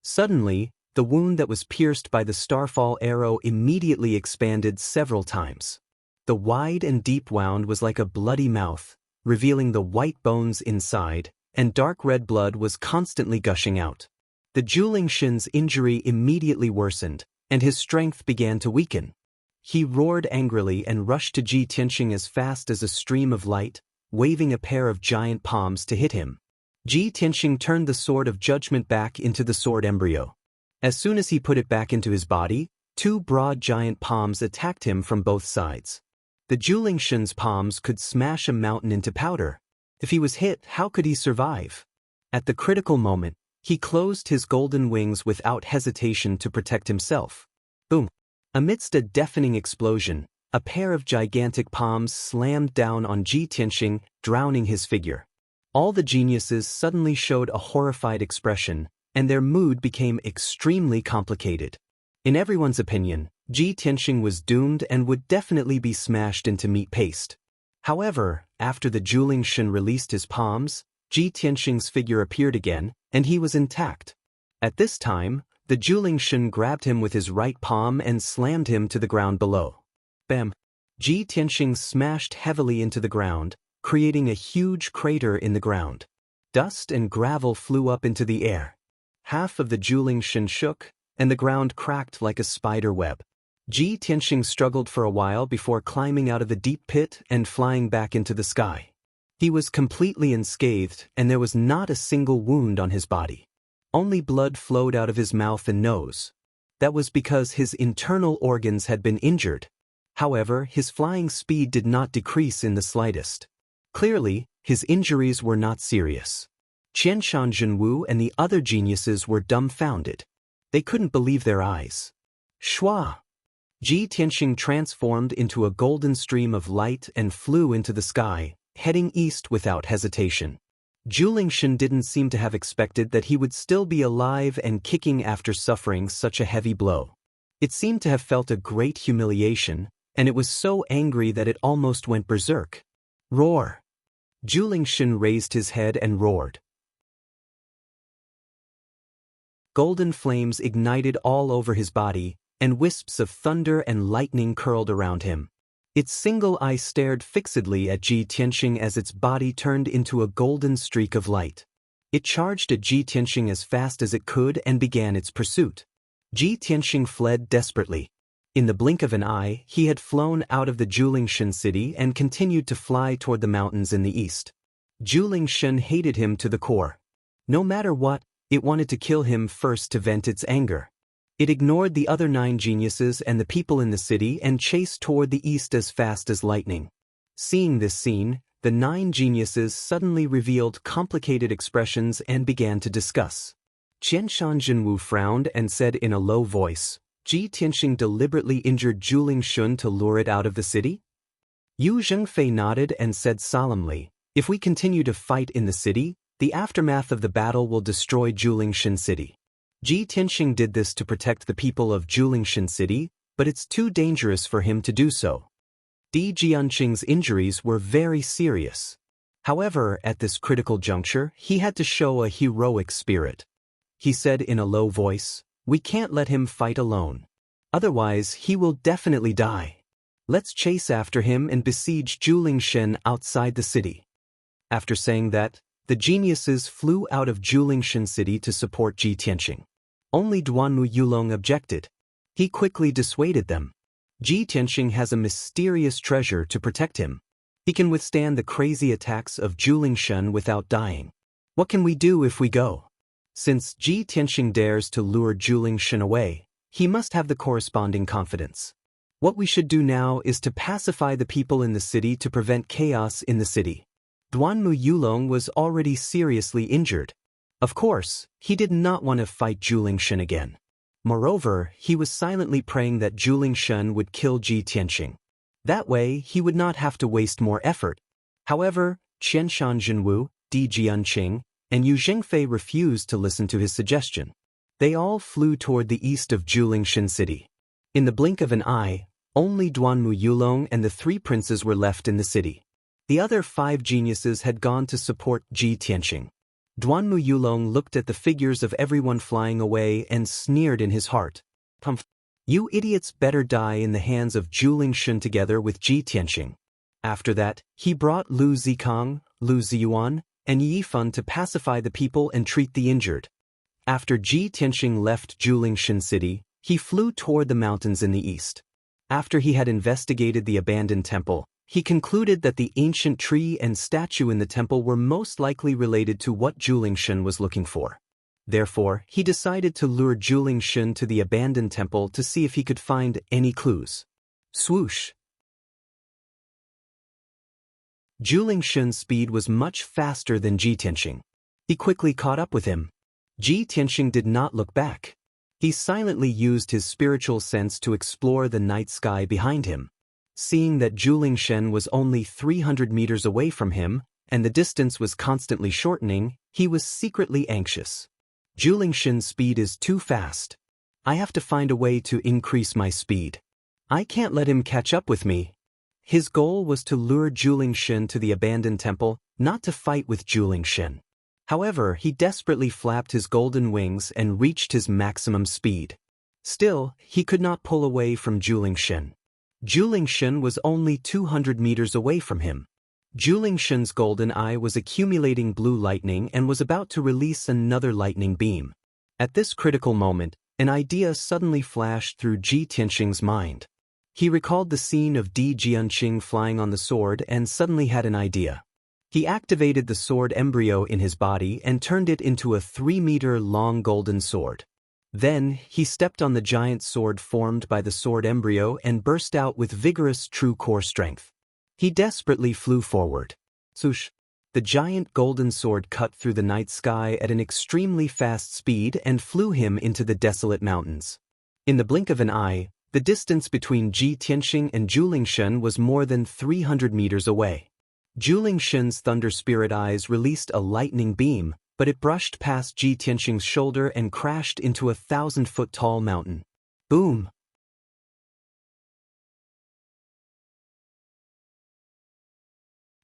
Suddenly, the wound that was pierced by the starfall arrow immediately expanded several times. The wide and deep wound was like a bloody mouth, revealing the white bones inside, and dark red blood was constantly gushing out. The Julingxin's injury immediately worsened, and his strength began to weaken. He roared angrily and rushed to Ji Tianxing as fast as a stream of light, waving a pair of giant palms to hit him. Ji Tianxing turned the sword of judgment back into the sword embryo. As soon as he put it back into his body, two broad giant palms attacked him from both sides. The Julingxin's palms could smash a mountain into powder. If he was hit, how could he survive? At the critical moment, he closed his golden wings without hesitation to protect himself. Boom! Amidst a deafening explosion, a pair of gigantic palms slammed down on Ji Tianxing, drowning his figure. All the geniuses suddenly showed a horrified expression, and their mood became extremely complicated. In everyone's opinion, Ji Tianxing was doomed and would definitely be smashed into meat paste. However, after the Julingxin released his palms, Ji Tianxing's figure appeared again, and he was intact. At this time, the Julingxin grabbed him with his right palm and slammed him to the ground below. Bam! Ji Tianxing smashed heavily into the ground, creating a huge crater in the ground. Dust and gravel flew up into the air. Half of the Julingxin shook, and the ground cracked like a spider web. Ji Tianxing struggled for a while before climbing out of the deep pit and flying back into the sky. He was completely unscathed, and there was not a single wound on his body. Only blood flowed out of his mouth and nose. That was because his internal organs had been injured. However, his flying speed did not decrease in the slightest. Clearly, his injuries were not serious. Qianshan Zhenwu and the other geniuses were dumbfounded. They couldn't believe their eyes. Shua! Ji Tianxing transformed into a golden stream of light and flew into the sky, heading east without hesitation. Julingxin didn't seem to have expected that he would still be alive and kicking after suffering such a heavy blow. It seemed to have felt a great humiliation, and it was so angry that it almost went berserk. Roar! Julingxin raised his head and roared. Golden flames ignited all over his body, and wisps of thunder and lightning curled around him. Its single eye stared fixedly at Ji Tianxing as its body turned into a golden streak of light. It charged at Ji Tianxing as fast as it could and began its pursuit. Ji Tianxing fled desperately. In the blink of an eye, he had flown out of the Julingxin city and continued to fly toward the mountains in the east. Julingxin hated him to the core. No matter what, it wanted to kill him first to vent its anger. It ignored the other 9 geniuses and the people in the city and chased toward the east as fast as lightning. Seeing this scene, the 9 geniuses suddenly revealed complicated expressions and began to discuss. Qianshan Zhenwu frowned and said in a low voice, Ji Tianxing deliberately injured Julingxin to lure it out of the city? Yu Zhengfei nodded and said solemnly, if we continue to fight in the city, the aftermath of the battle will destroy Julingxin city. Ji Tianxing did this to protect the people of Julingxin city, but it's too dangerous for him to do so. Di Jianqing's injuries were very serious. However, at this critical juncture, he had to show a heroic spirit. He said in a low voice, we can't let him fight alone. Otherwise, he will definitely die. Let's chase after him and besiege Julingxin outside the city. After saying that, the geniuses flew out of Julingxin city to support Ji Tianxing. Only Duanmu Yulong objected. He quickly dissuaded them. Ji Tianxing has a mysterious treasure to protect him. He can withstand the crazy attacks of Julingxin without dying. What can we do if we go? Since Ji Tianxing dares to lure Julingxin away, he must have the corresponding confidence. What we should do now is to pacify the people in the city to prevent chaos in the city. Duanmu Yulong was already seriously injured. Of course, he did not want to fight Julingxin again. Moreover, he was silently praying that Julingxin would kill Ji Tianxing. That way, he would not have to waste more effort. However, Qianshan Zhenwu, Di Jianqing, and Yu Zhengfei refused to listen to his suggestion. They all flew toward the east of Julingxin city. In the blink of an eye, only Duanmu Yulong and the 3 princes were left in the city. The other 5 geniuses had gone to support Ji Tianxing. Duanmu Yulong looked at the figures of everyone flying away and sneered in his heart. You idiots better die in the hands of Zhu Lingshun together with Ji Tianxing. After that, he brought Lu Zikang, Lu Ziyuan, and Yifan to pacify the people and treat the injured. After Ji Tianxing left Zhu Lingshun city, he flew toward the mountains in the east. After he had investigated the abandoned temple, he concluded that the ancient tree and statue in the temple were most likely related to what Zhu Lingshun was looking for. Therefore, he decided to lure Zhu Lingshun to the abandoned temple to see if he could find any clues. Swoosh! Zhu Lingshun's speed was much faster than Ji Tianxing. He quickly caught up with him. Ji Tianxing did not look back. He silently used his spiritual sense to explore the night sky behind him. Seeing that Zhu Lingshun was only 300 meters away from him, and the distance was constantly shortening, he was secretly anxious. Zhu Lingshun's speed is too fast. I have to find a way to increase my speed. I can't let him catch up with me. His goal was to lure Zhu Lingshun to the abandoned temple, not to fight with Zhu Lingshun. However, he desperately flapped his golden wings and reached his maximum speed. Still, he could not pull away from Zhu Lingshun. Zhu Lingshun was only 200 meters away from him. Zhu Lingshun's golden eye was accumulating blue lightning and was about to release another lightning beam. At this critical moment, an idea suddenly flashed through Ji Tianxing's mind. He recalled the scene of Di Jianqing flying on the sword and suddenly had an idea. He activated the sword embryo in his body and turned it into a 3-meter-long golden sword. Then, he stepped on the giant sword formed by the sword embryo and burst out with vigorous true core strength. He desperately flew forward. Swoosh! The giant golden sword cut through the night sky at an extremely fast speed and flew him into the desolate mountains. In the blink of an eye, the distance between Ji Tianxing and Zhu Lingshun was more than 300 meters away. Zhu Lingshun's thunder spirit eyes released a lightning beam, but it brushed past Ji Tianxing's shoulder and crashed into a 1,000-foot-tall mountain. Boom!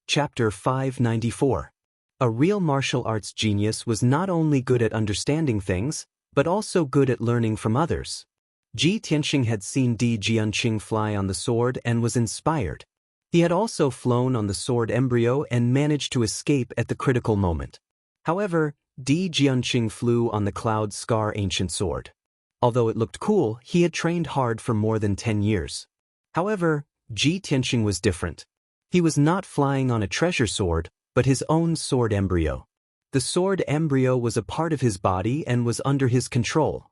Chapter 594. A real martial arts genius was not only good at understanding things, but also good at learning from others. Ji Tianxing had seen Di Jianqing fly on the sword and was inspired. He had also flown on the sword embryo and managed to escape at the critical moment. However, Di Jianqing flew on the Cloud Scar ancient sword. Although it looked cool, he had trained hard for more than 10 years. However, Ji Tianxing was different. He was not flying on a treasure sword, but his own sword embryo. The sword embryo was a part of his body and was under his control.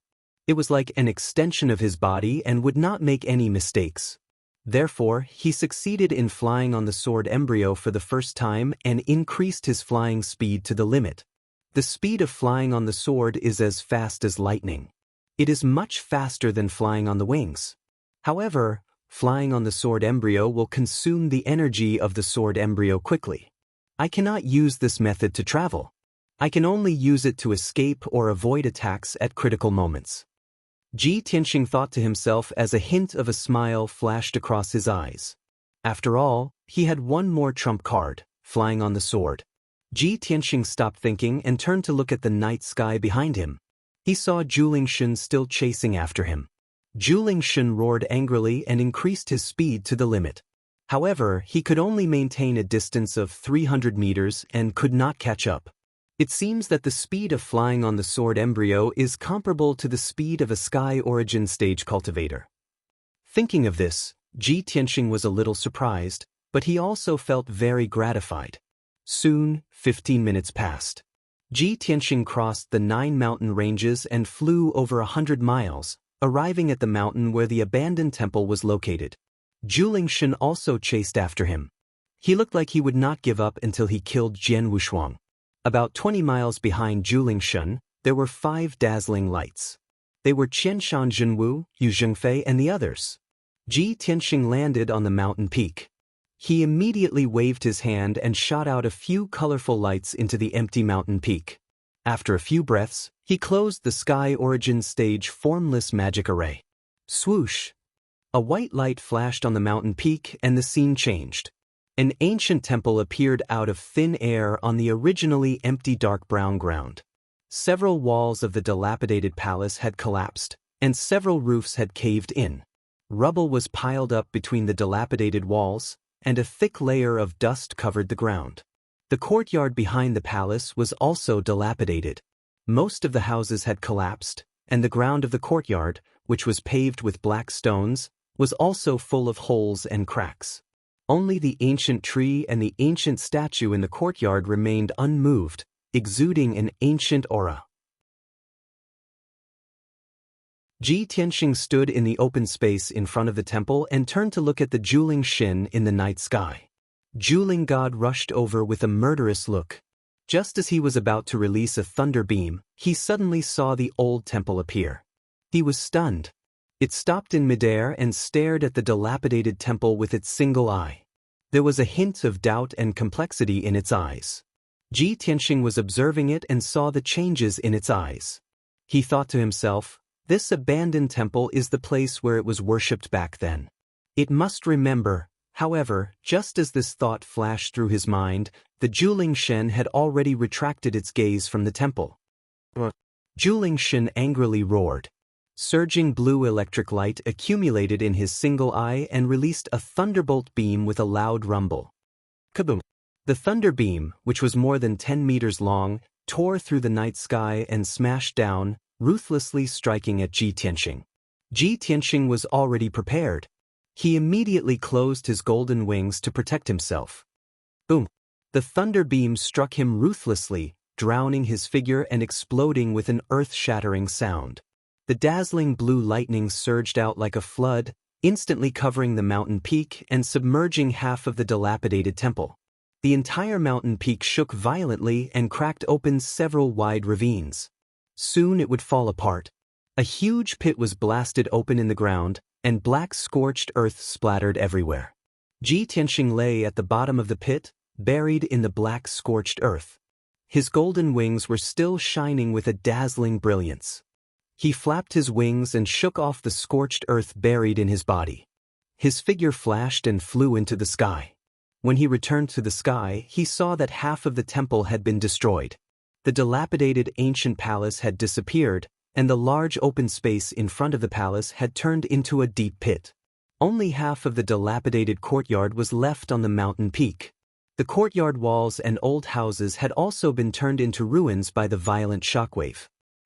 It was like an extension of his body and would not make any mistakes. Therefore, he succeeded in flying on the sword embryo for the first time and increased his flying speed to the limit. The speed of flying on the sword is as fast as lightning. It is much faster than flying on the wings. However, flying on the sword embryo will consume the energy of the sword embryo quickly. I cannot use this method to travel. I can only use it to escape or avoid attacks at critical moments. Ji Tianxing thought to himself as a hint of a smile flashed across his eyes. After all, he had one more trump card, flying on the sword. Ji Tianxing stopped thinking and turned to look at the night sky behind him. He saw Zhu Lingshun still chasing after him. Zhu Lingshun roared angrily and increased his speed to the limit. However, he could only maintain a distance of 300 meters and could not catch up. It seems that the speed of flying on the sword embryo is comparable to the speed of a sky origin stage cultivator. Thinking of this, Ji Tianxing was a little surprised, but he also felt very gratified. Soon, 15 minutes passed. Ji Tianxing crossed the 9 mountain ranges and flew over 100 miles, arriving at the mountain where the abandoned temple was located. Zhu Lingshun also chased after him. He looked like he would not give up until he killed Jian Wushuang. About 20 miles behind Zhu Lingshun, there were 5 dazzling lights. They were Qianshan Zhenwu, Yu Zhengfei, and the others. Ji Tianxing landed on the mountain peak. He immediately waved his hand and shot out a few colorful lights into the empty mountain peak. After a few breaths, he closed the sky origin stage formless magic array. Swoosh! A white light flashed on the mountain peak and the scene changed. An ancient temple appeared out of thin air on the originally empty dark brown ground. Several walls of the dilapidated palace had collapsed, and several roofs had caved in. Rubble was piled up between the dilapidated walls, and a thick layer of dust covered the ground. The courtyard behind the palace was also dilapidated. Most of the houses had collapsed, and the ground of the courtyard, which was paved with black stones, was also full of holes and cracks. Only the ancient tree and the ancient statue in the courtyard remained unmoved, exuding an ancient aura. Ji Tianxing stood in the open space in front of the temple and turned to look at the Juling Xin in the night sky. Juling God rushed over with a murderous look. Just as he was about to release a thunder beam, he suddenly saw the old temple appear. He was stunned. It stopped in midair and stared at the dilapidated temple with its single eye. There was a hint of doubt and complexity in its eyes. Ji Tianxing was observing it and saw the changes in its eyes. He thought to himself, this abandoned temple is the place where it was worshipped back then. It must remember. However, just as this thought flashed through his mind, the Juling Shen had already retracted its gaze from the temple. Juling Shen angrily roared. Surging blue electric light accumulated in his single eye and released a thunderbolt beam with a loud rumble. Kaboom! The thunder beam, which was more than 10 meters long, tore through the night sky and smashed down, ruthlessly striking at Ji Tianxing. Ji Tianxing was already prepared. He immediately closed his golden wings to protect himself. Boom! The thunder beam struck him ruthlessly, drowning his figure and exploding with an earth-shattering sound. The dazzling blue lightning surged out like a flood, instantly covering the mountain peak and submerging half of the dilapidated temple. The entire mountain peak shook violently and cracked open several wide ravines. Soon it would fall apart. A huge pit was blasted open in the ground, and black scorched earth splattered everywhere. Ji Tianxing lay at the bottom of the pit, buried in the black scorched earth. His golden wings were still shining with a dazzling brilliance. He flapped his wings and shook off the scorched earth buried in his body. His figure flashed and flew into the sky. When he returned to the sky, he saw that half of the temple had been destroyed. The dilapidated ancient palace had disappeared, and the large open space in front of the palace had turned into a deep pit. Only half of the dilapidated courtyard was left on the mountain peak. The courtyard walls and old houses had also been turned into ruins by the violent shockwave.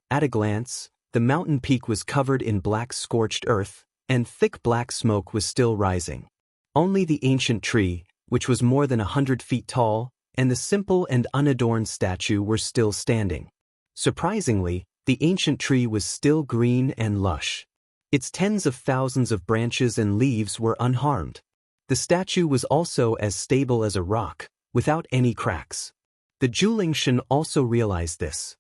At a glance, the mountain peak was covered in black scorched earth, and thick black smoke was still rising. Only the ancient tree, which was more than 100 feet tall, and the simple and unadorned statue were still standing. Surprisingly, the ancient tree was still green and lush. Its tens of thousands of branches and leaves were unharmed. The statue was also as stable as a rock, without any cracks. The Juling Shen also realized this.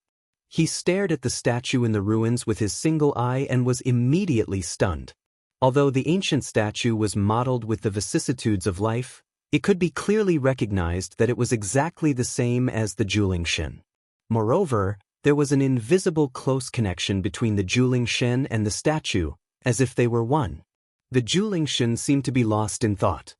He stared at the statue in the ruins with his single eye and was immediately stunned. Although the ancient statue was modeled with the vicissitudes of life, it could be clearly recognized that it was exactly the same as the Juling Shen. Moreover, there was an invisible close connection between the Juling Shen and the statue, as if they were one. The Juling Shen seemed to be lost in thought.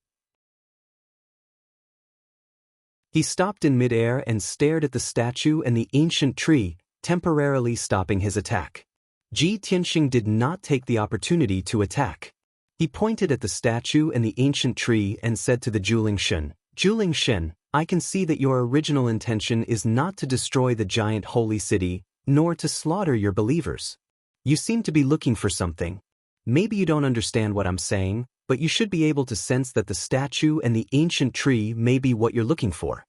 He stopped in midair and stared at the statue and the ancient tree, temporarily stopping his attack. Ji Tianxing did not take the opportunity to attack. He pointed at the statue and the ancient tree and said to the Juling Shen, Juling Shen, I can see that your original intention is not to destroy the giant holy city, nor to slaughter your believers. You seem to be looking for something. Maybe you don't understand what I'm saying, but you should be able to sense that the statue and the ancient tree may be what you're looking for.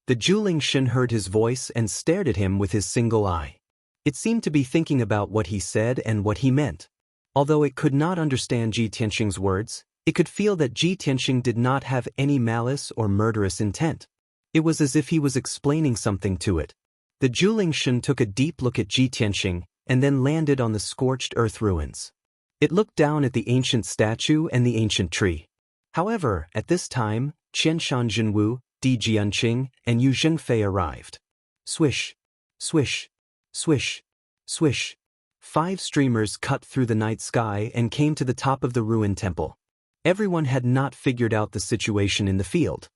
The Juling Shen heard his voice and stared at him with his single eye. It seemed to be thinking about what he said and what he meant. Although it could not understand Ji Tianxing's words, it could feel that Ji Tianxing did not have any malice or murderous intent. It was as if he was explaining something to it. The Juling Shen took a deep look at Ji Tianxing and then landed on the scorched earth ruins. It looked down at the ancient statue and the ancient tree. However, at this time, Qianshan Jinwu, Di Jianqing, and Yu Zhengfei arrived. Swish, swish, swish, swish. 5 streamers cut through the night sky and came to the top of the ruined temple. Everyone had not figured out the situation in the field.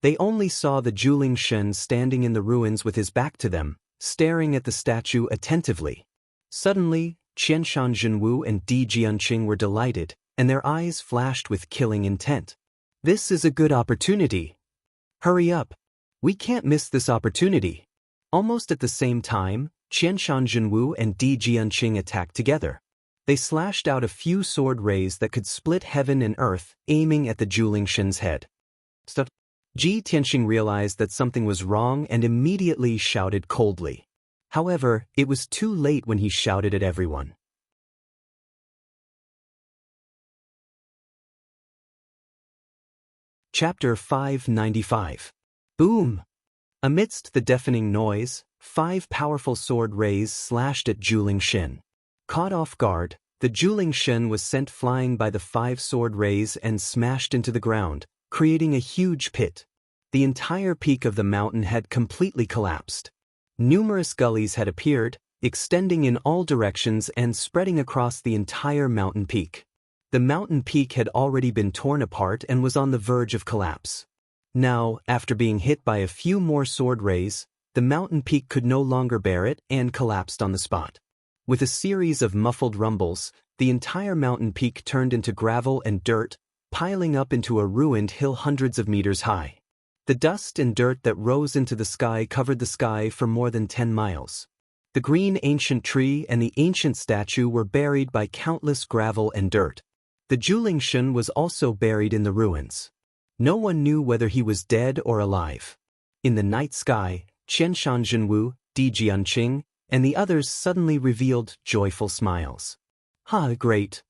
They only saw the Juling Shen standing in the ruins with his back to them, staring at the statue attentively. Suddenly, Qianshan Jinwu and Di Jianqing were delighted, and their eyes flashed with killing intent. This is a good opportunity. Hurry up. We can't miss this opportunity. Almost at the same time, Qianshan Jinwu and Di Jianqing attacked together. They slashed out a few sword rays that could split heaven and earth, aiming at the Juling Shen's head. Stop. Ji Tianxing realized that something was wrong and immediately shouted coldly. However, it was too late when he shouted at everyone. Chapter 595. Boom! Amidst the deafening noise, 5 powerful sword rays slashed at Juling Shen. Caught off guard, the Juling Shen was sent flying by the 5 sword rays and smashed into the ground, creating a huge pit. The entire peak of the mountain had completely collapsed. Numerous gullies had appeared, extending in all directions and spreading across the entire mountain peak. The mountain peak had already been torn apart and was on the verge of collapse. Now, after being hit by a few more sword rays, the mountain peak could no longer bear it and collapsed on the spot. With a series of muffled rumbles, the entire mountain peak turned into gravel and dirt, piling up into a ruined hill hundreds of meters high. The dust and dirt that rose into the sky covered the sky for more than 10 miles. The green ancient tree and the ancient statue were buried by countless gravel and dirt. The Juling Shen was also buried in the ruins. No one knew whether he was dead or alive. In the night sky, Qianshan Jinwu, Di Jianqing, and the others suddenly revealed joyful smiles. Great.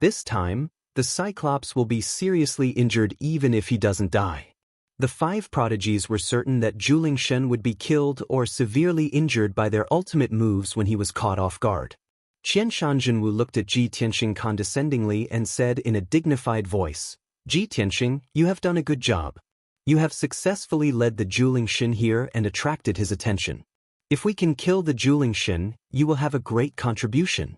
This time, the Cyclops will be seriously injured even if he doesn't die. The 5 prodigies were certain that Juling Shen would be killed or severely injured by their ultimate moves when he was caught off guard. Qianshan Jinwu looked at Ji Tianxing condescendingly and said in a dignified voice, Ji Tianxing, you have done a good job. You have successfully led the Juling Shen here and attracted his attention. If we can kill the Juling Shen, you will have a great contribution.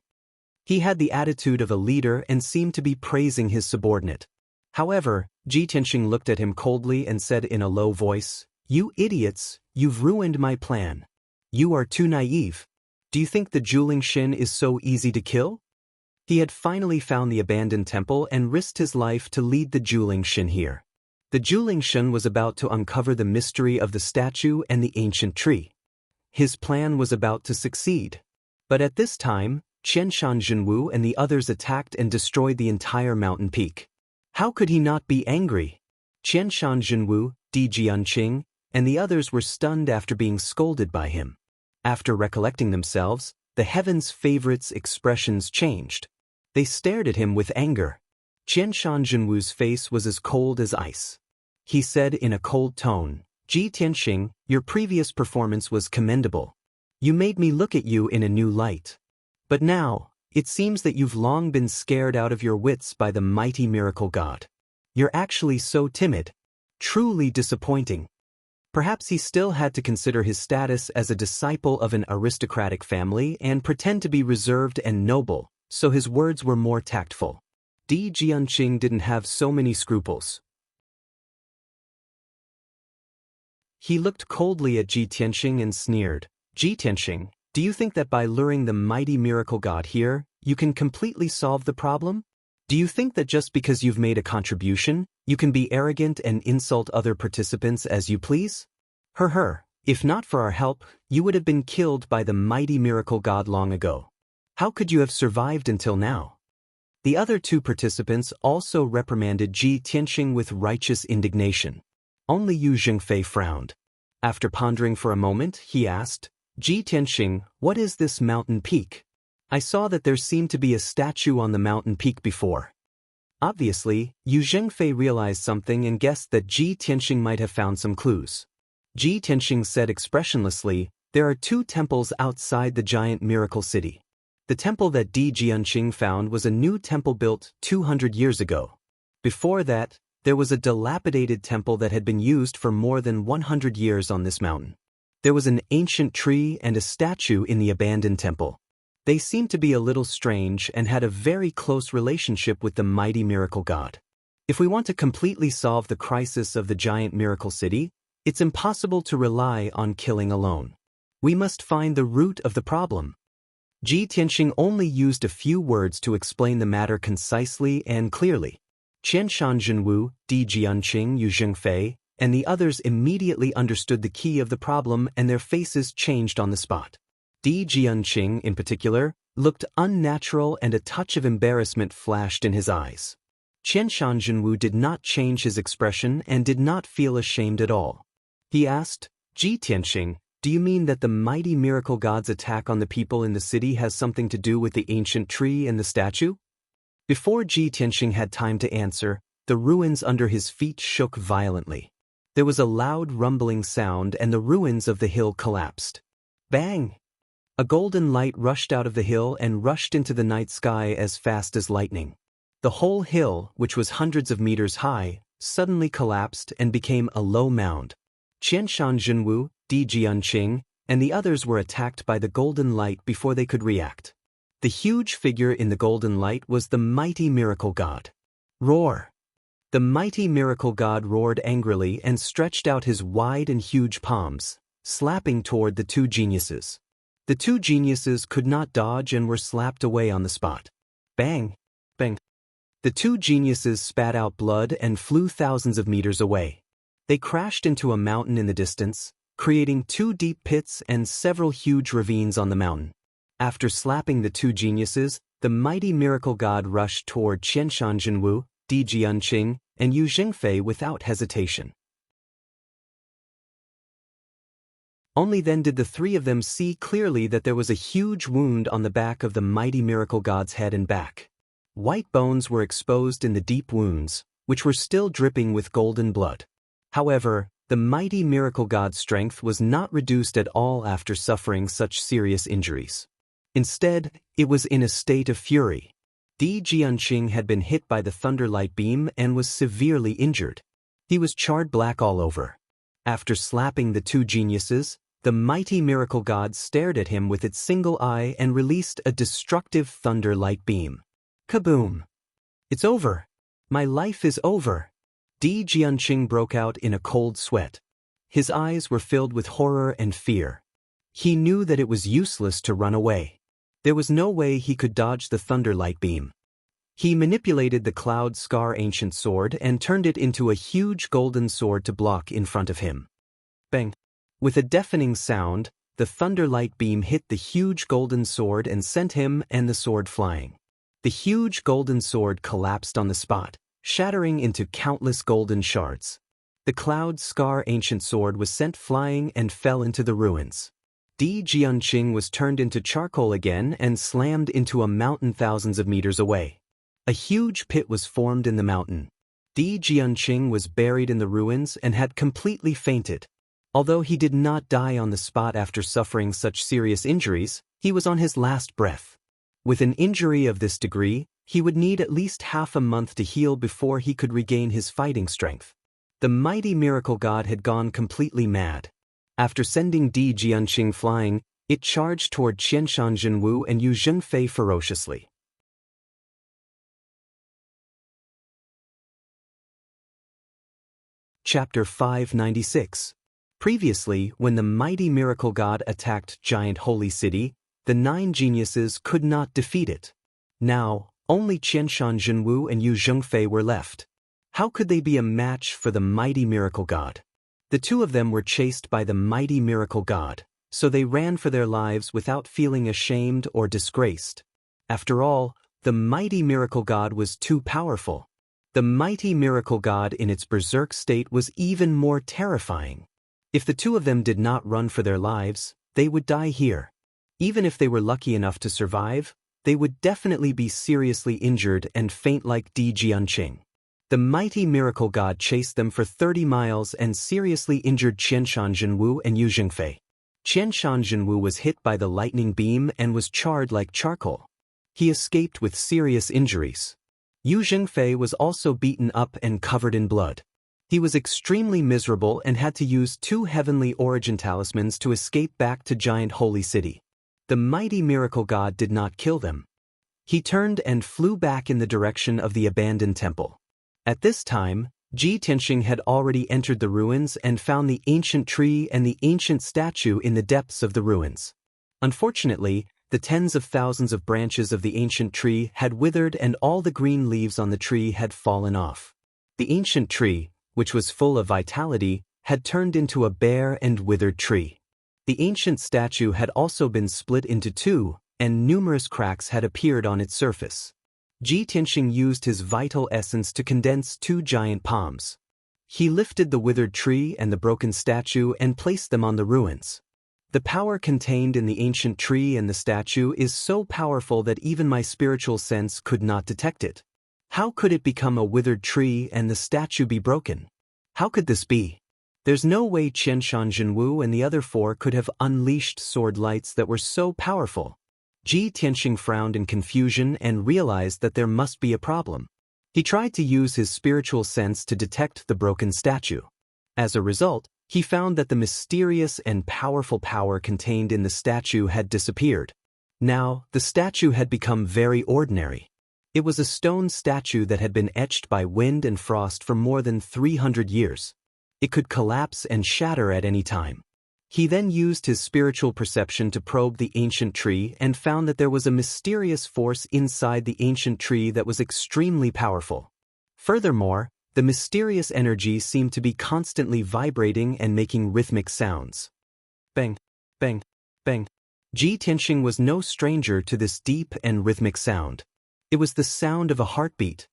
He had the attitude of a leader and seemed to be praising his subordinate. However, Ji Tianxing looked at him coldly and said in a low voice, You idiots, you've ruined my plan. You are too naive. Do you think the Juling Shen is so easy to kill? He had finally found the abandoned temple and risked his life to lead the Juling Shen here. The Juling Shen was about to uncover the mystery of the statue and the ancient tree. His plan was about to succeed. But at this time, Qianshan Jinwu and the others attacked and destroyed the entire mountain peak. How could he not be angry? Qianshan Jinwu, Di Jianqing, and the others were stunned after being scolded by him. After recollecting themselves, the heavens' favorites' expressions changed. They stared at him with anger. Qianshan Jinwu's face was as cold as ice. He said in a cold tone, Ji Tianxing, your previous performance was commendable. You made me look at you in a new light. But now, it seems that you've long been scared out of your wits by the mighty miracle god. You're actually so timid. Truly disappointing. Perhaps he still had to consider his status as a disciple of an aristocratic family and pretend to be reserved and noble, so his words were more tactful. Di Jianqing didn't have so many scruples. He looked coldly at Ji Tianxing and sneered, Ji Tianxing, do you think that by luring the mighty miracle god here, you can completely solve the problem? Do you think that just because you've made a contribution, you can be arrogant and insult other participants as you please? If not for our help, you would have been killed by the mighty miracle god long ago. How could you have survived until now? The other 2 participants also reprimanded Ji Tianxing with righteous indignation. Only Yu Zhengfei frowned. After pondering for a moment, he asked, Ji Tianxing, what is this mountain peak? I saw that there seemed to be a statue on the mountain peak before. Obviously, Yu Zhengfei realized something and guessed that Ji Tianxing might have found some clues. Ji Tianxing said expressionlessly, there are 2 temples outside the giant miracle city. The temple that Di Jianqing found was a new temple built 200 years ago. Before that, there was a dilapidated temple that had been used for more than 100 years on this mountain. There was an ancient tree and a statue in the abandoned temple. They seemed to be a little strange and had a very close relationship with the mighty miracle god. If we want to completely solve the crisis of the giant miracle city, it's impossible to rely on killing alone. We must find the root of the problem. Ji Tianxing only used a few words to explain the matter concisely and clearly. Qianshan Zhenwu, Di Jianqing, Yu Zhengfei, and the others immediately understood the key of the problem, and their faces changed on the spot. Di Jianqing, in particular, looked unnatural, and a touch of embarrassment flashed in his eyes. Qianshan Zhenwu did not change his expression and did not feel ashamed at all. He asked, Ji Tianxing, do you mean that the mighty miracle god's attack on the people in the city has something to do with the ancient tree and the statue? Before Ji Tianxing had time to answer, the ruins under his feet shook violently. There was a loud rumbling sound, and the ruins of the hill collapsed. Bang! A golden light rushed out of the hill and rushed into the night sky as fast as lightning. The whole hill, which was hundreds of meters high, suddenly collapsed and became a low mound. Qianshan Zhenwu, Di Jianqing, and the others were attacked by the golden light before they could react. The huge figure in the golden light was the mighty miracle god. Roar! The mighty miracle god roared angrily and stretched out his wide and huge palms, slapping toward the two geniuses. The two geniuses could not dodge and were slapped away on the spot. Bang! Bang! The two geniuses spat out blood and flew thousands of meters away. They crashed into a mountain in the distance, creating two deep pits and several huge ravines on the mountain. After slapping the two geniuses, the mighty miracle god rushed toward Qianshan Zhenwu, Di Jianqing, and Yu Zhengfei without hesitation. Only then did the three of them see clearly that there was a huge wound on the back of the mighty miracle god's head and back. White bones were exposed in the deep wounds, which were still dripping with golden blood. However, the mighty miracle god's strength was not reduced at all after suffering such serious injuries. Instead, it was in a state of fury. Di Jianqing had been hit by the thunder light beam and was severely injured. He was charred black all over. After slapping the two geniuses, the mighty miracle god stared at him with its single eye and released a destructive thunder light beam. Kaboom! It's over! My life is over! Di Jianqing broke out in a cold sweat. His eyes were filled with horror and fear. He knew that it was useless to run away. There was no way he could dodge the thunder light beam. He manipulated the cloud scar ancient sword and turned it into a huge golden sword to block in front of him. Bang! With a deafening sound, the thunder light beam hit the huge golden sword and sent him and the sword flying. The huge golden sword collapsed on the spot, shattering into countless golden shards. The cloud scar ancient sword was sent flying and fell into the ruins. Di Jianqing was turned into charcoal again and slammed into a mountain thousands of meters away. A huge pit was formed in the mountain. Di Jianqing was buried in the ruins and had completely fainted. Although he did not die on the spot after suffering such serious injuries, he was on his last breath. With an injury of this degree, he would need at least half a month to heal before he could regain his fighting strength. The mighty miracle god had gone completely mad. After sending Di Jianqing flying, it charged toward Qianshan Zhenwu and Yu Zhengfei ferociously. Chapter 596. Previously, when the mighty miracle god attacked Giant Holy City, the 9 geniuses could not defeat it. Now, only Qianshan Zhenwu and Yu Zhengfei were left. How could they be a match for the mighty miracle god? The two of them were chased by the mighty miracle god, so they ran for their lives without feeling ashamed or disgraced. After all, the mighty miracle god was too powerful. The mighty miracle god in its berserk state was even more terrifying. If the two of them did not run for their lives, they would die here. Even if they were lucky enough to survive, they would definitely be seriously injured and faint like Di Jianqing. The mighty miracle god chased them for 30 miles and seriously injured Qianshan Zhenwu and Yu Zhengfei. Qianshan Zhenwu was hit by the lightning beam and was charred like charcoal. He escaped with serious injuries. Yu Zhengfei was also beaten up and covered in blood. He was extremely miserable and had to use 2 heavenly origin talismans to escape back to Giant Holy City. The mighty miracle god did not kill them. He turned and flew back in the direction of the abandoned temple. At this time, Ji Tianxing had already entered the ruins and found the ancient tree and the ancient statue in the depths of the ruins. Unfortunately, the tens of thousands of branches of the ancient tree had withered and all the green leaves on the tree had fallen off. The ancient tree, which was full of vitality, had turned into a bare and withered tree. The ancient statue had also been split into two, and numerous cracks had appeared on its surface. Ji Tianxing used his vital essence to condense two giant palms. He lifted the withered tree and the broken statue and placed them on the ruins. The power contained in the ancient tree and the statue is so powerful that even my spiritual sense could not detect it. How could it become a withered tree and the statue be broken? How could this be? There's no way Qianshan Zhenwu and the other four could have unleashed sword lights that were so powerful. Ji Tianxing frowned in confusion and realized that there must be a problem. He tried to use his spiritual sense to detect the broken statue. As a result, he found that the mysterious and powerful power contained in the statue had disappeared. Now, the statue had become very ordinary. It was a stone statue that had been etched by wind and frost for more than 300 years. It could collapse and shatter at any time. He then used his spiritual perception to probe the ancient tree and found that there was a mysterious force inside the ancient tree that was extremely powerful. Furthermore, the mysterious energy seemed to be constantly vibrating and making rhythmic sounds. Bang, bang, bang. Ji Tianxing was no stranger to this deep and rhythmic sound. It was the sound of a heartbeat.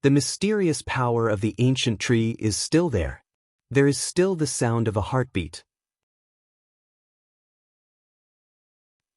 The mysterious power of the ancient tree is still there. There is still the sound of a heartbeat.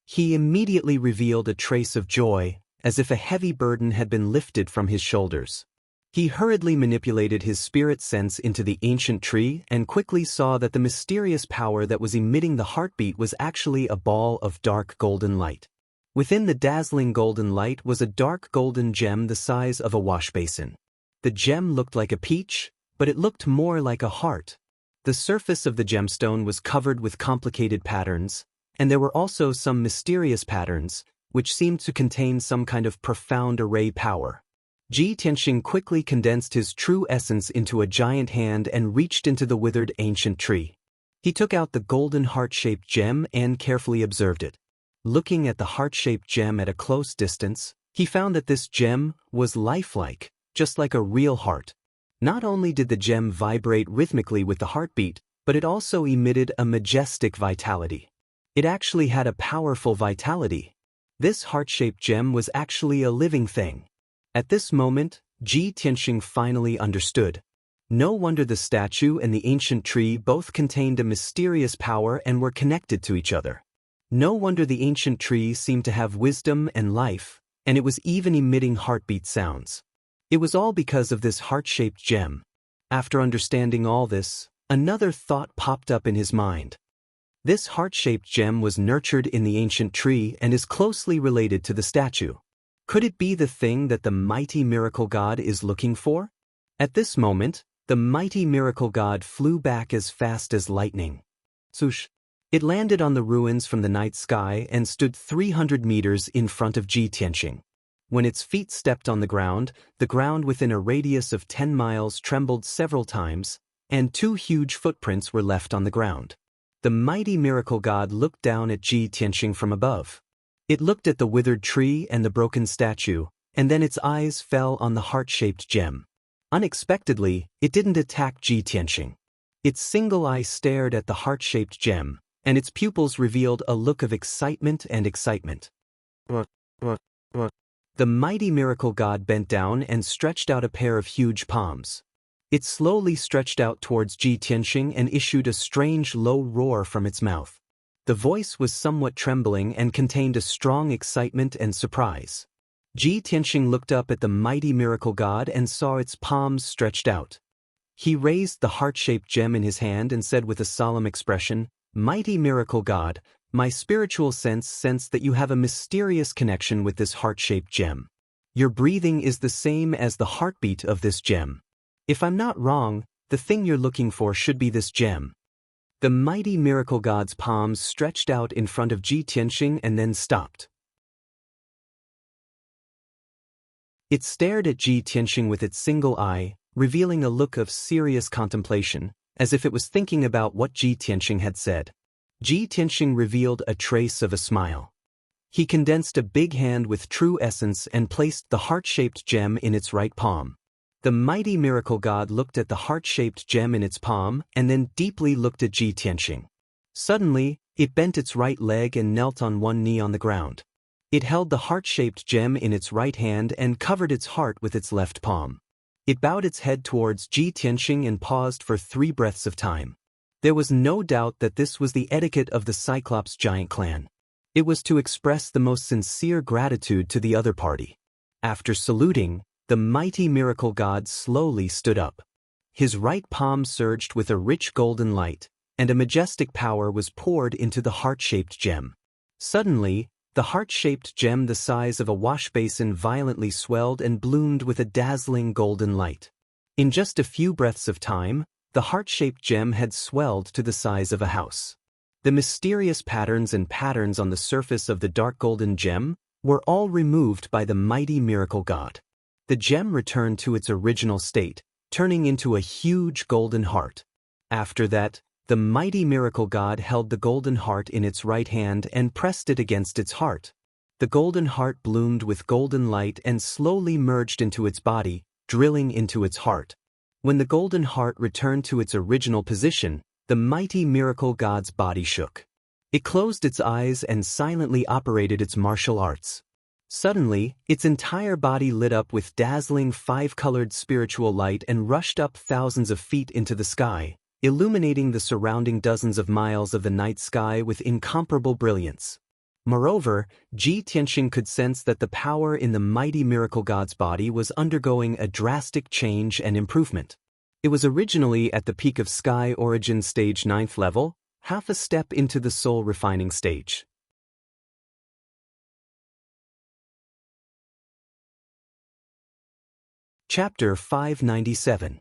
He immediately revealed a trace of joy, as if a heavy burden had been lifted from his shoulders. He hurriedly manipulated his spirit sense into the ancient tree and quickly saw that the mysterious power that was emitting the heartbeat was actually a ball of dark golden light. Within the dazzling golden light was a dark golden gem the size of a wash basin. The gem looked like a peach, but it looked more like a heart. The surface of the gemstone was covered with complicated patterns, and there were also some mysterious patterns, which seemed to contain some kind of profound array power. Ji Tianxing quickly condensed his true essence into a giant hand and reached into the withered ancient tree. He took out the golden heart-shaped gem and carefully observed it. Looking at the heart-shaped gem at a close distance, he found that this gem was lifelike, just like a real heart. Not only did the gem vibrate rhythmically with the heartbeat, but it also emitted a majestic vitality. It actually had a powerful vitality. This heart-shaped gem was actually a living thing. At this moment, Ji Tianxing finally understood. No wonder the statue and the ancient tree both contained a mysterious power and were connected to each other. No wonder the ancient tree seemed to have wisdom and life, and it was even emitting heartbeat sounds. It was all because of this heart-shaped gem. After understanding all this, another thought popped up in his mind. This heart-shaped gem was nurtured in the ancient tree and is closely related to the statue. Could it be the thing that the mighty miracle god is looking for? At this moment, the mighty miracle god flew back as fast as lightning. Swoosh! It landed on the ruins from the night sky and stood 300 meters in front of Ji Tianxing. When its feet stepped on the ground within a radius of 10 miles trembled several times, and 2 huge footprints were left on the ground. The mighty miracle god looked down at Ji Tianxing from above. It looked at the withered tree and the broken statue, and then its eyes fell on the heart-shaped gem. Unexpectedly, it didn't attack Ji Tianxing. Its single eye stared at the heart-shaped gem, and its pupils revealed a look of excitement and excitement. The mighty miracle god bent down and stretched out a pair of huge palms. It slowly stretched out towards Ji Tianxing and issued a strange low roar from its mouth. The voice was somewhat trembling and contained a strong excitement and surprise. Ji Tianxing looked up at the mighty miracle god and saw its palms stretched out. He raised the heart-shaped gem in his hand and said with a solemn expression, "Mighty miracle god, my spiritual sense sensed that you have a mysterious connection with this heart-shaped gem. Your breathing is the same as the heartbeat of this gem. If I'm not wrong, the thing you're looking for should be this gem." The mighty miracle god's palms stretched out in front of Ji Tianxing and then stopped. It stared at Ji Tianxing with its single eye, revealing a look of serious contemplation, as if it was thinking about what Ji Tianxing had said. Ji Tianxing revealed a trace of a smile. He condensed a big hand with true essence and placed the heart-shaped gem in its right palm. The mighty miracle god looked at the heart-shaped gem in its palm and then deeply looked at Ji Tianxing. Suddenly, it bent its right leg and knelt on one knee on the ground. It held the heart-shaped gem in its right hand and covered its heart with its left palm. It bowed its head towards Ji Tianxing and paused for 3 breaths of time. There was no doubt that this was the etiquette of the Cyclops giant clan. It was to express the most sincere gratitude to the other party. After saluting, the mighty miracle god slowly stood up. His right palm surged with a rich golden light, and a majestic power was poured into the heart-shaped gem. Suddenly, the heart-shaped gem the size of a wash basin violently swelled and bloomed with a dazzling golden light. In just a few breaths of time, the heart-shaped gem had swelled to the size of a house. The mysterious patterns on the surface of the dark golden gem were all removed by the mighty miracle god. The gem returned to its original state, turning into a huge golden heart. After that, the mighty miracle god held the golden heart in its right hand and pressed it against its heart. The golden heart bloomed with golden light and slowly merged into its body, drilling into its heart. When the golden heart returned to its original position, the mighty miracle god's body shook. It closed its eyes and silently operated its martial arts. Suddenly, its entire body lit up with dazzling 5-colored spiritual light and rushed up thousands of feet into the sky, illuminating the surrounding dozens of miles of the night sky with incomparable brilliance. Moreover, Ji Tianxing could sense that the power in the mighty miracle god's body was undergoing a drastic change and improvement. It was originally at the peak of sky origin stage 9th level, half a step into the soul refining stage. Chapter 597.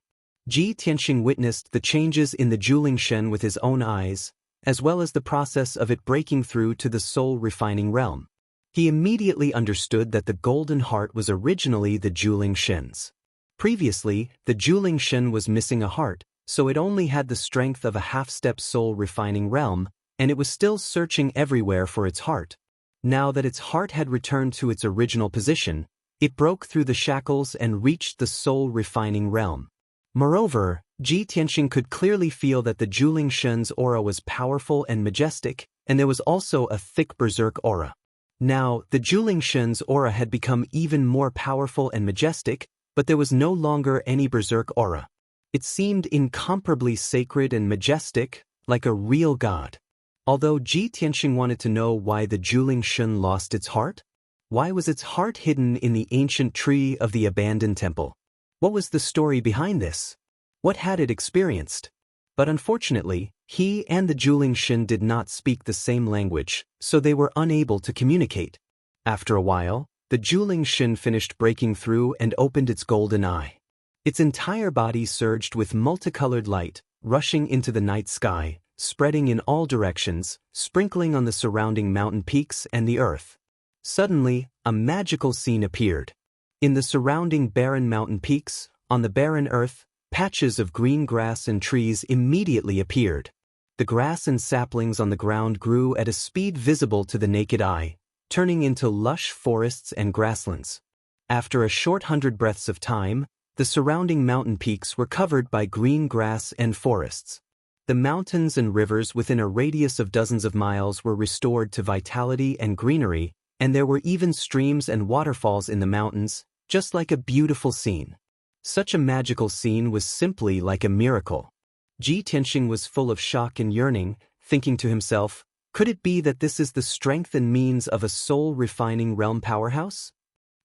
Ji Tianxing witnessed the changes in the Juling Shen with his own eyes, as well as the process of it breaking through to the soul refining realm. He immediately understood that the golden heart was originally the Juling Shen's. Previously, the Juling Shen was missing a heart, so it only had the strength of a half-step soul refining realm, and it was still searching everywhere for its heart. Now that its heart had returned to its original position, it broke through the shackles and reached the soul refining realm. Moreover, Ji Tianxing could clearly feel that the Juling Shen's aura was powerful and majestic, and there was also a thick berserk aura. Now, the Juling Shen's aura had become even more powerful and majestic, but there was no longer any berserk aura. It seemed incomparably sacred and majestic, like a real god. Although Ji Tianxing wanted to know why the Juling Shen lost its heart, why was its heart hidden in the ancient tree of the abandoned temple? What was the story behind this? What had it experienced? But unfortunately, he and the Juling Shen did not speak the same language, so they were unable to communicate. After a while, the Juling Shen finished breaking through and opened its golden eye. Its entire body surged with multicolored light, rushing into the night sky, spreading in all directions, sprinkling on the surrounding mountain peaks and the earth. Suddenly, a magical scene appeared. In the surrounding barren mountain peaks, on the barren earth, patches of green grass and trees immediately appeared. The grass and saplings on the ground grew at a speed visible to the naked eye, turning into lush forests and grasslands. After a short 100 breaths of time, the surrounding mountain peaks were covered by green grass and forests. The mountains and rivers within a radius of dozens of miles were restored to vitality and greenery, and there were even streams and waterfalls in the mountains, just like a beautiful scene. Such a magical scene was simply like a miracle. Ji Tianxing was full of shock and yearning, thinking to himself, could it be that this is the strength and means of a soul-refining realm powerhouse?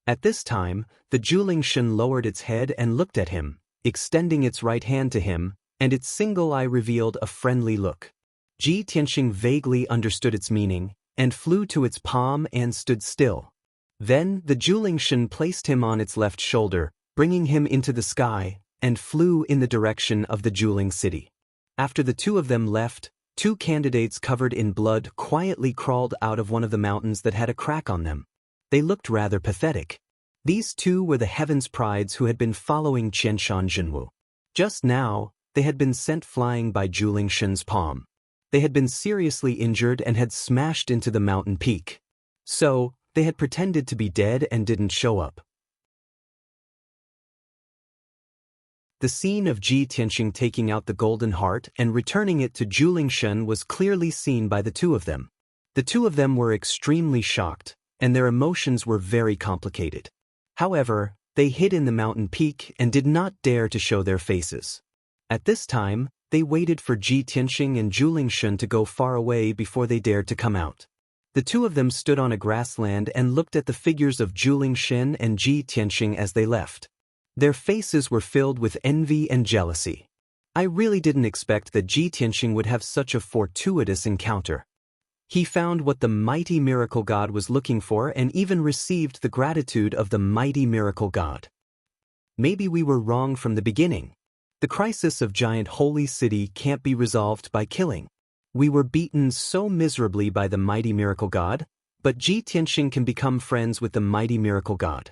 At this time, the Juling Shen lowered its head and looked at him, extending its right hand to him, and its single eye revealed a friendly look. Ji Tianxing vaguely understood its meaning, and flew to its palm and stood still. Then the Juling Shen placed him on its left shoulder, bringing him into the sky, and flew in the direction of the Juling city. After the two of them left, 2 candidates covered in blood quietly crawled out of one of the mountains that had a crack on them. They looked rather pathetic. These two were the heaven's prides who had been following Qianshan Jinwu. Just now, they had been sent flying by Zhuling Shen's palm. They had been seriously injured and had smashed into the mountain peak. So, they had pretended to be dead and didn't show up. The scene of Ji Tianxing taking out the golden heart and returning it to Zhuling Shen was clearly seen by the two of them. The two of them were extremely shocked, and their emotions were very complicated. However, they hid in the mountain peak and did not dare to show their faces. At this time, they waited for Ji Tianxing and Zhuling Shen to go far away before they dared to come out. The two of them stood on a grassland and looked at the figures of Zhuling Shen and Ji Tianxing as they left. Their faces were filled with envy and jealousy. I really didn't expect that Ji Tianxing would have such a fortuitous encounter. He found what the mighty miracle god was looking for and even received the gratitude of the mighty miracle god. Maybe we were wrong from the beginning. The crisis of Giant Holy City can't be resolved by killing. We were beaten so miserably by the mighty miracle god, but Ji Tianxing can become friends with the mighty miracle god.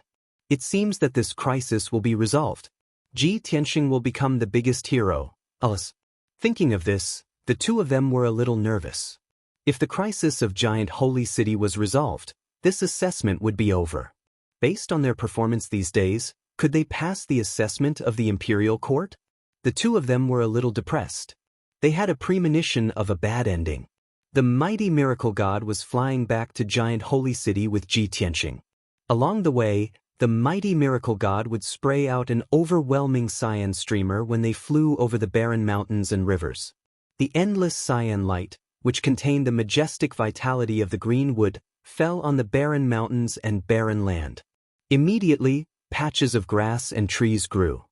It seems that this crisis will be resolved. Ji Tianxing will become the biggest hero. Alice. Thinking of this, the two of them were a little nervous. If the crisis of Giant Holy City was resolved, this assessment would be over. Based on their performance these days, could they pass the assessment of the Imperial Court? The two of them were a little depressed. They had a premonition of a bad ending. The mighty miracle god was flying back to Giant Holy City with Ji Tianxing. Along the way, the mighty miracle god would spray out an overwhelming cyan streamer when they flew over the barren mountains and rivers. The endless cyan light, which contained the majestic vitality of the green wood, fell on the barren mountains and barren land. Immediately, patches of grass and trees grew.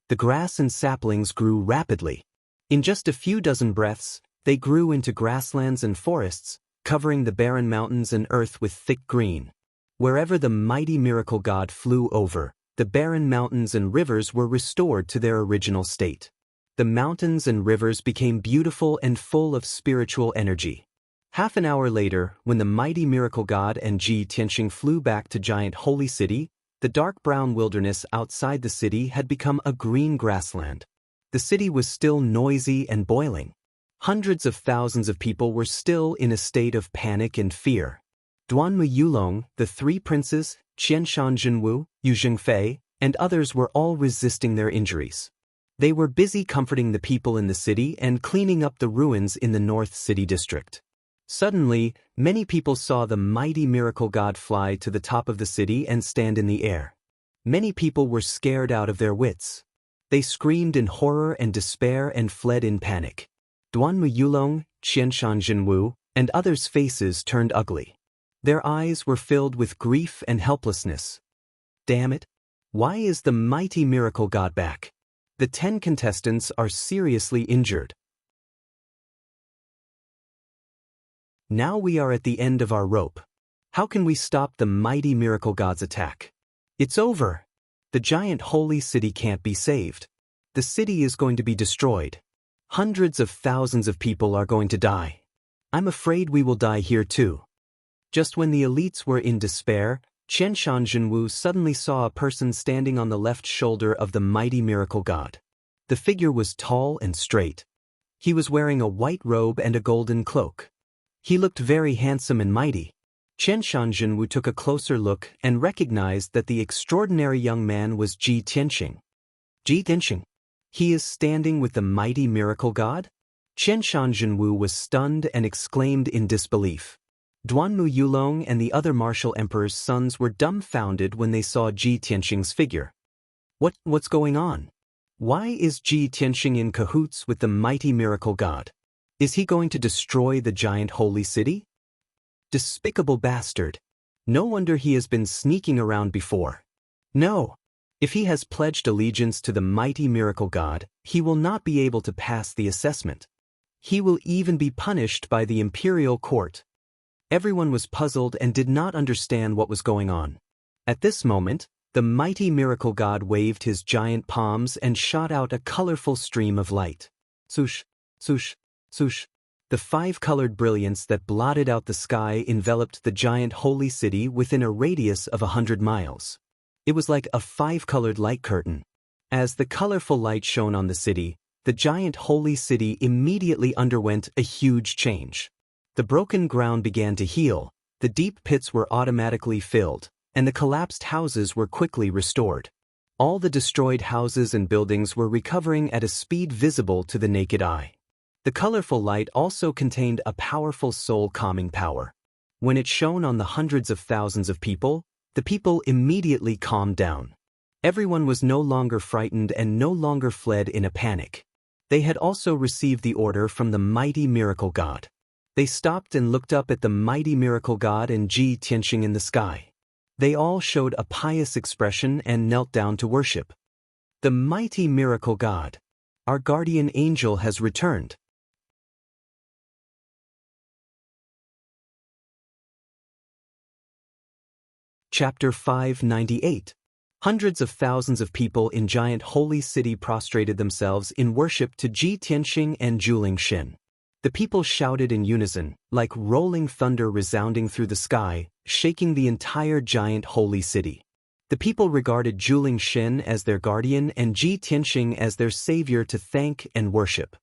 The grass and saplings grew rapidly. In just a few dozen breaths, they grew into grasslands and forests, covering the barren mountains and earth with thick green. Wherever the mighty miracle god flew over, the barren mountains and rivers were restored to their original state. The mountains and rivers became beautiful and full of spiritual energy. Half an hour later, when the mighty miracle god and Ji Tianxing flew back to Giant Holy City, the dark brown wilderness outside the city had become a green grassland. The city was still noisy and boiling. Hundreds of thousands of people were still in a state of panic and fear. Duanmu Yulong, the three princes, Qianshan Jinwu, Yu Zhengfei, and others were all resisting their injuries. They were busy comforting the people in the city and cleaning up the ruins in the North City district. Suddenly, many people saw the mighty miracle god fly to the top of the city and stand in the air. Many people were scared out of their wits. They screamed in horror and despair and fled in panic. Duanmu Yulong, Qianshan Jinwu, and others' faces turned ugly. Their eyes were filled with grief and helplessness. Damn it! Why is the mighty miracle god back? The 10 contestants are seriously injured. Now we are at the end of our rope. How can we stop the mighty miracle god's attack? It's over. The Giant Holy City can't be saved. The city is going to be destroyed. Hundreds of thousands of people are going to die. I'm afraid we will die here too. Just when the elites were in despair, Qianshan Jinwu suddenly saw a person standing on the left shoulder of the mighty miracle god. The figure was tall and straight. He was wearing a white robe and a golden cloak. He looked very handsome and mighty. Qianshan Jinwu took a closer look and recognized that the extraordinary young man was Ji Tianxing. Ji Tianxing? He is standing with the mighty miracle god? Qianshan Jinwu was stunned and exclaimed in disbelief. Duanmu Yulong and the other martial emperor's sons were dumbfounded when they saw Ji Tianxing's figure. What's going on? Why is Ji Tianxing in cahoots with the mighty miracle god? Is he going to destroy the Giant Holy City? Despicable bastard. No wonder he has been sneaking around before. No. If he has pledged allegiance to the mighty miracle god, he will not be able to pass the assessment. He will even be punished by the Imperial Court. Everyone was puzzled and did not understand what was going on. At this moment, the mighty miracle god waved his giant palms and shot out a colorful stream of light. Swoosh, swoosh, swoosh. The 5-colored brilliance that blotted out the sky enveloped the Giant Holy City within a radius of 100 miles. It was like a five-colored light curtain. As the colorful light shone on the city, the giant holy city immediately underwent a huge change. The broken ground began to heal, the deep pits were automatically filled, and the collapsed houses were quickly restored. All the destroyed houses and buildings were recovering at a speed visible to the naked eye. The colorful light also contained a powerful soul-calming power. When it shone on the hundreds of thousands of people, the people immediately calmed down. Everyone was no longer frightened and no longer fled in a panic. They had also received the order from the mighty miracle god. They stopped and looked up at the mighty miracle god and Ji Tianxing in the sky. They all showed a pious expression and knelt down to worship. The mighty miracle god, our guardian angel, has returned. Chapter 598. Hundreds of thousands of people in giant holy city prostrated themselves in worship to Ji Tianxing and Zhuling Xin. The people shouted in unison, like rolling thunder resounding through the sky, shaking the entire giant holy city. The people regarded Zhuling Xin as their guardian and Ji Tianxing as their savior to thank and worship.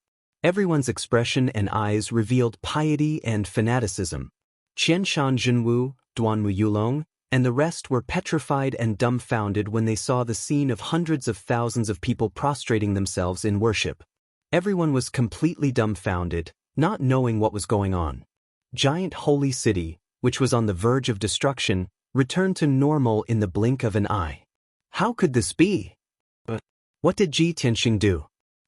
Everyone's expression and eyes revealed piety and fanaticism. Qianshan Zhenwu, Duanmu Yulong, and the rest were petrified and dumbfounded when they saw the scene of hundreds of thousands of people prostrating themselves in worship. Everyone was completely dumbfounded, not knowing what was going on. Giant holy city, which was on the verge of destruction, returned to normal in the blink of an eye. How could this be? But what did Ji Tianxing do?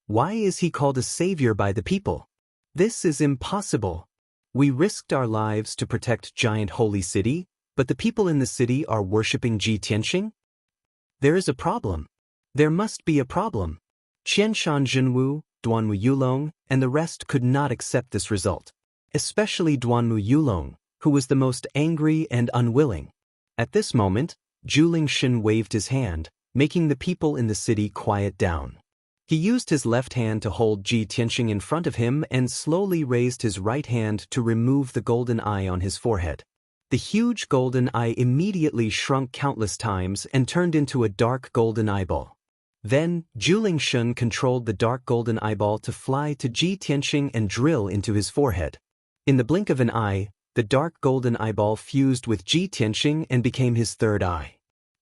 Why is he called a savior by the people? This is impossible. We risked our lives to protect giant holy city, but the people in the city are worshipping Ji Tianxing? There is a problem. There must be a problem. Qianshan Zhenwu, Duanmu Yulong, and the rest could not accept this result. Especially Duanmu Yulong, who was the most angry and unwilling. At this moment, Zhuling Xin waved his hand, making the people in the city quiet down. He used his left hand to hold Ji Tianxing in front of him and slowly raised his right hand to remove the golden eye on his forehead. The huge golden eye immediately shrunk countless times and turned into a dark golden eyeball. Then, Zhuling Xin controlled the dark golden eyeball to fly to Ji Tianxing and drill into his forehead. In the blink of an eye, the dark golden eyeball fused with Ji Tianxing and became his third eye.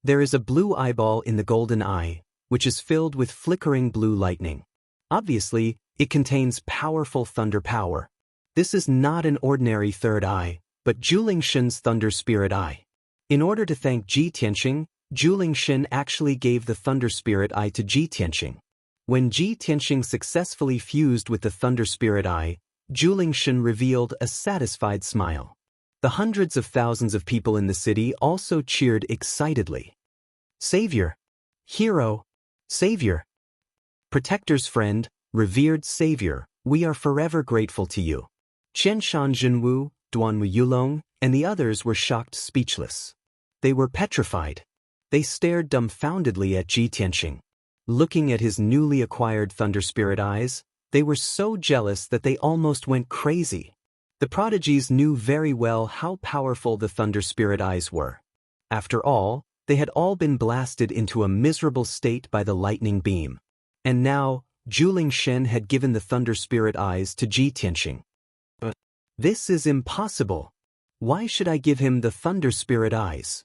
There is a blue eyeball in the golden eye, which is filled with flickering blue lightning. Obviously, it contains powerful thunder power. This is not an ordinary third eye, but Zhuling Xin's thunder spirit eye. In order to thank Ji Tianxing, Zhuling Xin actually gave the thunder spirit eye to Ji Tianxing. When Ji Tianxing successfully fused with the thunder spirit eye, Zhuling Xin revealed a satisfied smile. The hundreds of thousands of people in the city also cheered excitedly. Savior! Hero! Savior! Protector's friend, revered savior, we are forever grateful to you. Qianshan Zhenwu, Duanmu Yulong, and the others were shocked speechless. They were petrified. They stared dumbfoundedly at Ji Tianxing. Looking at his newly acquired thunder spirit eyes, they were so jealous that they almost went crazy. The prodigies knew very well how powerful the thunder spirit eyes were. After all, they had all been blasted into a miserable state by the lightning beam. And now, Zhuling Xin had given the thunder spirit eyes to Ji Tianxing. But this is impossible. Why should I give him the thunder spirit eyes?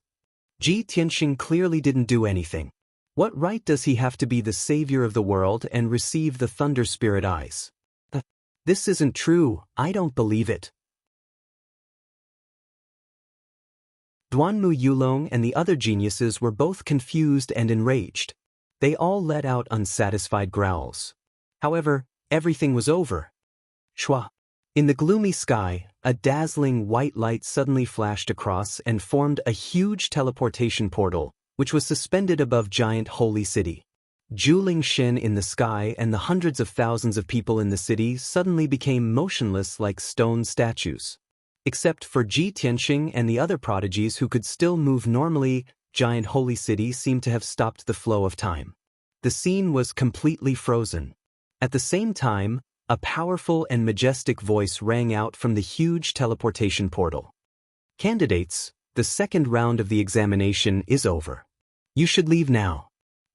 Ji Tianxing clearly didn't do anything. What right does he have to be the savior of the world and receive the thunder spirit eyes? This isn't true, I don't believe it. Duanmu Yulong and the other geniuses were both confused and enraged. They all let out unsatisfied growls. However, everything was over. Shwa! In the gloomy sky, a dazzling white light suddenly flashed across and formed a huge teleportation portal, which was suspended above giant holy city. Zhuling Xin in the sky and the hundreds of thousands of people in the city suddenly became motionless like stone statues. Except for Ji Tianxing and the other prodigies who could still move normally, giant holy city seemed to have stopped the flow of time. The scene was completely frozen. At the same time, a powerful and majestic voice rang out from the huge teleportation portal. Candidates, the second round of the examination is over. You should leave now.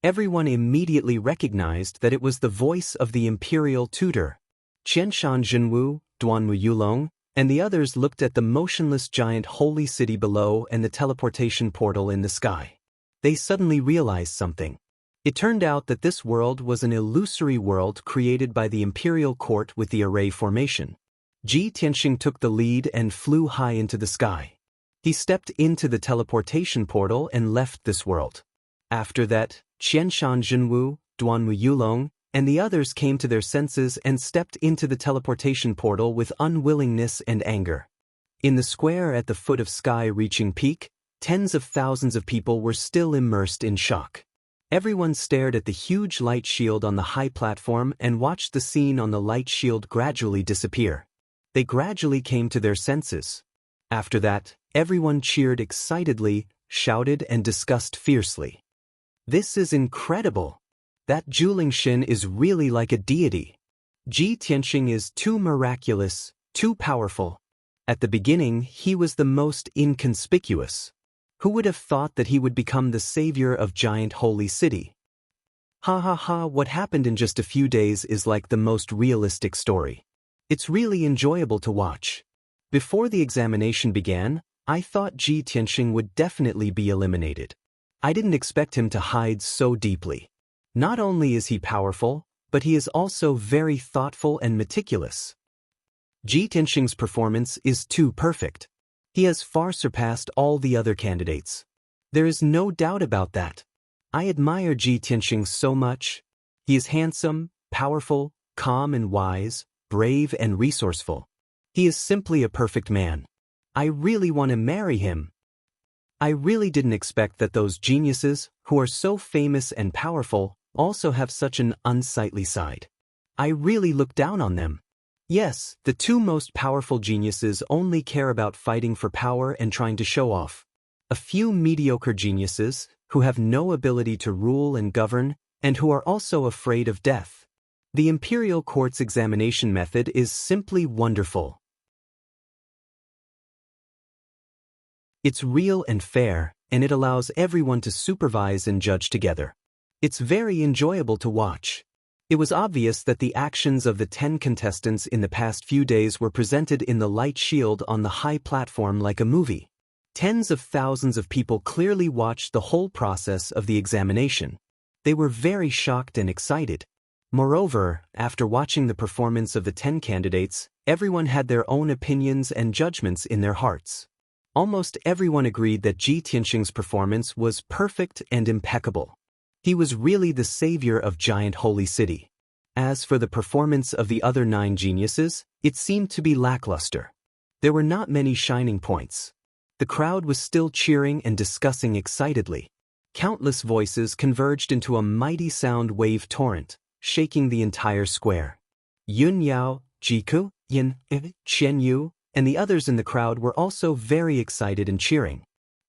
Everyone immediately recognized that it was the voice of the imperial tutor. Qianshan Zhenwu, Duanwu Yulong, and the others looked at the motionless giant holy city below and the teleportation portal in the sky. They suddenly realized something. It turned out that this world was an illusory world created by the imperial court with the array formation. Ji Tianxing took the lead and flew high into the sky. He stepped into the teleportation portal and left this world. After that, Qianshan Zhenwu, Duanwu Yulong, and the others came to their senses and stepped into the teleportation portal with unwillingness and anger. In the square at the foot of sky-reaching peak, tens of thousands of people were still immersed in shock. Everyone stared at the huge light shield on the high platform and watched the scene on the light shield gradually disappear. They gradually came to their senses. After that, everyone cheered excitedly, shouted and discussed fiercely. This is incredible! That Zhu Lingxin is really like a deity. Ji Tianxing is too miraculous, too powerful. At the beginning, he was the most inconspicuous. Who would have thought that he would become the savior of giant holy city? Ha ha ha, what happened in just a few days is like the most realistic story. It's really enjoyable to watch. Before the examination began, I thought Ji Tianxing would definitely be eliminated. I didn't expect him to hide so deeply. Not only is he powerful, but he is also very thoughtful and meticulous. Ji Tianxing's performance is too perfect. He has far surpassed all the other candidates. There is no doubt about that. I admire Ji Tianxing so much. He is handsome, powerful, calm and wise, brave and resourceful. He is simply a perfect man. I really want to marry him. I really didn't expect that those geniuses, who are so famous and powerful, also have such an unsightly side. I really look down on them. Yes, the two most powerful geniuses only care about fighting for power and trying to show off. A few mediocre geniuses, who have no ability to rule and govern, and who are also afraid of death. The imperial court's examination method is simply wonderful. It's real and fair, and it allows everyone to supervise and judge together. It's very enjoyable to watch. It was obvious that the actions of the 10 contestants in the past few days were presented in the light shield on the high platform like a movie. Tens of thousands of people clearly watched the whole process of the examination. They were very shocked and excited. Moreover, after watching the performance of the 10 candidates, everyone had their own opinions and judgments in their hearts. Almost everyone agreed that Ji Tianxing's performance was perfect and impeccable. He was really the savior of giant holy city. As for the performance of the other 9 geniuses, it seemed to be lackluster. There were not many shining points. The crowd was still cheering and discussing excitedly. Countless voices converged into a mighty sound wave torrent, shaking the entire square. Yun Yao, Jiku, Yin, Chen Yu, and the others in the crowd were also very excited and cheering.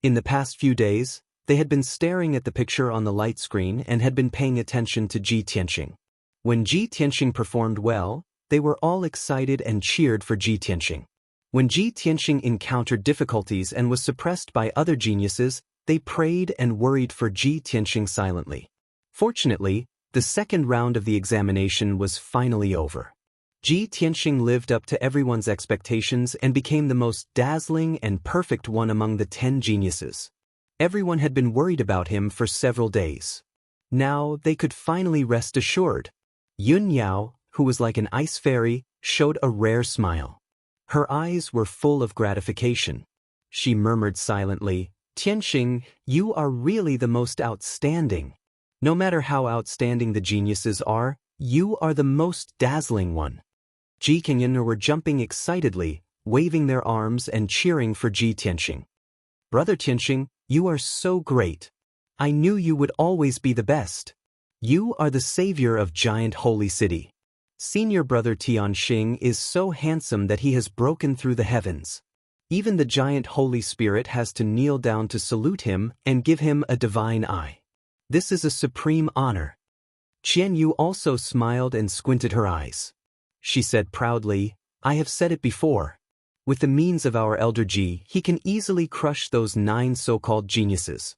In the past few days, they had been staring at the picture on the light screen and had been paying attention to Ji Tianxing. When Ji Tianxing performed well, they were all excited and cheered for Ji Tianxing. When Ji Tianxing encountered difficulties and was suppressed by other geniuses, they prayed and worried for Ji Tianxing silently. Fortunately, the second round of the examination was finally over. Ji Tianxing lived up to everyone's expectations and became the most dazzling and perfect one among the 10 geniuses. Everyone had been worried about him for several days. Now they could finally rest assured. Yun Yao, who was like an ice fairy, showed a rare smile. Her eyes were full of gratification. She murmured silently, "Tianxing, you are really the most outstanding. No matter how outstanding the geniuses are, you are the most dazzling one." Ji Kenyan were jumping excitedly, waving their arms and cheering for Ji Tianxing. "Brother Tianxing, you are so great. I knew you would always be the best. You are the savior of giant holy city. Senior brother Tianxing is so handsome that he has broken through the heavens. Even the giant Holy Spirit has to kneel down to salute him and give him a divine eye. This is a supreme honor." Qian Yu also smiled and squinted her eyes. She said proudly, "I have said it before. With the means of our elder Ji, he can easily crush those 9 so-called geniuses."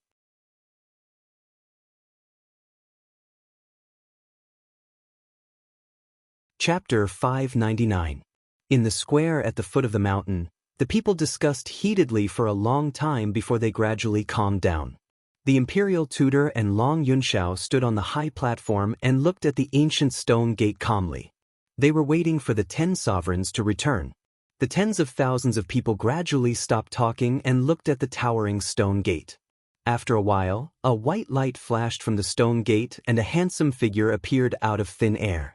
Chapter 599. In the square at the foot of the mountain, the people discussed heatedly for a long time before they gradually calmed down. The imperial tutor and Long Yunxiao stood on the high platform and looked at the ancient stone gate calmly. They were waiting for the 10 sovereigns to return. The tens of thousands of people gradually stopped talking and looked at the towering stone gate. After a while, a white light flashed from the stone gate and a handsome figure appeared out of thin air.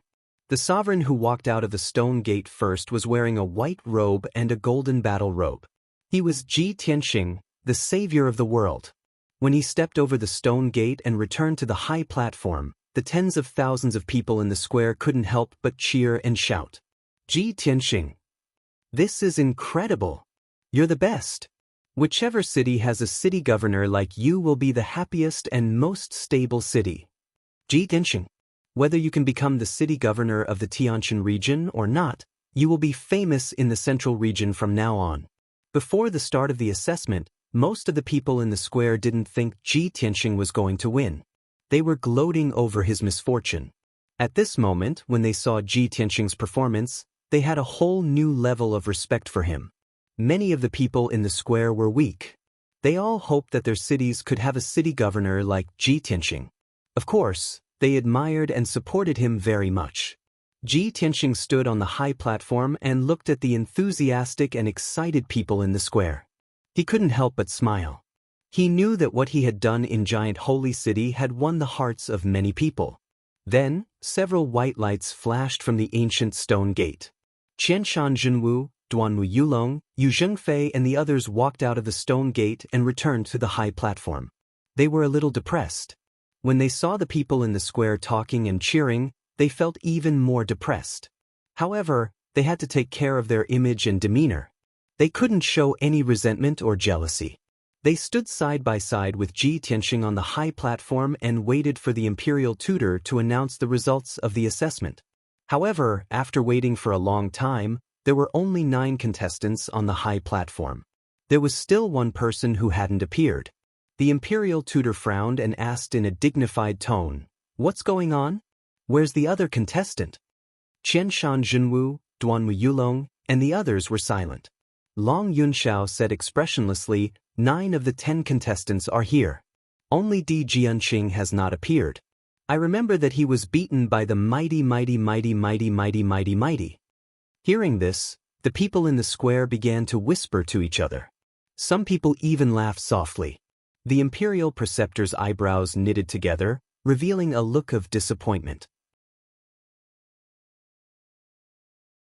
The sovereign who walked out of the stone gate first was wearing a white robe and a golden battle robe. He was Ji Tianxing, the savior of the world. When he stepped over the stone gate and returned to the high platform, the tens of thousands of people in the square couldn't help but cheer and shout. Ji Tianxing. This is incredible. You're the best. Whichever city has a city governor like you will be the happiest and most stable city. Ji Tianxing. Whether you can become the city governor of the Tianjin region or not, you will be famous in the central region from now on. Before the start of the assessment, most of the people in the square didn't think Ji Tianxing was going to win. They were gloating over his misfortune. At this moment, when they saw Ji Tianxing's performance, they had a whole new level of respect for him. Many of the people in the square were weak. They all hoped that their cities could have a city governor like Ji Tianxing. Of course, they admired and supported him very much. Ji Tianxing stood on the high platform and looked at the enthusiastic and excited people in the square. He couldn't help but smile. He knew that what he had done in Giant Holy City had won the hearts of many people. Then, several white lights flashed from the ancient stone gate. Qianshan Zhenwu, Duanwu Yulong, Yu Zhengfei and the others walked out of the stone gate and returned to the high platform. They were a little depressed. When they saw the people in the square talking and cheering, they felt even more depressed. However, they had to take care of their image and demeanor. They couldn't show any resentment or jealousy. They stood side by side with Ji Tianxing on the high platform and waited for the imperial tutor to announce the results of the assessment. However, after waiting for a long time, there were only 9 contestants on the high platform. There was still one person who hadn't appeared. The imperial tutor frowned and asked in a dignified tone, "What's going on? Where's the other contestant?" Qianshan Zhenwu, Duanwu Yulong, and the others were silent. Long Yunxiao said expressionlessly, 9 of the 10 contestants are here. Only Di Jianqing has not appeared. I remember that he was beaten by the mighty. Hearing this, the people in the square began to whisper to each other. Some people even laughed softly. The imperial preceptor's eyebrows knitted together, revealing a look of disappointment.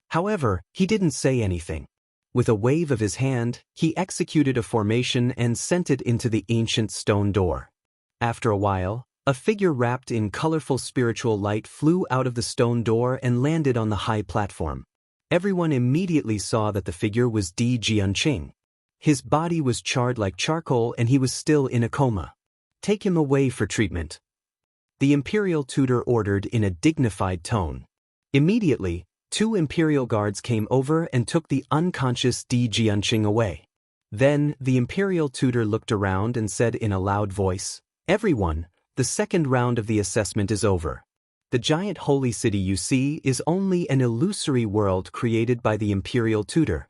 However, he didn't say anything. With a wave of his hand, he executed a formation and sent it into the ancient stone door. After a while, a figure wrapped in colorful spiritual light flew out of the stone door and landed on the high platform. Everyone immediately saw that the figure was Di Jianqing. His body was charred like charcoal and he was still in a coma. Take him away for treatment. The imperial tutor ordered in a dignified tone. Immediately, 2 imperial guards came over and took the unconscious Di Jianqing away. Then, the imperial tutor looked around and said in a loud voice, "Everyone, the second round of the assessment is over. The giant holy city you see is only an illusory world created by the imperial tutor.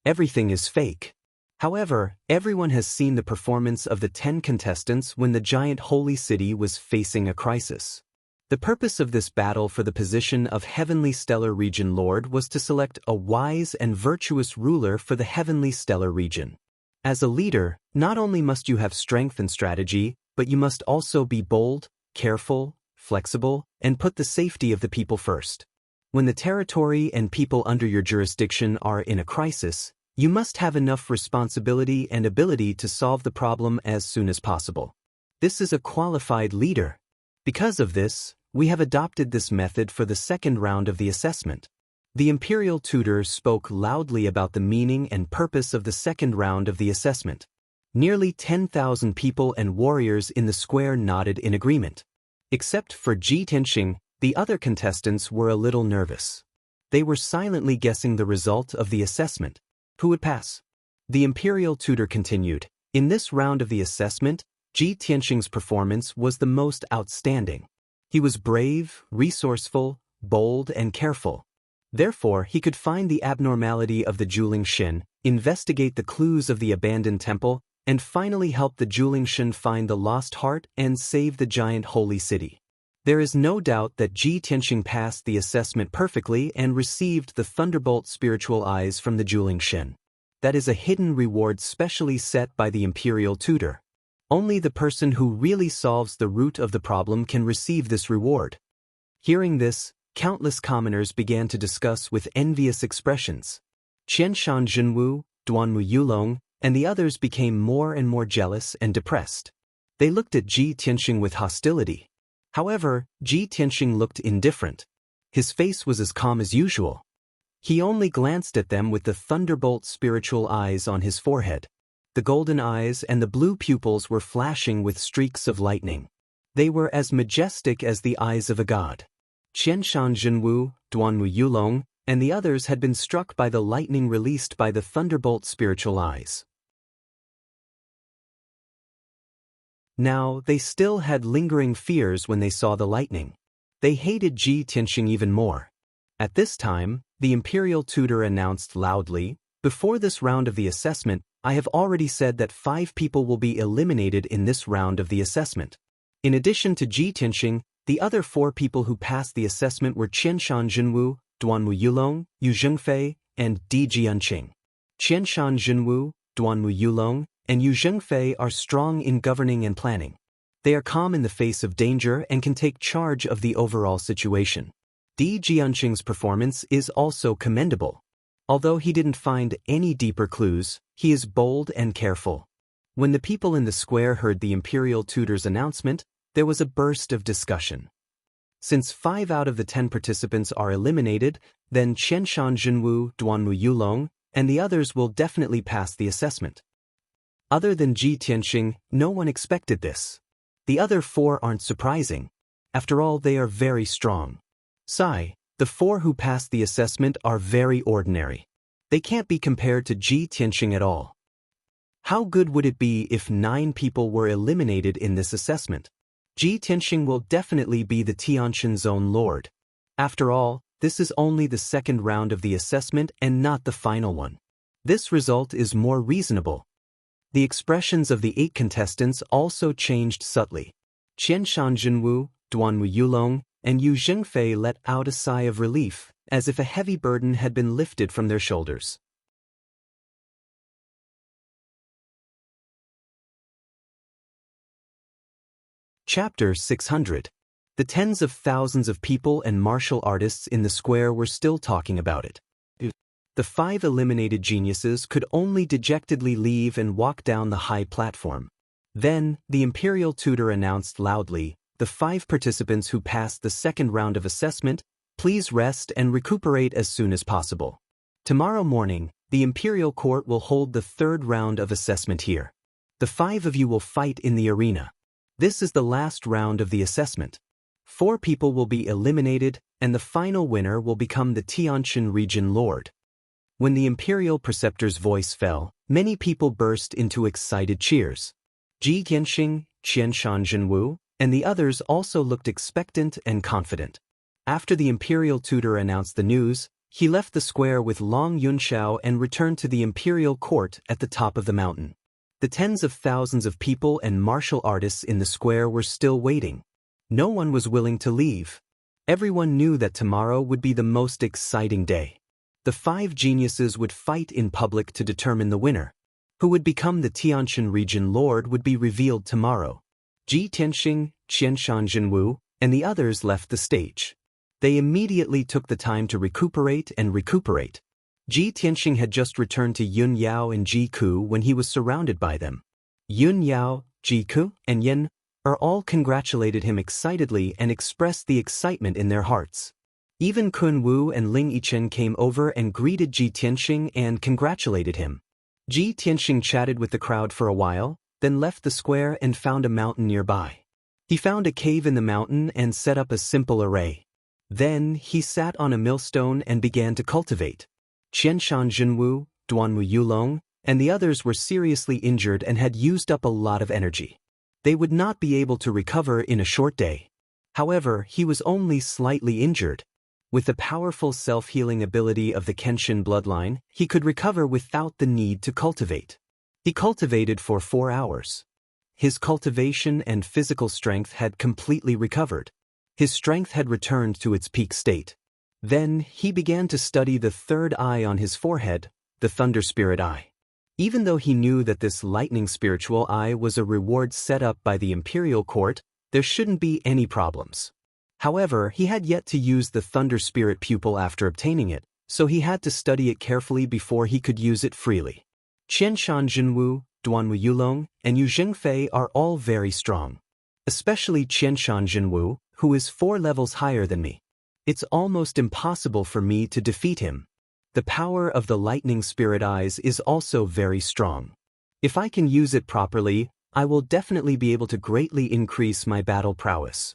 Everything is fake. However, everyone has seen the performance of the 10 contestants when the giant holy city was facing a crisis. The purpose of this battle for the position of Heavenly Stellar Region Lord was to select a wise and virtuous ruler for the Heavenly Stellar Region. As a leader, not only must you have strength and strategy, but you must also be bold, careful, flexible, and put the safety of the people first. When the territory and people under your jurisdiction are in a crisis, you must have enough responsibility and ability to solve the problem as soon as possible. This is a qualified leader. Because of this, we have adopted this method for the second round of the assessment." The imperial tutor spoke loudly about the meaning and purpose of the second round of the assessment. Nearly 10,000 people and warriors in the square nodded in agreement. Except for Ji Tianxing, the other contestants were a little nervous. They were silently guessing the result of the assessment. Who would pass? The imperial tutor continued, "In this round of the assessment, Ji Tianxing's performance was the most outstanding. He was brave, resourceful, bold, and careful. Therefore, he could find the abnormality of the Julingshin, investigate the clues of the abandoned temple, and finally help the Julingshin find the lost heart and save the giant holy city. There is no doubt that Ji Tianxing passed the assessment perfectly and received the Thunderbolt spiritual eyes from the Julingshin. That is a hidden reward specially set by the imperial tutor. Only the person who really solves the root of the problem can receive this reward. Hearing this, countless commoners began to discuss with envious expressions. Qianshan Jinwu, Duanmu Yulong, and the others became more and more jealous and depressed. They looked at Ji Tianxing with hostility. However, Ji Tianxing looked indifferent. His face was as calm as usual. He only glanced at them with the thunderbolt spiritual eyes on his forehead. The golden eyes and the blue pupils were flashing with streaks of lightning. They were as majestic as the eyes of a god. Qianshan Jinwu, Duanmu Yulong, and the others had been struck by the lightning released by the thunderbolt spiritual eyes. Now, they still had lingering fears when they saw the lightning. They hated Ji Tianxing even more. At this time, the imperial tutor announced loudly, "Before this round of the assessment, I have already said that 5 people will be eliminated in this round of the assessment. In addition to Ji Tianxing, the other 4 people who passed the assessment were Qianshan Jinwu, Duanmu Yulong, Yu Zhengfei, and Di Jianqing. Qianshan Jinwu, Duanmu Yulong, and Yu Zhengfei are strong in governing and planning. They are calm in the face of danger and can take charge of the overall situation. Di Jianqing's performance is also commendable. Although he didn't find any deeper clues, he is bold and careful." When the people in the square heard the imperial tutor's announcement, there was a burst of discussion. Since 5 out of the 10 participants are eliminated, then Qianshan Jinwu, Duanmu Yulong, and the others will definitely pass the assessment. Other than Ji Tianxing, no one expected this. The other 4 aren't surprising. After all, they are very strong. Sigh, the 4 who passed the assessment are very ordinary. They can't be compared to Ji Tianxing at all. How good would it be if 9 people were eliminated in this assessment? Ji Tianxing will definitely be the Tianxin's own lord. After all, this is only the second round of the assessment and not the final one. This result is more reasonable. The expressions of the 8 contestants also changed subtly. Qianshan Jinwu, Duanmu Yulong, and Yu Zhengfei let out a sigh of relief, as if a heavy burden had been lifted from their shoulders. Chapter 600. The tens of thousands of people and martial artists in the square were still talking about it. The 5 eliminated geniuses could only dejectedly leave and walk down the high platform. Then, the imperial tutor announced loudly, "The 5 participants who passed the second round of assessment, please rest and recuperate as soon as possible. Tomorrow morning, the imperial court will hold the 3rd round of assessment here. The 5 of you will fight in the arena. This is the last round of the assessment. 4 people will be eliminated, and the final winner will become the Tianxin region lord." When the imperial preceptor's voice fell, many people burst into excited cheers. Ji Tianxing, Qianshan Jinwu, and the others also looked expectant and confident. After the imperial tutor announced the news, he left the square with Long Yunxiao and returned to the imperial court at the top of the mountain. The tens of thousands of people and martial artists in the square were still waiting. No one was willing to leave. Everyone knew that tomorrow would be the most exciting day. The 5 geniuses would fight in public to determine the winner. Who would become the Tianxin region lord would be revealed tomorrow. Ji Tianxing, Qianshan Jinwu, and the others left the stage. They immediately took the time to recuperate. Ji Tianxing had just returned to Yun Yao and Ji Ku when he was surrounded by them. Yun Yao, Ji Ku, and Yin are all congratulated him excitedly and expressed the excitement in their hearts. Even Kun Wu and Ling Yichen came over and greeted Ji Tianxing and congratulated him. Ji Tianxing chatted with the crowd for a while, then left the square and found a mountain nearby. He found a cave in the mountain and set up a simple array. Then he sat on a millstone and began to cultivate. Qianshan Jinwu, Duanmu Yulong, and the others were seriously injured and had used up a lot of energy. They would not be able to recover in a short day. However, he was only slightly injured. With the powerful self-healing ability of the Kenshin bloodline, he could recover without the need to cultivate. He cultivated for 4 hours. His cultivation and physical strength had completely recovered. His strength had returned to its peak state. Then, he began to study the third eye on his forehead, the Thunder Spirit Eye. Even though he knew that this lightning spiritual eye was a reward set up by the imperial court, there shouldn't be any problems. However, he had yet to use the Thunder Spirit pupil after obtaining it, so he had to study it carefully before he could use it freely. Qianshan Jinwu, Duanwu Yulong, and Yu Jingfei are all very strong. Especially Qianshan Jinwu, who is 4 levels higher than me. It's almost impossible for me to defeat him. The power of the lightning spirit eyes is also very strong. If I can use it properly, I will definitely be able to greatly increase my battle prowess.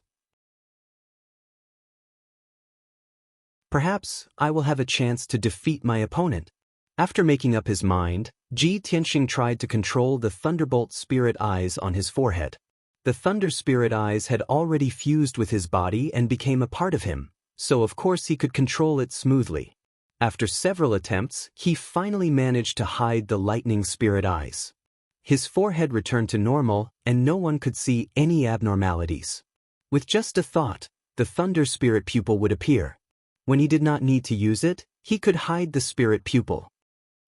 Perhaps I will have a chance to defeat my opponent. After making up his mind, Ji Tianxing tried to control the Thunderbolt Spirit Eyes on his forehead. The Thunder Spirit Eyes had already fused with his body and became a part of him, so of course he could control it smoothly. After several attempts, he finally managed to hide the Lightning Spirit Eyes. His forehead returned to normal, and no one could see any abnormalities. With just a thought, the Thunder Spirit pupil would appear. When he did not need to use it, he could hide the spirit pupil.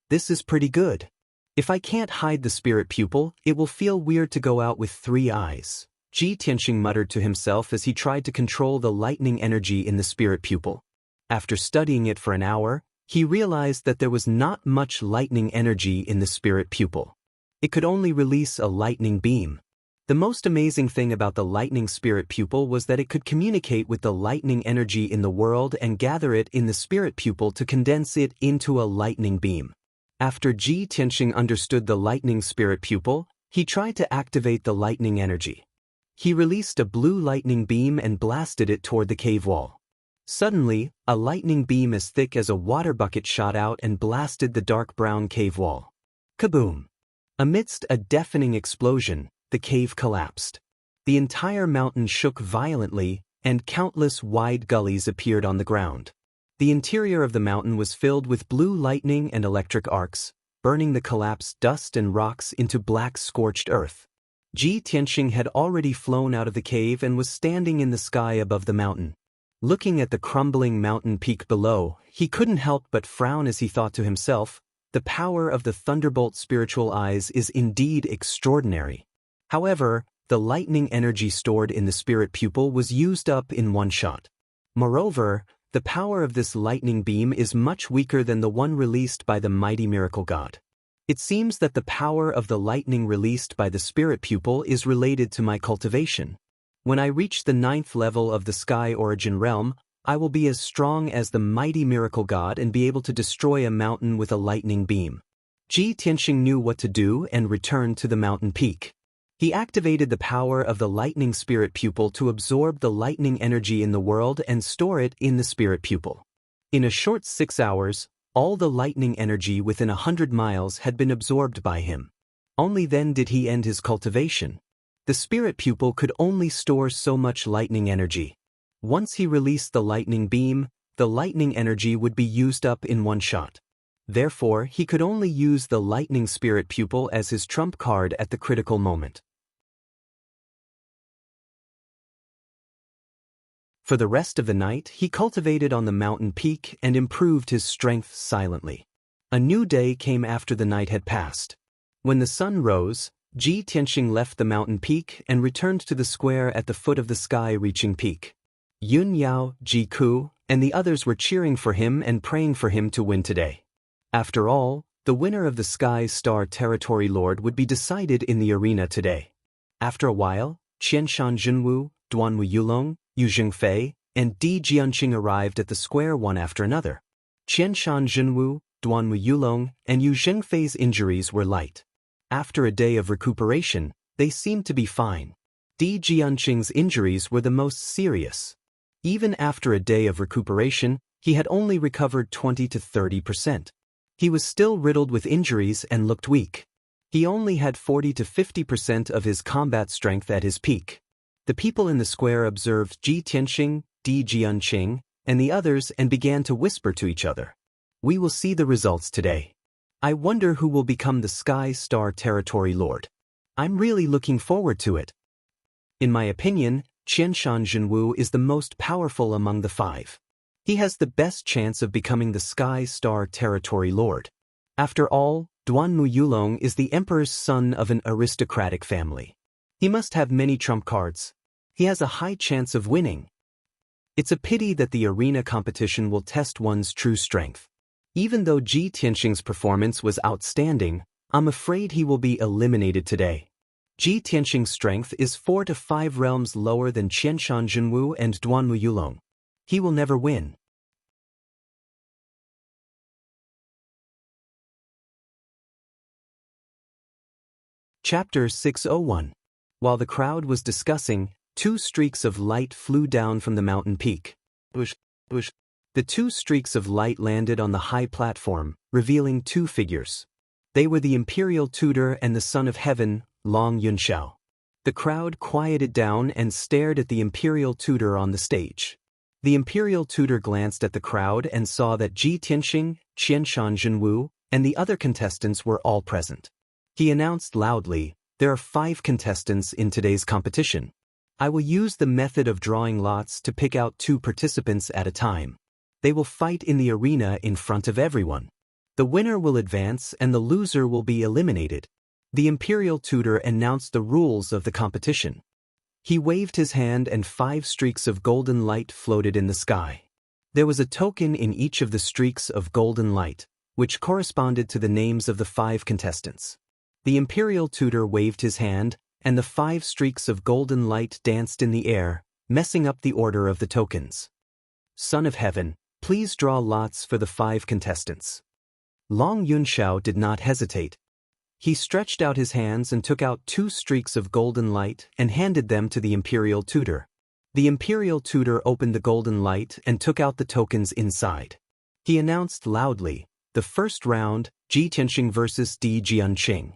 This is pretty good. If I can't hide the spirit pupil, it will feel weird to go out with 3 eyes. Ji Tianxing muttered to himself as he tried to control the lightning energy in the spirit pupil. After studying it for an hour, he realized that there was not much lightning energy in the spirit pupil. It could only release a lightning beam. The most amazing thing about the lightning spirit pupil was that it could communicate with the lightning energy in the world and gather it in the spirit pupil to condense it into a lightning beam. After Ji Tianxing understood the lightning spirit pupil, he tried to activate the lightning energy. He released a blue lightning beam and blasted it toward the cave wall. Suddenly, a lightning beam as thick as a water bucket shot out and blasted the dark brown cave wall. Kaboom! Amidst a deafening explosion, the cave collapsed. The entire mountain shook violently, and countless wide gullies appeared on the ground. The interior of the mountain was filled with blue lightning and electric arcs, burning the collapsed dust and rocks into black scorched earth. Ji Tianxing had already flown out of the cave and was standing in the sky above the mountain. Looking at the crumbling mountain peak below, he couldn't help but frown as he thought to himself, the power of the Thunderbolt spiritual eyes is indeed extraordinary. However, the lightning energy stored in the spirit pupil was used up in one shot. Moreover, the power of this lightning beam is much weaker than the one released by the mighty miracle god. It seems that the power of the lightning released by the spirit pupil is related to my cultivation. When I reach the 9th level of the Sky Origin Realm, I will be as strong as the mighty miracle god and be able to destroy a mountain with a lightning beam. Ji Tianxing knew what to do and returned to the mountain peak. He activated the power of the lightning spirit pupil to absorb the lightning energy in the world and store it in the spirit pupil. In a short 6 hours, all the lightning energy within 100 miles had been absorbed by him. Only then did he end his cultivation. The spirit pupil could only store so much lightning energy. Once he released the lightning beam, the lightning energy would be used up in one shot. Therefore, he could only use the lightning spirit pupil as his trump card at the critical moment. For the rest of the night, he cultivated on the mountain peak and improved his strength silently. A new day came after the night had passed. When the sun rose, Ji Tianxing left the mountain peak and returned to the square at the foot of the sky-reaching peak. Yun Yao, Ji Ku, and the others were cheering for him and praying for him to win today. After all, the winner of the Sky Star Territory Lord would be decided in the arena today. After a while, Qianshan Jinwu, Duanwu Yulong, Yu Jingfei, and Di Jianqing arrived at the square one after another. Qianshan Jinwu, Duanwu Yulong, and Yu Jingfei's injuries were light. After a day of recuperation, they seemed to be fine. Di Jianqing's injuries were the most serious. Even after a day of recuperation, he had only recovered 20 to 30%. He was still riddled with injuries and looked weak. He only had 40 to 50% of his combat strength at his peak. The people in the square observed Ji Tianxing, Di Jianqing, and the others and began to whisper to each other. We will see the results today. I wonder who will become the Sky Star Territory Lord. I'm really looking forward to it. In my opinion, Qianshan Zhenwu is the most powerful among the 5. He has the best chance of becoming the Sky Star Territory Lord. After all, Duanmu Yulong is the emperor's son of an aristocratic family. He must have many trump cards. He has a high chance of winning. It's a pity that the arena competition will test one's true strength. Even though Ji Tianxing's performance was outstanding, I'm afraid he will be eliminated today. Ji Tianxing's strength is 4 to 5 realms lower than Qianshan Zhenwu and Duanmu Yulong. He will never win. Chapter 601. While the crowd was discussing, 2 streaks of light flew down from the mountain peak. The 2 streaks of light landed on the high platform, revealing 2 figures. They were the Imperial Tutor and the Son of Heaven, Long Yunxiao. The crowd quieted down and stared at the Imperial Tutor on the stage. The Imperial Tutor glanced at the crowd and saw that Ji Tianxing, Qianshan Zhenwu, and the other contestants were all present. He announced loudly, "There are 5 contestants in today's competition. I will use the method of drawing lots to pick out 2 participants at a time. They will fight in the arena in front of everyone. The winner will advance and the loser will be eliminated." The Imperial Tutor announced the rules of the competition. He waved his hand and 5 streaks of golden light floated in the sky. There was a token in each of the streaks of golden light, which corresponded to the names of the 5 contestants. The Imperial Tutor waved his hand, and the 5 streaks of golden light danced in the air, messing up the order of the tokens. "Son of Heaven, please draw lots for the 5 contestants." Long Yunxiao did not hesitate. He stretched out his hands and took out 2 streaks of golden light and handed them to the Imperial Tutor. The Imperial Tutor opened the golden light and took out the tokens inside. He announced loudly, "The first round, Ji Tianxing versus Di Jianqing."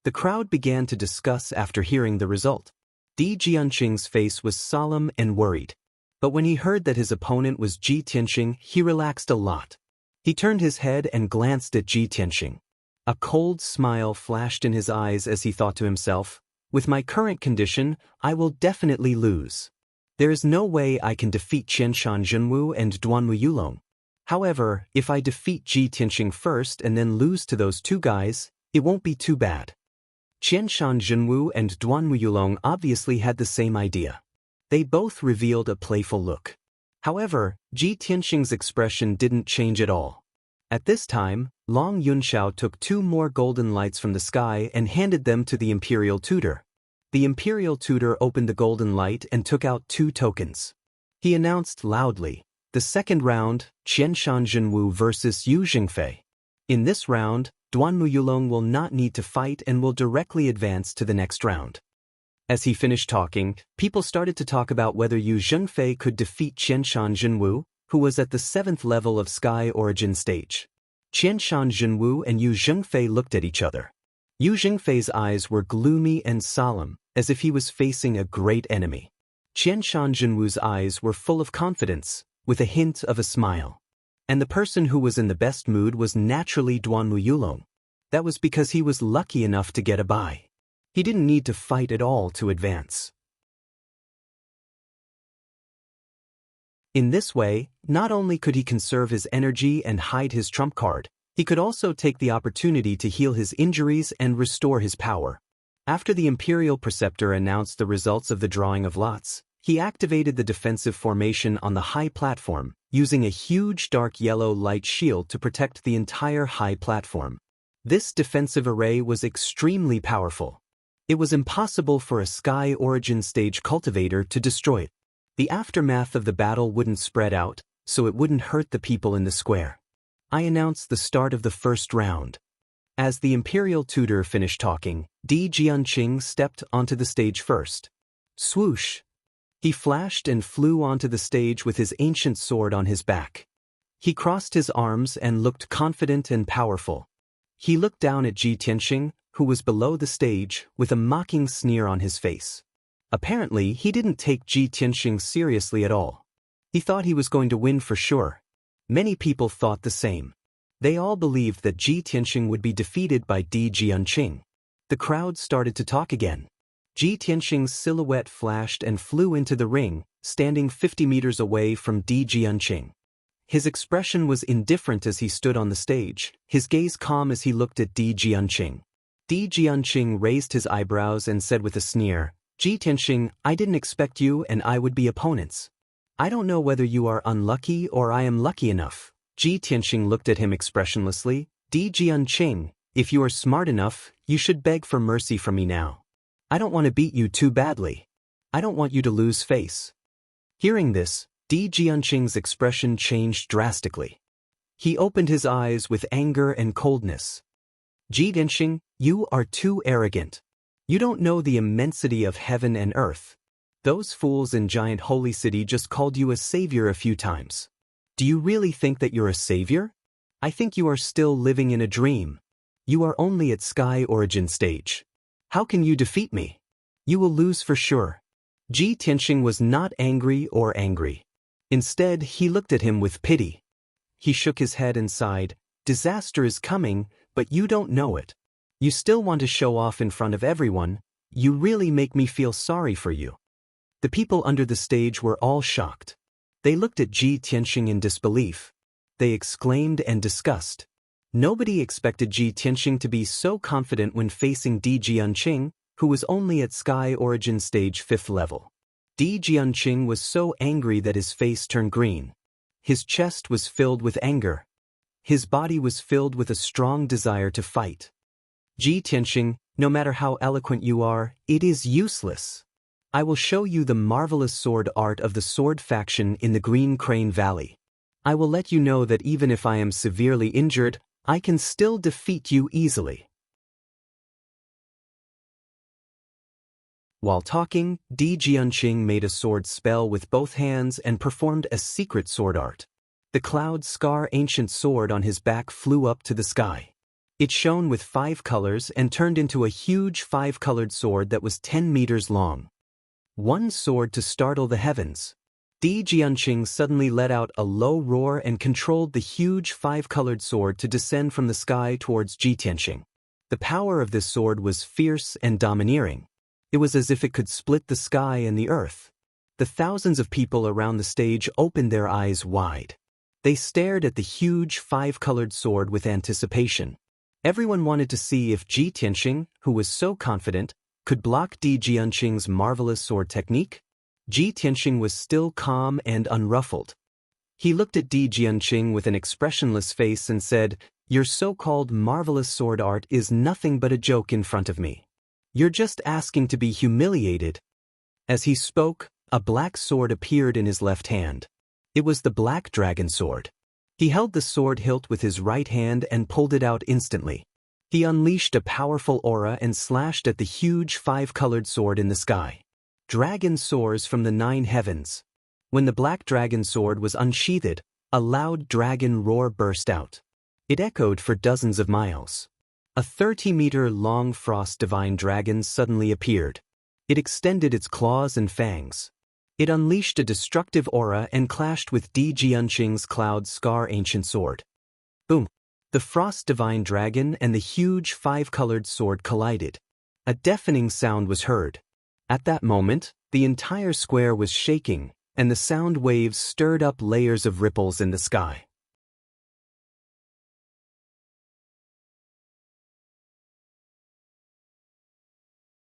The crowd began to discuss after hearing the result. Di Jianqing's face was solemn and worried. But when he heard that his opponent was Ji Tianxing, he relaxed a lot. He turned his head and glanced at Ji Tianxing. A cold smile flashed in his eyes as he thought to himself, "With my current condition, I will definitely lose. There is no way I can defeat Qianshan Zhenwu and Duanmu Yulong. However, if I defeat Ji Tianxing first and then lose to those 2 guys, it won't be too bad." Qianshan Zhenwu and Duanmu Yulong obviously had the same idea. They both revealed a playful look. However, Ji Tianxing's expression didn't change at all. At this time, Long Yunxiao took 2 more golden lights from the sky and handed them to the Imperial Tutor. The Imperial Tutor opened the golden light and took out 2 tokens. He announced loudly, "The second round, Qianshan Zhenwu versus Yu Jingfei. In this round, Duanmu Yulong will not need to fight and will directly advance to the next round." As he finished talking, people started to talk about whether Yu Zhengfei could defeat Qianshan Zhenwu, who was at the 7th level of Sky Origin stage. Qianshan Zhenwu and Yu Zhengfei looked at each other. Yu Zhengfei's eyes were gloomy and solemn, as if he was facing a great enemy. Qianshan Zhenwu's eyes were full of confidence, with a hint of a smile. And the person who was in the best mood was naturally Duanmu Yulong. That was because he was lucky enough to get a bye. He didn't need to fight at all to advance. In this way, not only could he conserve his energy and hide his trump card, he could also take the opportunity to heal his injuries and restore his power. After the Imperial Preceptor announced the results of the drawing of lots, he activated the defensive formation on the high platform, using a huge dark yellow light shield to protect the entire high platform. This defensive array was extremely powerful. It was impossible for a Sky Origin stage cultivator to destroy it. The aftermath of the battle wouldn't spread out, so it wouldn't hurt the people in the square. I announced the start of the first round. As the Imperial Tutor finished talking, Di Jianqing stepped onto the stage first. Swoosh! He flashed and flew onto the stage with his ancient sword on his back. He crossed his arms and looked confident and powerful. He looked down at Ji Tianxing, who was below the stage, with a mocking sneer on his face. Apparently, he didn't take Ji Tianxing seriously at all. He thought he was going to win for sure. Many people thought the same. They all believed that Ji Tianxing would be defeated by Di Jianqing. The crowd started to talk again. Ji Tianxing's silhouette flashed and flew into the ring, standing 50 meters away from Di Jianqing. His expression was indifferent as he stood on the stage, his gaze calm as he looked at Di Jianqing. Di Jianqing raised his eyebrows and said with a sneer, "Ji Tianxing, I didn't expect you and I would be opponents. I don't know whether you are unlucky or I am lucky enough." Ji Tianxing looked at him expressionlessly. "Di Jianqing, if you are smart enough, you should beg for mercy from me now. I don't want to beat you too badly. I don't want you to lose face." Hearing this, Di Jianqing's expression changed drastically. He opened his eyes with anger and coldness. "Ji Tianxing, you are too arrogant. You don't know the immensity of heaven and earth. Those fools in Giant Holy City just called you a savior a few times. Do you really think that you're a savior? I think you are still living in a dream. You are only at Sky Origin stage. How can you defeat me? You will lose for sure." Ji Tianxing was not angry or angry. Instead, he looked at him with pity. He shook his head and sighed, "Disaster is coming, but you don't know it. You still want to show off in front of everyone. You really make me feel sorry for you." The people under the stage were all shocked. They looked at Ji Tianxing in disbelief. They exclaimed and discussed. Nobody expected Ji Tianxing to be so confident when facing Di Jianqing, who was only at Sky Origin Stage 5th level. Di Jianqing was so angry that his face turned green. His chest was filled with anger. His body was filled with a strong desire to fight. "Ji Tianxing, no matter how eloquent you are, it is useless. I will show you the marvelous sword art of the sword faction in the Green Crane Valley. I will let you know that even if I am severely injured, I can still defeat you easily." While talking, Di Jianqing made a sword spell with both hands and performed a secret sword art. The cloud scar ancient sword on his back flew up to the sky. It shone with 5 colors and turned into a huge 5-colored sword that was 10 meters long. One sword to startle the heavens. Di Jianqing suddenly let out a low roar and controlled the huge 5-colored sword to descend from the sky towards Ji Tianxing. The power of this sword was fierce and domineering. It was as if it could split the sky and the earth. The thousands of people around the stage opened their eyes wide. They stared at the huge 5-colored sword with anticipation. Everyone wanted to see if Ji Tianxing, who was so confident, could block Di Jianqing's marvelous sword technique. Ji Tianxing was still calm and unruffled. He looked at Di Jianqing with an expressionless face and said, "Your so-called marvelous sword art is nothing but a joke in front of me. You're just asking to be humiliated." As he spoke, a black sword appeared in his left hand. It was the Black Dragon Sword. He held the sword hilt with his right hand and pulled it out instantly. He unleashed a powerful aura and slashed at the huge 5-colored sword in the sky. Dragon soars from the 9 heavens. When the Black Dragon Sword was unsheathed, a loud dragon roar burst out. It echoed for dozens of miles. A 30-meter-long frost divine dragon suddenly appeared. It extended its claws and fangs. It unleashed a destructive aura and clashed with Di Jianqing's cloud scar ancient sword. Boom! The frost divine dragon and the huge 5-colored sword collided. A deafening sound was heard. At that moment, the entire square was shaking, and the sound waves stirred up layers of ripples in the sky.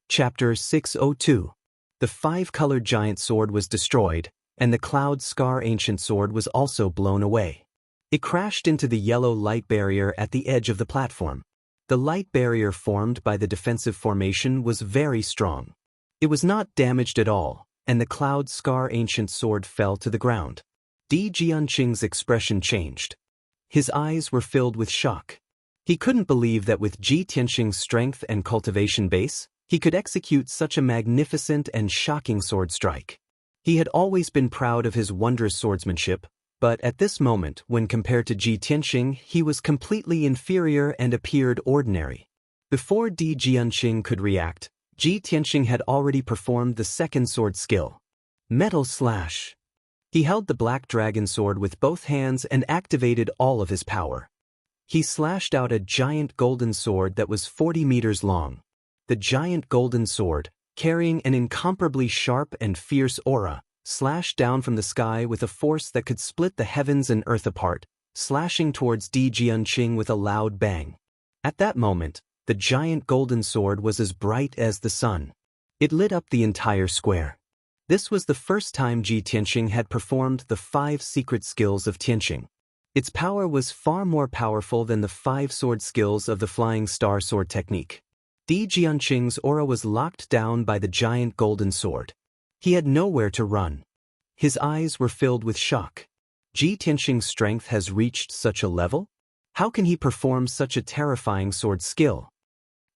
Chapter 602. The 5-colored giant sword was destroyed, and the cloud scar ancient sword was also blown away. It crashed into the yellow light barrier at the edge of the platform. The light barrier formed by the defensive formation was very strong. It was not damaged at all, and the cloud scar ancient sword fell to the ground. Di Jianqing's expression changed. His eyes were filled with shock. He couldn't believe that with Ji Tianxing's strength and cultivation base, he could execute such a magnificent and shocking sword strike. He had always been proud of his wondrous swordsmanship, but at this moment, when compared to Ji Tianxing, he was completely inferior and appeared ordinary. Before Di Jianqing could react, Ji Tianxing had already performed the second sword skill. Metal Slash. He held the black dragon sword with both hands and activated all of his power. He slashed out a giant golden sword that was 40 meters long. The giant golden sword, carrying an incomparably sharp and fierce aura, slashed down from the sky with a force that could split the heavens and earth apart, slashing towards Di Jianqing with a loud bang. At that moment, the giant golden sword was as bright as the sun. It lit up the entire square. This was the first time Ji Tianqing had performed the 5 secret skills of Tianqing. Its power was far more powerful than the 5 sword skills of the Flying Star Sword technique. Di Jianqing's aura was locked down by the giant golden sword. He had nowhere to run. His eyes were filled with shock. Ji Tianqing's strength has reached such a level? How can he perform such a terrifying sword skill?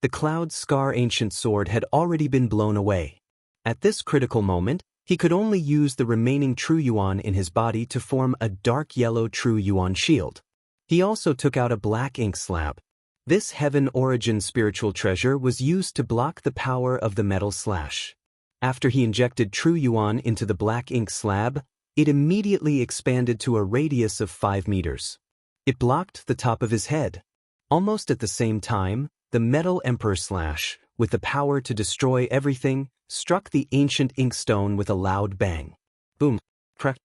The Cloud Scar ancient sword had already been blown away. At this critical moment, he could only use the remaining True Yuan in his body to form a dark yellow True Yuan shield. He also took out a black ink slab. This heaven origin spiritual treasure was used to block the power of the metal slash. After he injected True Yuan into the black ink slab, it immediately expanded to a radius of 5 meters. It blocked the top of his head. Almost at the same time, the metal emperor slash, with the power to destroy everything, struck the ancient inkstone with a loud bang. Boom! Crack!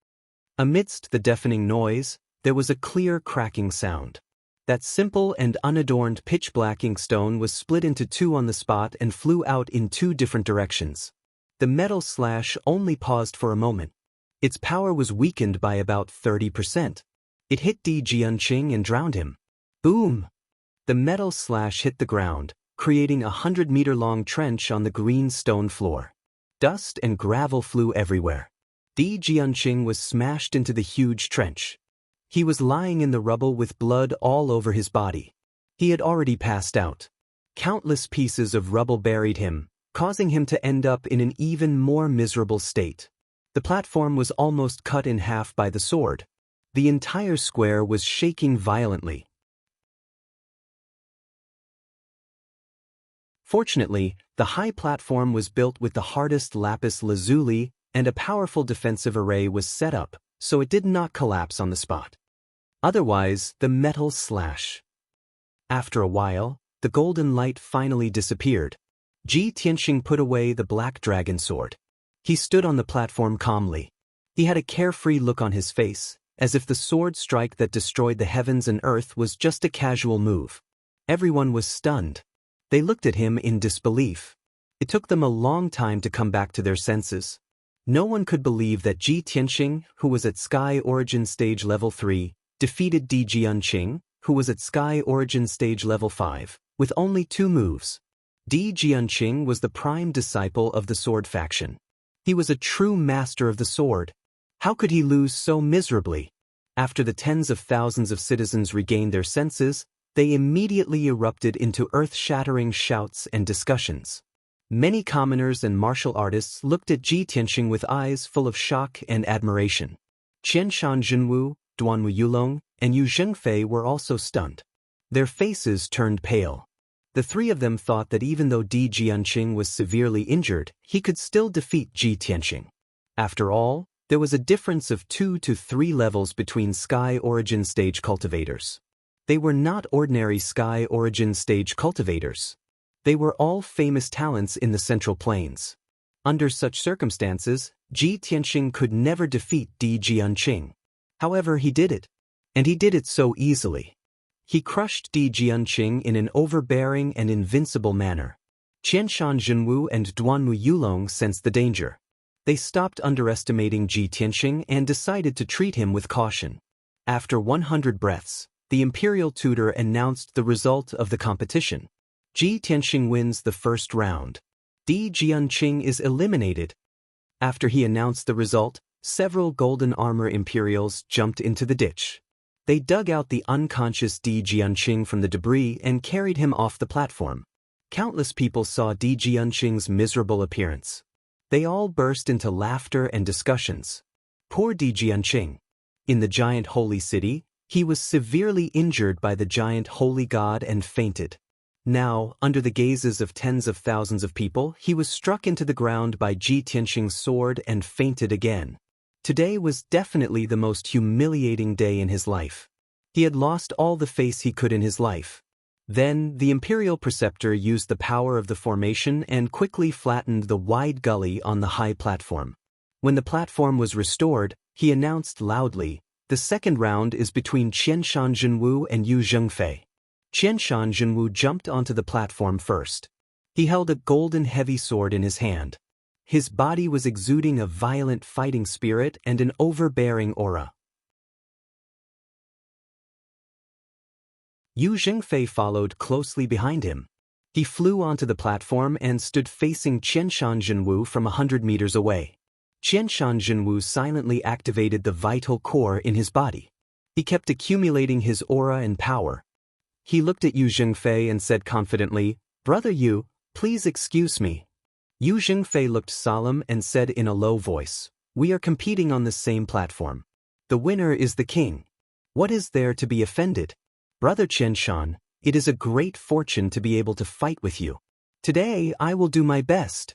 Amidst the deafening noise, there was a clear cracking sound. That simple and unadorned pitch-black inkstone was split into 2 on the spot and flew out in 2 different directions. The metal slash only paused for a moment. Its power was weakened by about 30%. It hit Di Jianqing and drowned him. Boom! The metal slash hit the ground, creating a 100-meter-long trench on the green stone floor. Dust and gravel flew everywhere. Di Jianqing was smashed into the huge trench. He was lying in the rubble with blood all over his body. He had already passed out. Countless pieces of rubble buried him, causing him to end up in an even more miserable state. The platform was almost cut in half by the sword. The entire square was shaking violently. Fortunately, the high platform was built with the hardest lapis lazuli, and a powerful defensive array was set up, so it did not collapse on the spot. Otherwise, the metal slash. After a while, the golden light finally disappeared. Ji Tianqing put away the black dragon sword. He stood on the platform calmly. He had a carefree look on his face, as if the sword strike that destroyed the heavens and earth was just a casual move. Everyone was stunned. They looked at him in disbelief. It took them a long time to come back to their senses. No one could believe that Ji Tianqing, who was at Sky Origin Stage Level 3, defeated Di Jianqing, who was at Sky Origin Stage Level 5, with only 2 moves. Di Jianqing was the prime disciple of the sword faction. He was a true master of the sword. How could he lose so miserably? After the tens of thousands of citizens regained their senses, they immediately erupted into earth-shattering shouts and discussions. Many commoners and martial artists looked at Ji Tianqing with eyes full of shock and admiration. Qianshan Zhenwu, Duanwu Yulong, and Yu Zhengfei were also stunned. Their faces turned pale. The 3 of them thought that even though Di Jianqing was severely injured, he could still defeat Ji Tianqing. After all, there was a difference of 2 to 3 levels between Sky Origin Stage cultivators. They were not ordinary Sky Origin Stage cultivators. They were all famous talents in the Central Plains. Under such circumstances, Ji Tianqing could never defeat Di Jianqing. However, he did it. And he did it so easily. He crushed Di Jianqing in an overbearing and invincible manner. Qianshan Zhenwu and Duanwu Yulong sensed the danger. They stopped underestimating Ji Tianqing and decided to treat him with caution. After 100 breaths, the imperial tutor announced the result of the competition. Ji Tianqing wins the first round. Di Jianqing is eliminated. After he announced the result, several golden armor imperials jumped into the ditch. They dug out the unconscious Di Jianqing from the debris and carried him off the platform. Countless people saw Di Jianqing's miserable appearance. They all burst into laughter and discussions. Poor Di Jianqing. In the giant holy city, he was severely injured by the giant holy god and fainted. Now, under the gazes of tens of thousands of people, he was struck into the ground by Ji Tianqing's sword and fainted again. Today was definitely the most humiliating day in his life. He had lost all the face he could in his life. Then, the Imperial Preceptor used the power of the formation and quickly flattened the wide gully on the high platform. When the platform was restored, he announced loudly, "The second round is between Qianshan Zhenwu and Yu Zhengfei." Qianshan Zhenwu jumped onto the platform first. He held a golden heavy sword in his hand. His body was exuding a violent fighting spirit and an overbearing aura. Yu Zhengfei followed closely behind him. He flew onto the platform and stood facing Qianshan Zhenwu from 100 meters away. Qianshan Zhenwu silently activated the vital core in his body. He kept accumulating his aura and power. He looked at Yu Zhengfei and said confidently, "Brother Yu, please excuse me." Yu Zhengfei looked solemn and said in a low voice, "We are competing on the same platform. The winner is the king. What is there to be offended? Brother Qianshan, it is a great fortune to be able to fight with you. Today I will do my best."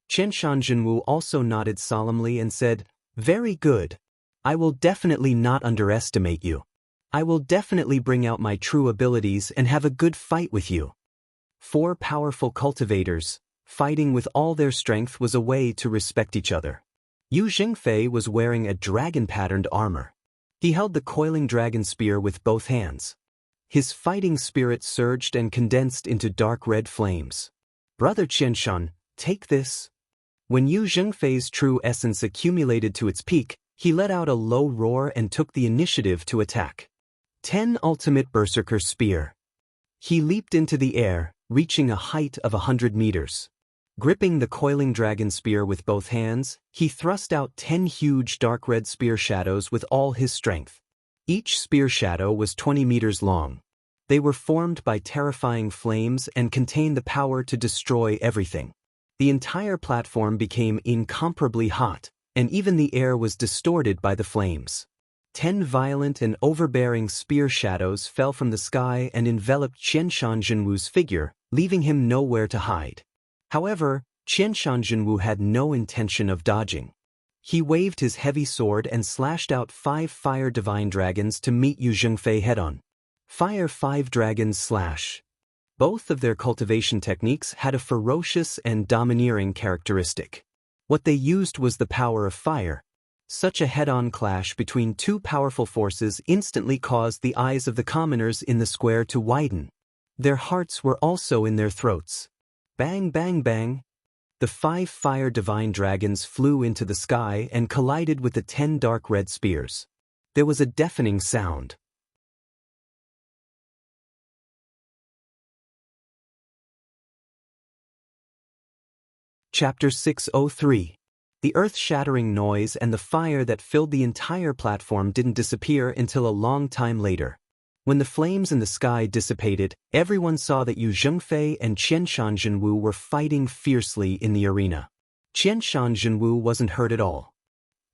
Qianshan Zhenwu also nodded solemnly and said, "Very good. I will definitely not underestimate you. I will definitely bring out my true abilities and have a good fight with you." 4 powerful cultivators, fighting with all their strength, was a way to respect each other. Yu Zhengfei was wearing a dragon-patterned armor. He held the coiling dragon spear with both hands. His fighting spirit surged and condensed into dark red flames. "Brother Qianshan, take this." When Yu Zhengfei's true essence accumulated to its peak, he let out a low roar and took the initiative to attack. 10 Ultimate Berserker Spear. He leaped into the air, reaching a height of 100 meters. Gripping the coiling dragon spear with both hands, he thrust out 10 huge dark red spear shadows with all his strength. Each spear shadow was 20 meters long. They were formed by terrifying flames and contained the power to destroy everything. The entire platform became incomparably hot, and even the air was distorted by the flames. 10 violent and overbearing spear shadows fell from the sky and enveloped Qianshan Zhenwu's figure, leaving him nowhere to hide. However, Qianshan Zhenwu had no intention of dodging. He waved his heavy sword and slashed out 5 fire divine dragons to meet Yu Zhengfei head-on. Fire 5 dragons slash. Both of their cultivation techniques had a ferocious and domineering characteristic. What they used was the power of fire. Such a head-on clash between 2 powerful forces instantly caused the eyes of the commoners in the square to widen. Their hearts were also in their throats. Bang, bang, bang. The 5 fire divine dragons flew into the sky and collided with the 10 dark red spears. There was a deafening sound. Chapter 603. The earth-shattering noise and the fire that filled the entire platform didn't disappear until a long time later. When the flames in the sky dissipated, everyone saw that Yu Zhengfei and Qianshan Zhenwu were fighting fiercely in the arena. Qianshan Zhenwu wasn't hurt at all.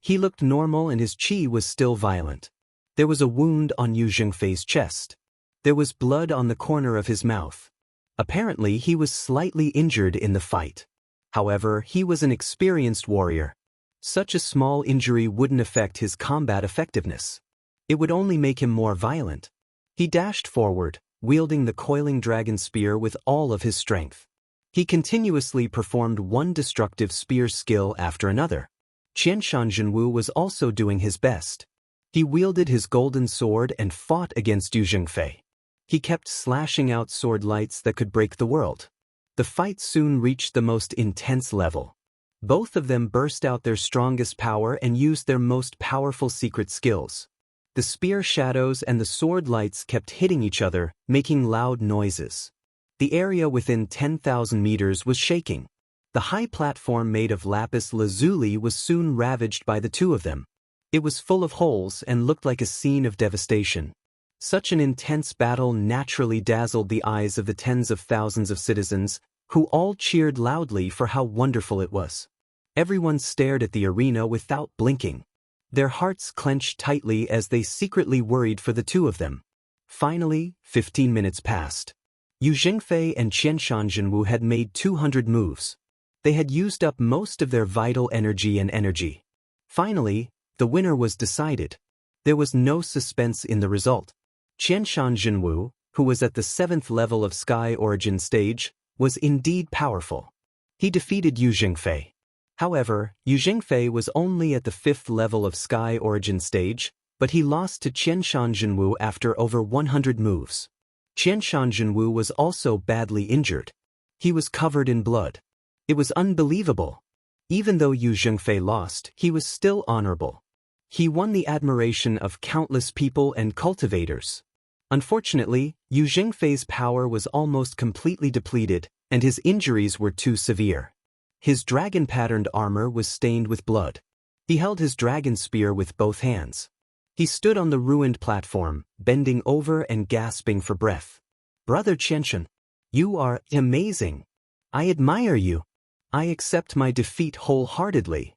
He looked normal and his qi was still violent. There was a wound on Yu Zhengfei's chest. There was blood on the corner of his mouth. Apparently, he was slightly injured in the fight. However, he was an experienced warrior. Such a small injury wouldn't affect his combat effectiveness. It would only make him more violent. He dashed forward, wielding the coiling dragon spear with all of his strength. He continuously performed one destructive spear skill after another. Qianshan Zhenwu was also doing his best. He wielded his golden sword and fought against Yu Zhengfei. He kept slashing out sword lights that could break the world. The fight soon reached the most intense level. Both of them burst out their strongest power and used their most powerful secret skills. The spear shadows and the sword lights kept hitting each other, making loud noises. The area within 10,000 meters was shaking. The high platform made of lapis lazuli was soon ravaged by the two of them. It was full of holes and looked like a scene of devastation. Such an intense battle naturally dazzled the eyes of the tens of thousands of citizens, who all cheered loudly for how wonderful it was. Everyone stared at the arena without blinking. Their hearts clenched tightly as they secretly worried for the two of them. Finally, 15 minutes passed. Yu Zhengfei and Qianshan Zhenwu had made 200 moves. They had used up most of their vital energy. Finally, the winner was decided. There was no suspense in the result. Qianshan Jinwu, who was at the 7th level of Sky Origin stage, was indeed powerful. He defeated Yu Jingfei. However, Yu Jingfei was only at the 5th level of Sky Origin stage, but he lost to Qianshan Jinwu after over 100 moves. Qianshan Jinwu was also badly injured. He was covered in blood. It was unbelievable. Even though Yu Jingfei lost, he was still honorable. He won the admiration of countless people and cultivators. Unfortunately, Yu Jingfei's power was almost completely depleted, and his injuries were too severe. His dragon-patterned armor was stained with blood. He held his dragon spear with both hands. He stood on the ruined platform, bending over and gasping for breath. "Brother Qianshan, you are amazing. I admire you. I accept my defeat wholeheartedly,"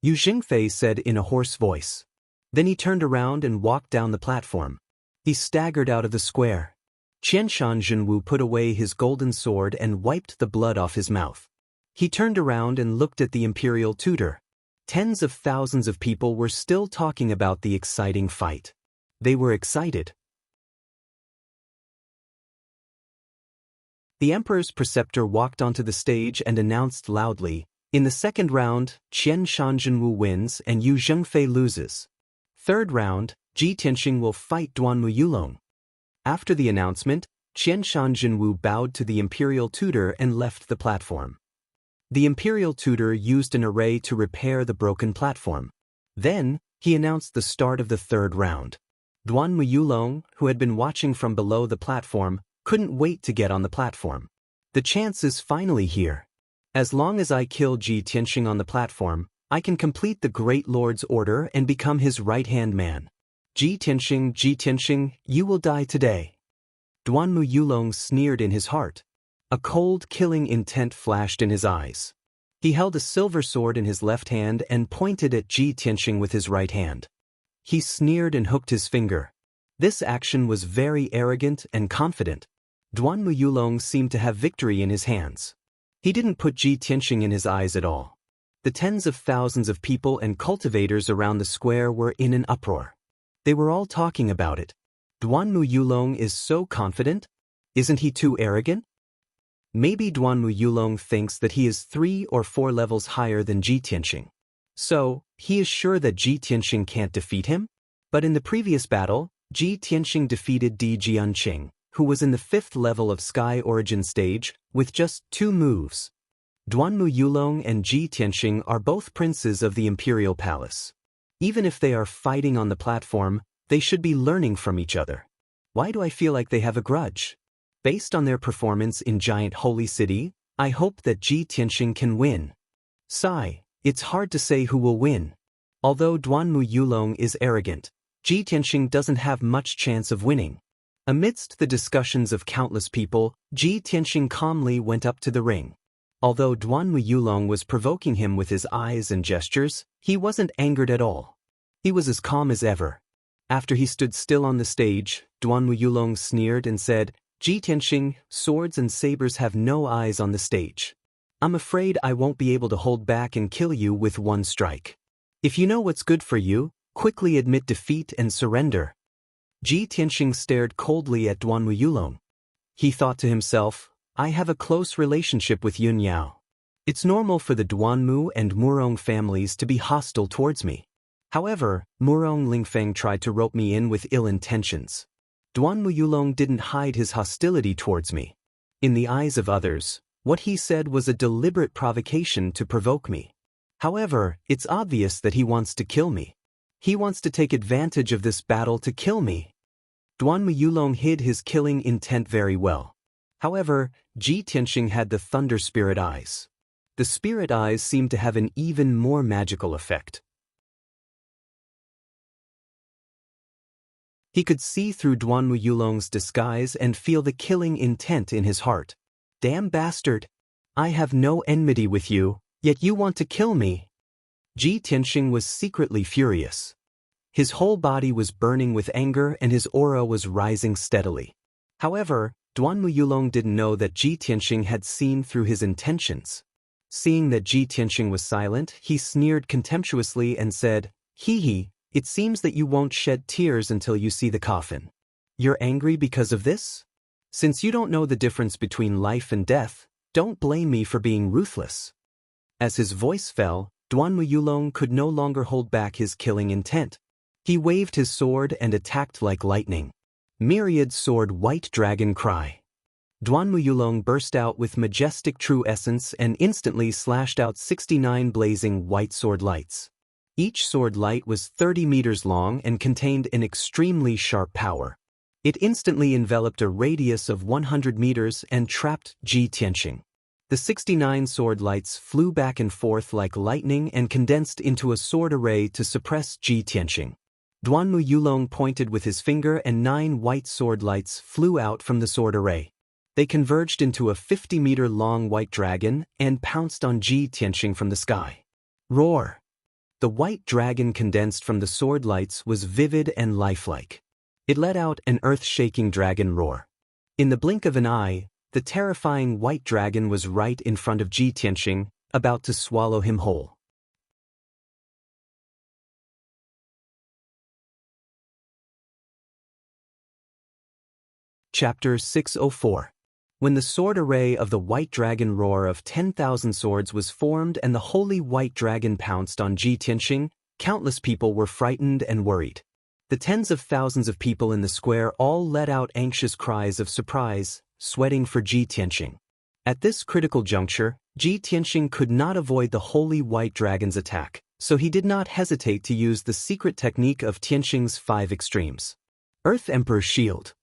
Yu Jingfei said in a hoarse voice. Then he turned around and walked down the platform. He staggered out of the square. Qianshan Jinwu put away his golden sword and wiped the blood off his mouth. He turned around and looked at the imperial tutor. Tens of thousands of people were still talking about the exciting fight. They were excited. The emperor's preceptor walked onto the stage and announced loudly, "In the second round, Qianshan Jinwu wins and Yu Jingfei loses. Third round, Ji Tianxing will fight Duanmu Yulong." After the announcement, Qianshan Jinwu bowed to the imperial tutor and left the platform. The imperial tutor used an array to repair the broken platform. Then, he announced the start of the third round. Duanmu Yulong, who had been watching from below the platform, couldn't wait to get on the platform. "The chance is finally here. As long as I kill Ji Tianxing on the platform, I can complete the Great Lord's order and become his right-hand man. Ji Tianxing, you will die today." Duanmu Yulong sneered in his heart. A cold, killing intent flashed in his eyes. He held a silver sword in his left hand and pointed at Ji Tianxing with his right hand. He sneered and hooked his finger. This action was very arrogant and confident. Duanmu Yulong seemed to have victory in his hands. He didn't put Ji Tianxing in his eyes at all. The tens of thousands of people and cultivators around the square were in an uproar. They were all talking about it. Duanmu Yulong is so confident? Isn't he too arrogant? Maybe Duanmu Yulong thinks that he is 3 or 4 levels higher than Ji Tianxing. So, he is sure that Ji Tianxing can't defeat him? But in the previous battle, Ji Tianxing defeated Di Jianqing, who was in the 5th level of Sky Origin stage, with just 2 moves. Duanmu Yulong and Ji Tianxing are both princes of the Imperial Palace. Even if they are fighting on the platform, they should be learning from each other. Why do I feel like they have a grudge? Based on their performance in Giant Holy City, I hope that Ji Tianxing can win. Sigh, it's hard to say who will win. Although Duanmu Yulong is arrogant, Ji Tianxing doesn't have much chance of winning. Amidst the discussions of countless people, Ji Tianxing calmly went up to the ring. Although Duanmu Yulong was provoking him with his eyes and gestures, he wasn't angered at all. He was as calm as ever. After he stood still on the stage, Duanmu Yulong sneered and said, "Ji Tianxing, swords and sabers have no eyes on the stage. I'm afraid I won't be able to hold back and kill you with one strike. If you know what's good for you, quickly admit defeat and surrender." Ji Tianxing stared coldly at Duanmu Yulong. He thought to himself, I have a close relationship with Yun Yao. It's normal for the Duanmu and Murong families to be hostile towards me. However, Murong Lingfeng tried to rope me in with ill intentions. Duanmu Yulong didn't hide his hostility towards me. In the eyes of others, what he said was a deliberate provocation to provoke me. However, it's obvious that he wants to kill me. He wants to take advantage of this battle to kill me. Duanmu Yulong hid his killing intent very well. However, Ji Tianxing had the Thunder Spirit Eyes. The Spirit Eyes seemed to have an even more magical effect. He could see through Duanmu Yulong's disguise and feel the killing intent in his heart. Damn bastard! I have no enmity with you, yet you want to kill me. Ji Tianxing was secretly furious. His whole body was burning with anger and his aura was rising steadily. However, Duanmu Yulong didn't know that Ji Tianxing had seen through his intentions. Seeing that Ji Tianxing was silent, he sneered contemptuously and said, Hee hee, it seems that you won't shed tears until you see the coffin. You're angry because of this? Since you don't know the difference between life and death, don't blame me for being ruthless. As his voice fell, Duanmu Yulong could no longer hold back his killing intent. He waved his sword and attacked like lightning. Myriad sword white dragon cry. Duanmu Yulong burst out with majestic true essence and instantly slashed out 69 blazing white sword lights. Each sword light was 30 meters long and contained an extremely sharp power. It instantly enveloped a radius of 100 meters and trapped Ji Tianxing. The 69 sword lights flew back and forth like lightning and condensed into a sword array to suppress Ji Tianxing. Duanmu Yulong pointed with his finger and 9 white sword lights flew out from the sword array. They converged into a 50-meter-long white dragon and pounced on Ji Tianxing from the sky. Roar! The white dragon condensed from the sword lights was vivid and lifelike. It let out an earth-shaking dragon roar. In the blink of an eye, the terrifying white dragon was right in front of Ji Tianxing, about to swallow him whole. Chapter 604. When the sword array of the white dragon roar of 10,000 swords was formed and the holy white dragon pounced on Ji Tianxing, countless people were frightened and worried. The tens of thousands of people in the square all let out anxious cries of surprise, sweating for Ji Tianxing. At this critical juncture, Ji Tianxing could not avoid the holy white dragon's attack, so he did not hesitate to use the secret technique of Tianxing's 5 extremes. Earth Emperor Shield.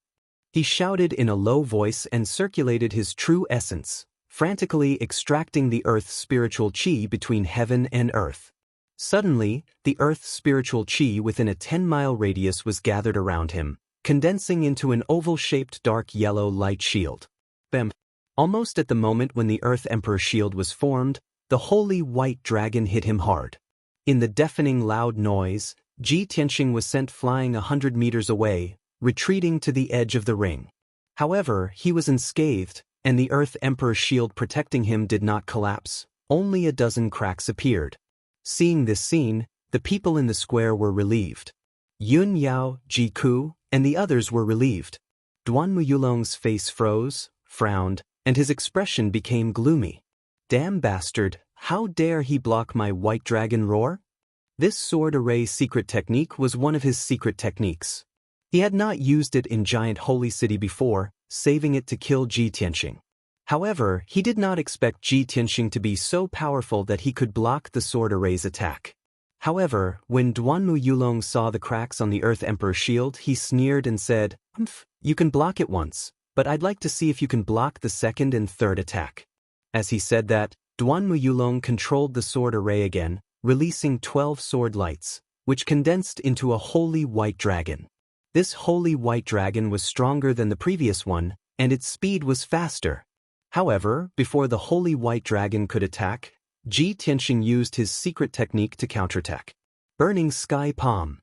He shouted in a low voice and circulated his true essence, frantically extracting the earth's spiritual qi between heaven and earth. Suddenly, the earth's spiritual qi within a 10-mile radius was gathered around him, condensing into an oval-shaped dark yellow light shield. Bam! Almost at the moment when the Earth Emperor shield was formed, the holy white dragon hit him hard. In the deafening loud noise, Ji Tianxing was sent flying 100 meters away, retreating to the edge of the ring. However, he was unscathed, and the Earth Emperor's shield protecting him did not collapse. Only a dozen cracks appeared. Seeing this scene, the people in the square were relieved. Yun Yao, Ji Ku, and the others were relieved. Duanmu Yulong's face froze, frowned, and his expression became gloomy. Damn bastard, how dare he block my white dragon roar? This sword array secret technique was one of his secret techniques. He had not used it in Giant Holy City before, saving it to kill Ji Tianxing. However, he did not expect Ji Tianxing to be so powerful that he could block the sword array's attack. However, when Duanmu Yulong saw the cracks on the Earth Emperor's shield, he sneered and said, "You can block it once, but I'd like to see if you can block the second and third attack." As he said that, Duanmu Yulong controlled the sword array again, releasing 12 sword lights, which condensed into a holy white dragon. This holy white dragon was stronger than the previous one, and its speed was faster. However, before the holy white dragon could attack, Ji Tianxing used his secret technique to counterattack. Burning Sky Palm.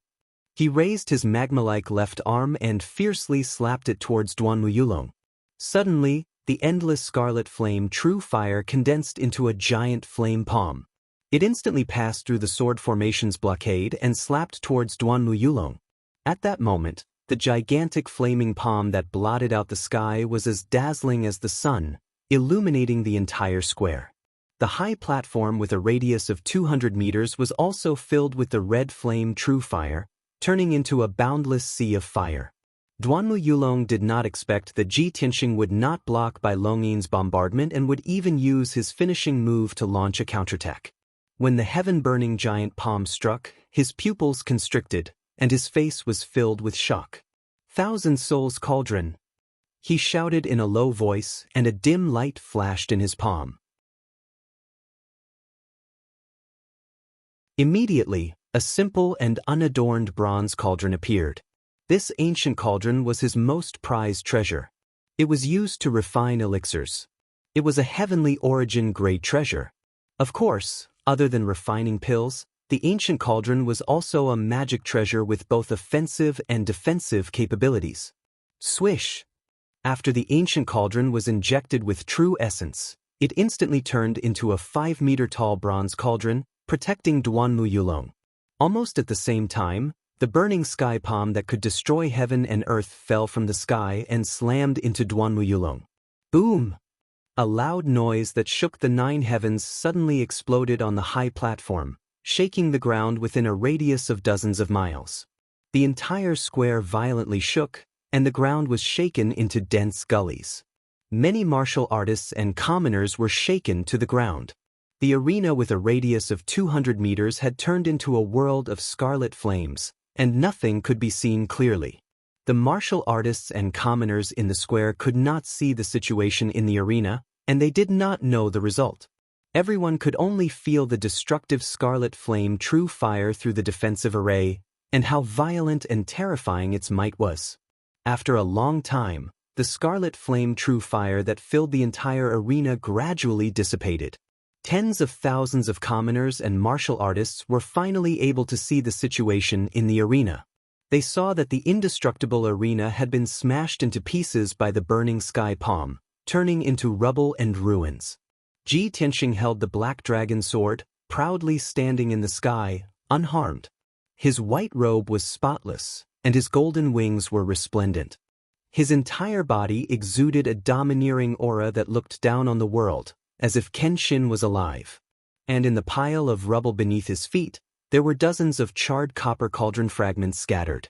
He raised his magma-like left arm and fiercely slapped it towards Duanmu Yulong. Suddenly, the endless scarlet flame true fire condensed into a giant flame palm. It instantly passed through the sword formation's blockade and slapped towards Duanmu Yulong. At that moment, the gigantic flaming palm that blotted out the sky was as dazzling as the sun, illuminating the entire square. The high platform with a radius of 200 meters was also filled with the red flame true fire, turning into a boundless sea of fire. Duanmu Yulong did not expect that Ji Tianxing would not block Bai Longyin's bombardment and would even use his finishing move to launch a counterattack. When the heaven-burning giant palm struck, his pupils constricted, and his face was filled with shock. "Thousand Souls Cauldron!" He shouted in a low voice, and a dim light flashed in his palm. Immediately, a simple and unadorned bronze cauldron appeared. This ancient cauldron was his most prized treasure. It was used to refine elixirs. It was a heavenly origin grade treasure. Of course, other than refining pills, the ancient cauldron was also a magic treasure with both offensive and defensive capabilities. Swish! After the ancient cauldron was injected with true essence, it instantly turned into a 5-meter-tall bronze cauldron, protecting Duanmu Yulong. Almost at the same time, the burning sky palm that could destroy heaven and earth fell from the sky and slammed into Duanmuyulong. Boom! A loud noise that shook the 9 heavens suddenly exploded on the high platform, shaking the ground within a radius of dozens of miles. The entire square violently shook, and the ground was shaken into dense gullies. Many martial artists and commoners were shaken to the ground. The arena with a radius of 200 meters had turned into a world of scarlet flames, and nothing could be seen clearly. The martial artists and commoners in the square could not see the situation in the arena, and they did not know the result. Everyone could only feel the destructive scarlet flame true fire through the defensive array, and how violent and terrifying its might was. After a long time, the scarlet flame true fire that filled the entire arena gradually dissipated. Tens of thousands of commoners and martial artists were finally able to see the situation in the arena. They saw that the indestructible arena had been smashed into pieces by the burning sky palm, turning into rubble and ruins. Ji Tianxing held the black dragon sword, proudly standing in the sky, unharmed. His white robe was spotless, and his golden wings were resplendent. His entire body exuded a domineering aura that looked down on the world, as if Kenshin was alive. And in the pile of rubble beneath his feet, there were dozens of charred copper cauldron fragments scattered.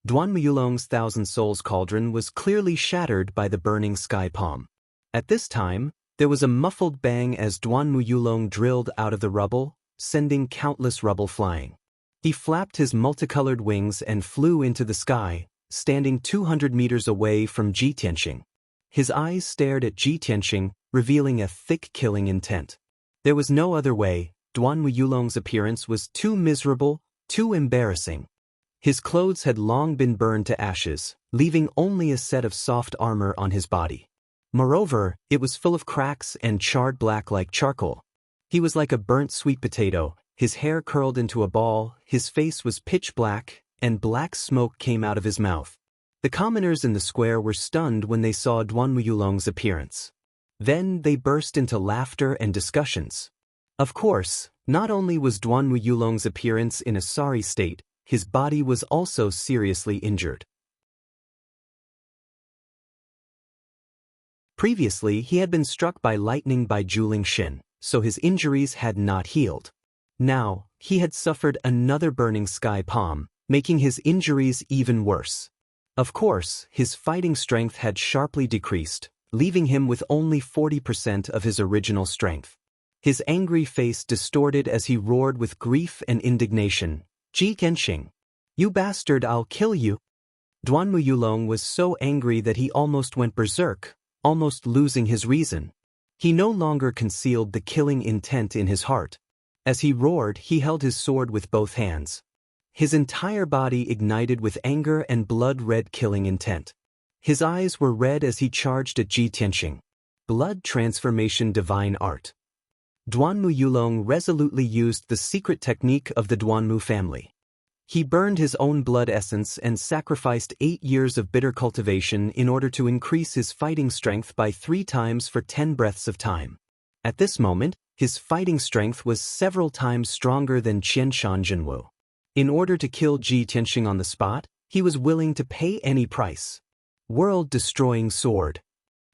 Duanmuyulong's Thousand Souls cauldron was clearly shattered by the burning sky palm. At this time, there was a muffled bang as Duanmuyulong drilled out of the rubble, sending countless rubble flying. He flapped his multicolored wings and flew into the sky, standing 200 meters away from Ji Tianxing. His eyes stared at Ji Tianxing, revealing a thick killing intent. There was no other way. Duanmuyulong's appearance was too miserable, too embarrassing. His clothes had long been burned to ashes, leaving only a set of soft armor on his body. Moreover, it was full of cracks and charred black like charcoal. He was like a burnt sweet potato, his hair curled into a ball, his face was pitch black, and black smoke came out of his mouth. The commoners in the square were stunned when they saw Duanmuyulong's appearance. Then they burst into laughter and discussions. Of course, not only was Duanmuyulong's appearance in a sorry state, his body was also seriously injured. Previously, he had been struck by lightning by Juling Xin, so his injuries had not healed. Now, he had suffered another burning sky palm, making his injuries even worse. Of course, his fighting strength had sharply decreased, leaving him with only 40% of his original strength. His angry face distorted as he roared with grief and indignation. Ji Tianxing, you bastard, I'll kill you. Duanmuyulong was so angry that he almost went berserk, almost losing his reason. He no longer concealed the killing intent in his heart. As he roared, he held his sword with both hands. His entire body ignited with anger and blood-red killing intent. His eyes were red as he charged at Ji Tianxing. Blood transformation divine art. Duanmuyulong resolutely used the secret technique of the Duanmu family. He burned his own blood essence and sacrificed 8 years of bitter cultivation in order to increase his fighting strength by 3 times for 10 breaths of time. At this moment, his fighting strength was several times stronger than Qianshan Jinwu. In order to kill Ji Tianxing on the spot, he was willing to pay any price. World-destroying sword.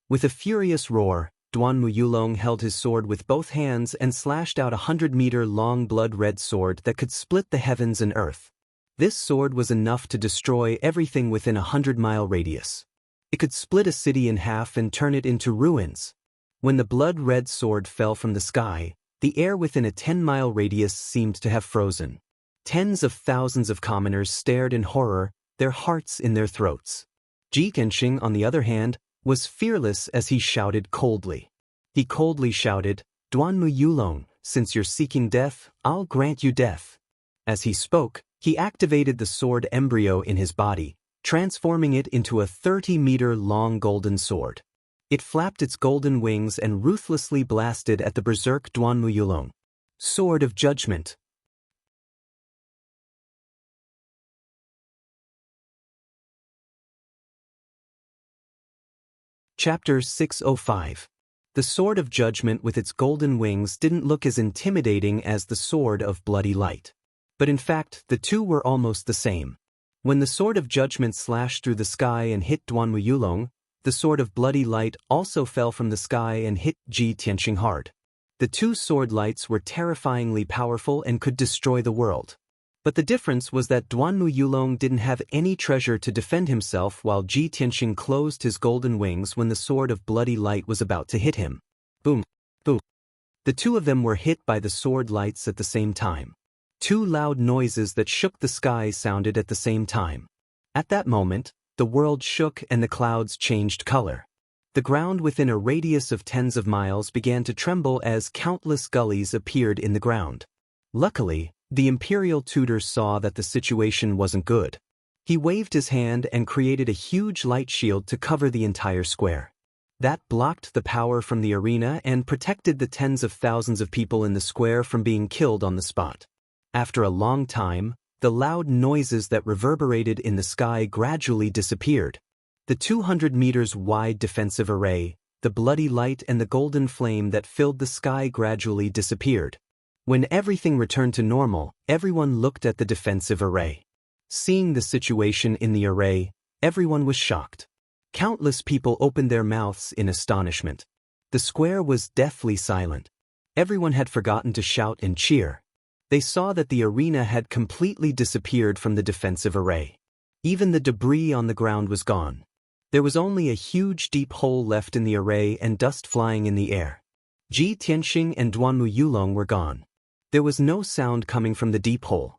With a furious roar, Duanmuyulong held his sword with both hands and slashed out a 100-meter-long blood-red sword that could split the heavens and earth. This sword was enough to destroy everything within a 100-mile radius. It could split a city in half and turn it into ruins. When the blood-red sword fell from the sky, the air within a 10-mile radius seemed to have frozen. Tens of thousands of commoners stared in horror, their hearts in their throats. Ji Tianxing, on the other hand, was fearless as he shouted coldly. He coldly shouted, Duanmuyulong, since you're seeking death, I'll grant you death. As he spoke, he activated the sword embryo in his body, transforming it into a 30-meter-long golden sword. It flapped its golden wings and ruthlessly blasted at the berserk Duanmuyulong. Sword of Judgment. Chapter 605. The Sword of Judgment with its golden wings didn't look as intimidating as the Sword of Bloody Light. But in fact, the two were almost the same. When the sword of judgment slashed through the sky and hit Duanwu Yulong, the sword of bloody light also fell from the sky and hit Ji Tianxing hard. The two sword lights were terrifyingly powerful and could destroy the world. But the difference was that Duanwu Yulong didn't have any treasure to defend himself, while Ji Tianxing closed his golden wings when the sword of bloody light was about to hit him. Boom! Boom! The two of them were hit by the sword lights at the same time. Two loud noises that shook the sky sounded at the same time. At that moment, the world shook and the clouds changed color. The ground within a radius of tens of miles began to tremble as countless gullies appeared in the ground. Luckily, the imperial tutor saw that the situation wasn't good. He waved his hand and created a huge light shield to cover the entire square. That blocked the power from the arena and protected the tens of thousands of people in the square from being killed on the spot. After a long time, the loud noises that reverberated in the sky gradually disappeared. The 200 meters wide defensive array, the bloody light and the golden flame that filled the sky gradually disappeared. When everything returned to normal, everyone looked at the defensive array. Seeing the situation in the array, everyone was shocked. Countless people opened their mouths in astonishment. The square was deathly silent. Everyone had forgotten to shout and cheer. They saw that the arena had completely disappeared from the defensive array. Even the debris on the ground was gone. There was only a huge deep hole left in the array and dust flying in the air. Ji Tianxing and Duanwu Yulong were gone. There was no sound coming from the deep hole.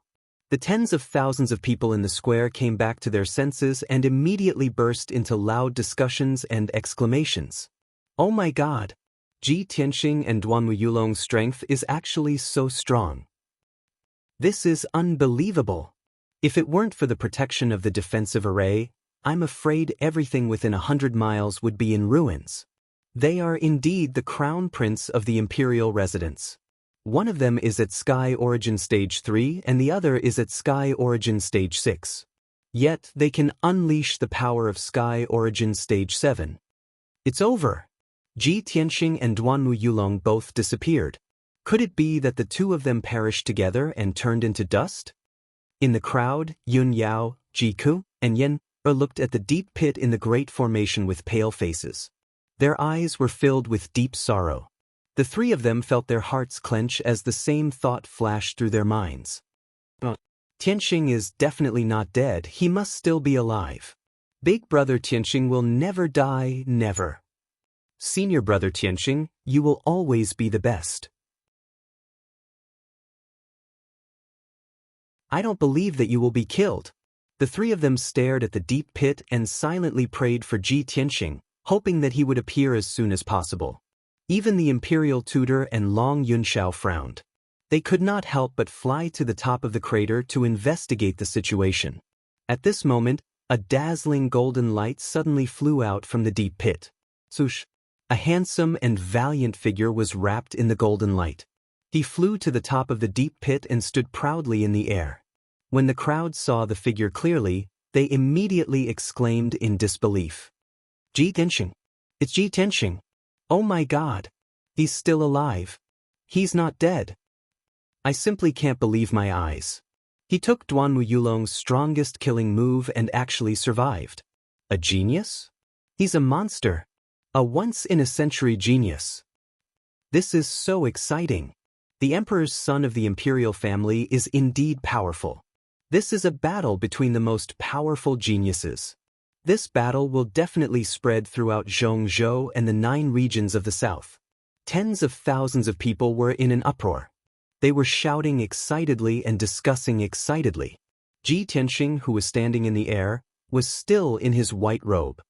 The tens of thousands of people in the square came back to their senses and immediately burst into loud discussions and exclamations. Oh my God! Ji Tianxing and Duanwu Yulong's strength is actually so strong. This is unbelievable. If it weren't for the protection of the defensive array, I'm afraid everything within 100 miles would be in ruins. They are indeed the crown prince of the imperial residence. One of them is at Sky Origin Stage 3 and the other is at Sky Origin Stage 6. Yet they can unleash the power of Sky Origin Stage 7. It's over. Ji Tianxing and Duanwu Yulong both disappeared. Could it be that the two of them perished together and turned into dust? In the crowd, Yun Yao, Jiku, and Yen looked at the deep pit in the great formation with pale faces. Their eyes were filled with deep sorrow. The three of them felt their hearts clench as the same thought flashed through their minds. Tianxing is definitely not dead, he must still be alive. Big brother Tianxing will never die, never. Senior brother Tianxing, you will always be the best. I don't believe that you will be killed. The three of them stared at the deep pit and silently prayed for Ji Tianxing, hoping that he would appear as soon as possible. Even the imperial tutor and Long Yunxiao frowned. They could not help but fly to the top of the crater to investigate the situation. At this moment, a dazzling golden light suddenly flew out from the deep pit. Swoosh! A handsome and valiant figure was wrapped in the golden light. He flew to the top of the deep pit and stood proudly in the air. When the crowd saw the figure clearly, they immediately exclaimed in disbelief. Ji Tianxing! It's Ji Tianxing! Oh my God! He's still alive! He's not dead! I simply can't believe my eyes. He took Duanwu Yulong's strongest killing move and actually survived. A genius? He's a monster. A once-in-a-century genius. This is so exciting. The Emperor's son of the imperial family is indeed powerful. This is a battle between the most powerful geniuses. This battle will definitely spread throughout Zhongzhou and the 9 regions of the south. Tens of thousands of people were in an uproar. They were shouting excitedly and discussing excitedly. Ji Tianxing, who was standing in the air, was still in his white robe.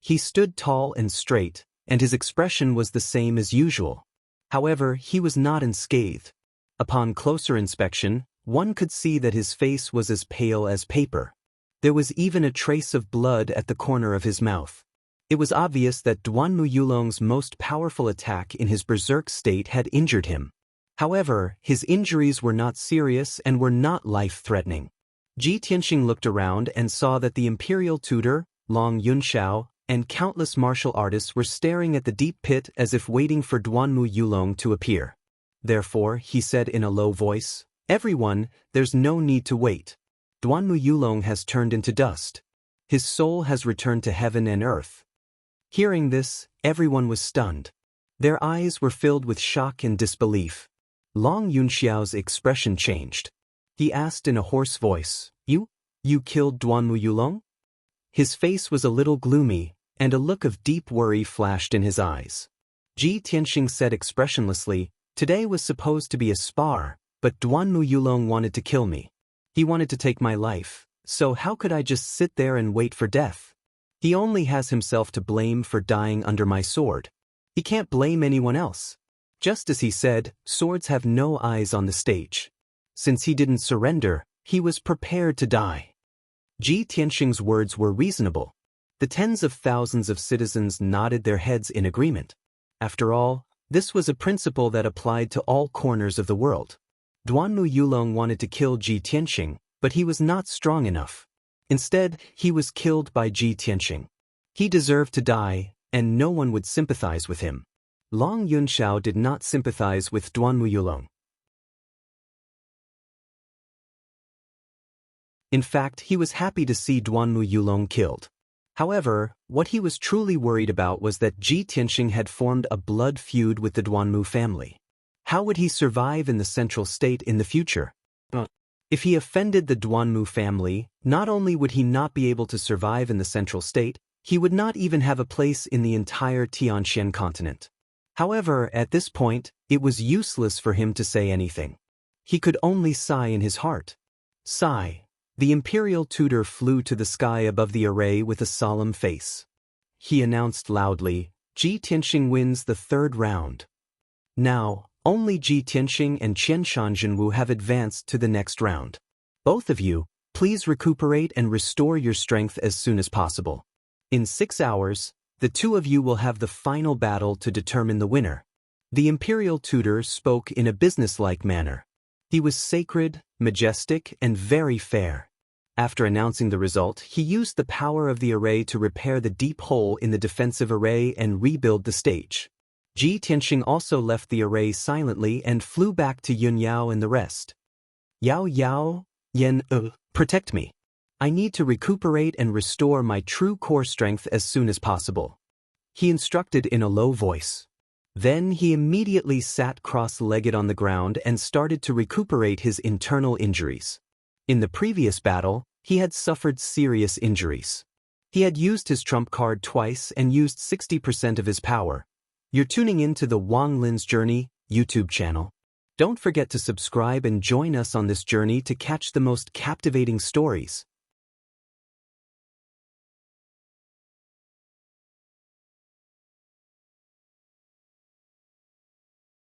He stood tall and straight, and his expression was the same as usual. However, he was not unscathed. Upon closer inspection, one could see that his face was as pale as paper. There was even a trace of blood at the corner of his mouth. It was obvious that Duanwu Yulong's most powerful attack in his berserk state had injured him. However, his injuries were not serious and were not life-threatening. Ji Tianxing looked around and saw that the imperial tutor, Long Yunxiao, and countless martial artists were staring at the deep pit as if waiting for Duanwu Yulong to appear. Therefore, he said in a low voice, Everyone, there's no need to wait. Duanmu Yulong has turned into dust. His soul has returned to heaven and earth. Hearing this, everyone was stunned. Their eyes were filled with shock and disbelief. Long Yunxiao's expression changed. He asked in a hoarse voice, You killed Duanmu Yulong? His face was a little gloomy, and a look of deep worry flashed in his eyes. Ji Tianxing said expressionlessly, Today was supposed to be a spar, but Duanmu Yulong wanted to kill me. He wanted to take my life, so how could I just sit there and wait for death? He only has himself to blame for dying under my sword. He can't blame anyone else. Just as he said, swords have no eyes on the stage. Since he didn't surrender, he was prepared to die. Ji Tianxing's words were reasonable. The tens of thousands of citizens nodded their heads in agreement. After all, this was a principle that applied to all corners of the world. Duanmu Yulong wanted to kill Ji Tianxing, but he was not strong enough. Instead, he was killed by Ji Tianxing. He deserved to die, and no one would sympathize with him. Long Yunxiao did not sympathize with Duanmu Yulong. In fact, he was happy to see Duanmu Yulong killed. However, what he was truly worried about was that Ji Tianxing had formed a blood feud with the Duanmu family. How would he survive in the central state in the future? If he offended the Duanmu family, not only would he not be able to survive in the central state, he would not even have a place in the entire Tianxian continent. However, at this point, it was useless for him to say anything. He could only sigh in his heart. Sigh. The imperial tutor flew to the sky above the array with a solemn face. He announced loudly, Ji Tianxing wins the third round. Now, only Ji Tianxing and Qian Shanzhenwu have advanced to the next round. Both of you, please recuperate and restore your strength as soon as possible. In 6 hours, the two of you will have the final battle to determine the winner. The imperial tutor spoke in a businesslike manner. He was sacred, majestic, and very fair. After announcing the result, he used the power of the array to repair the deep hole in the defensive array and rebuild the stage. Ji Tianxing also left the array silently and flew back to Yun Yao and the rest. Yao, protect me. I need to recuperate and restore my true core strength as soon as possible. He instructed in a low voice. Then he immediately sat cross-legged on the ground and started to recuperate his internal injuries. In the previous battle, he had suffered serious injuries. He had used his trump card twice and used 60% of his power. You're tuning in to the Wang Lin's Journey YouTube channel. Don't forget to subscribe and join us on this journey to catch the most captivating stories.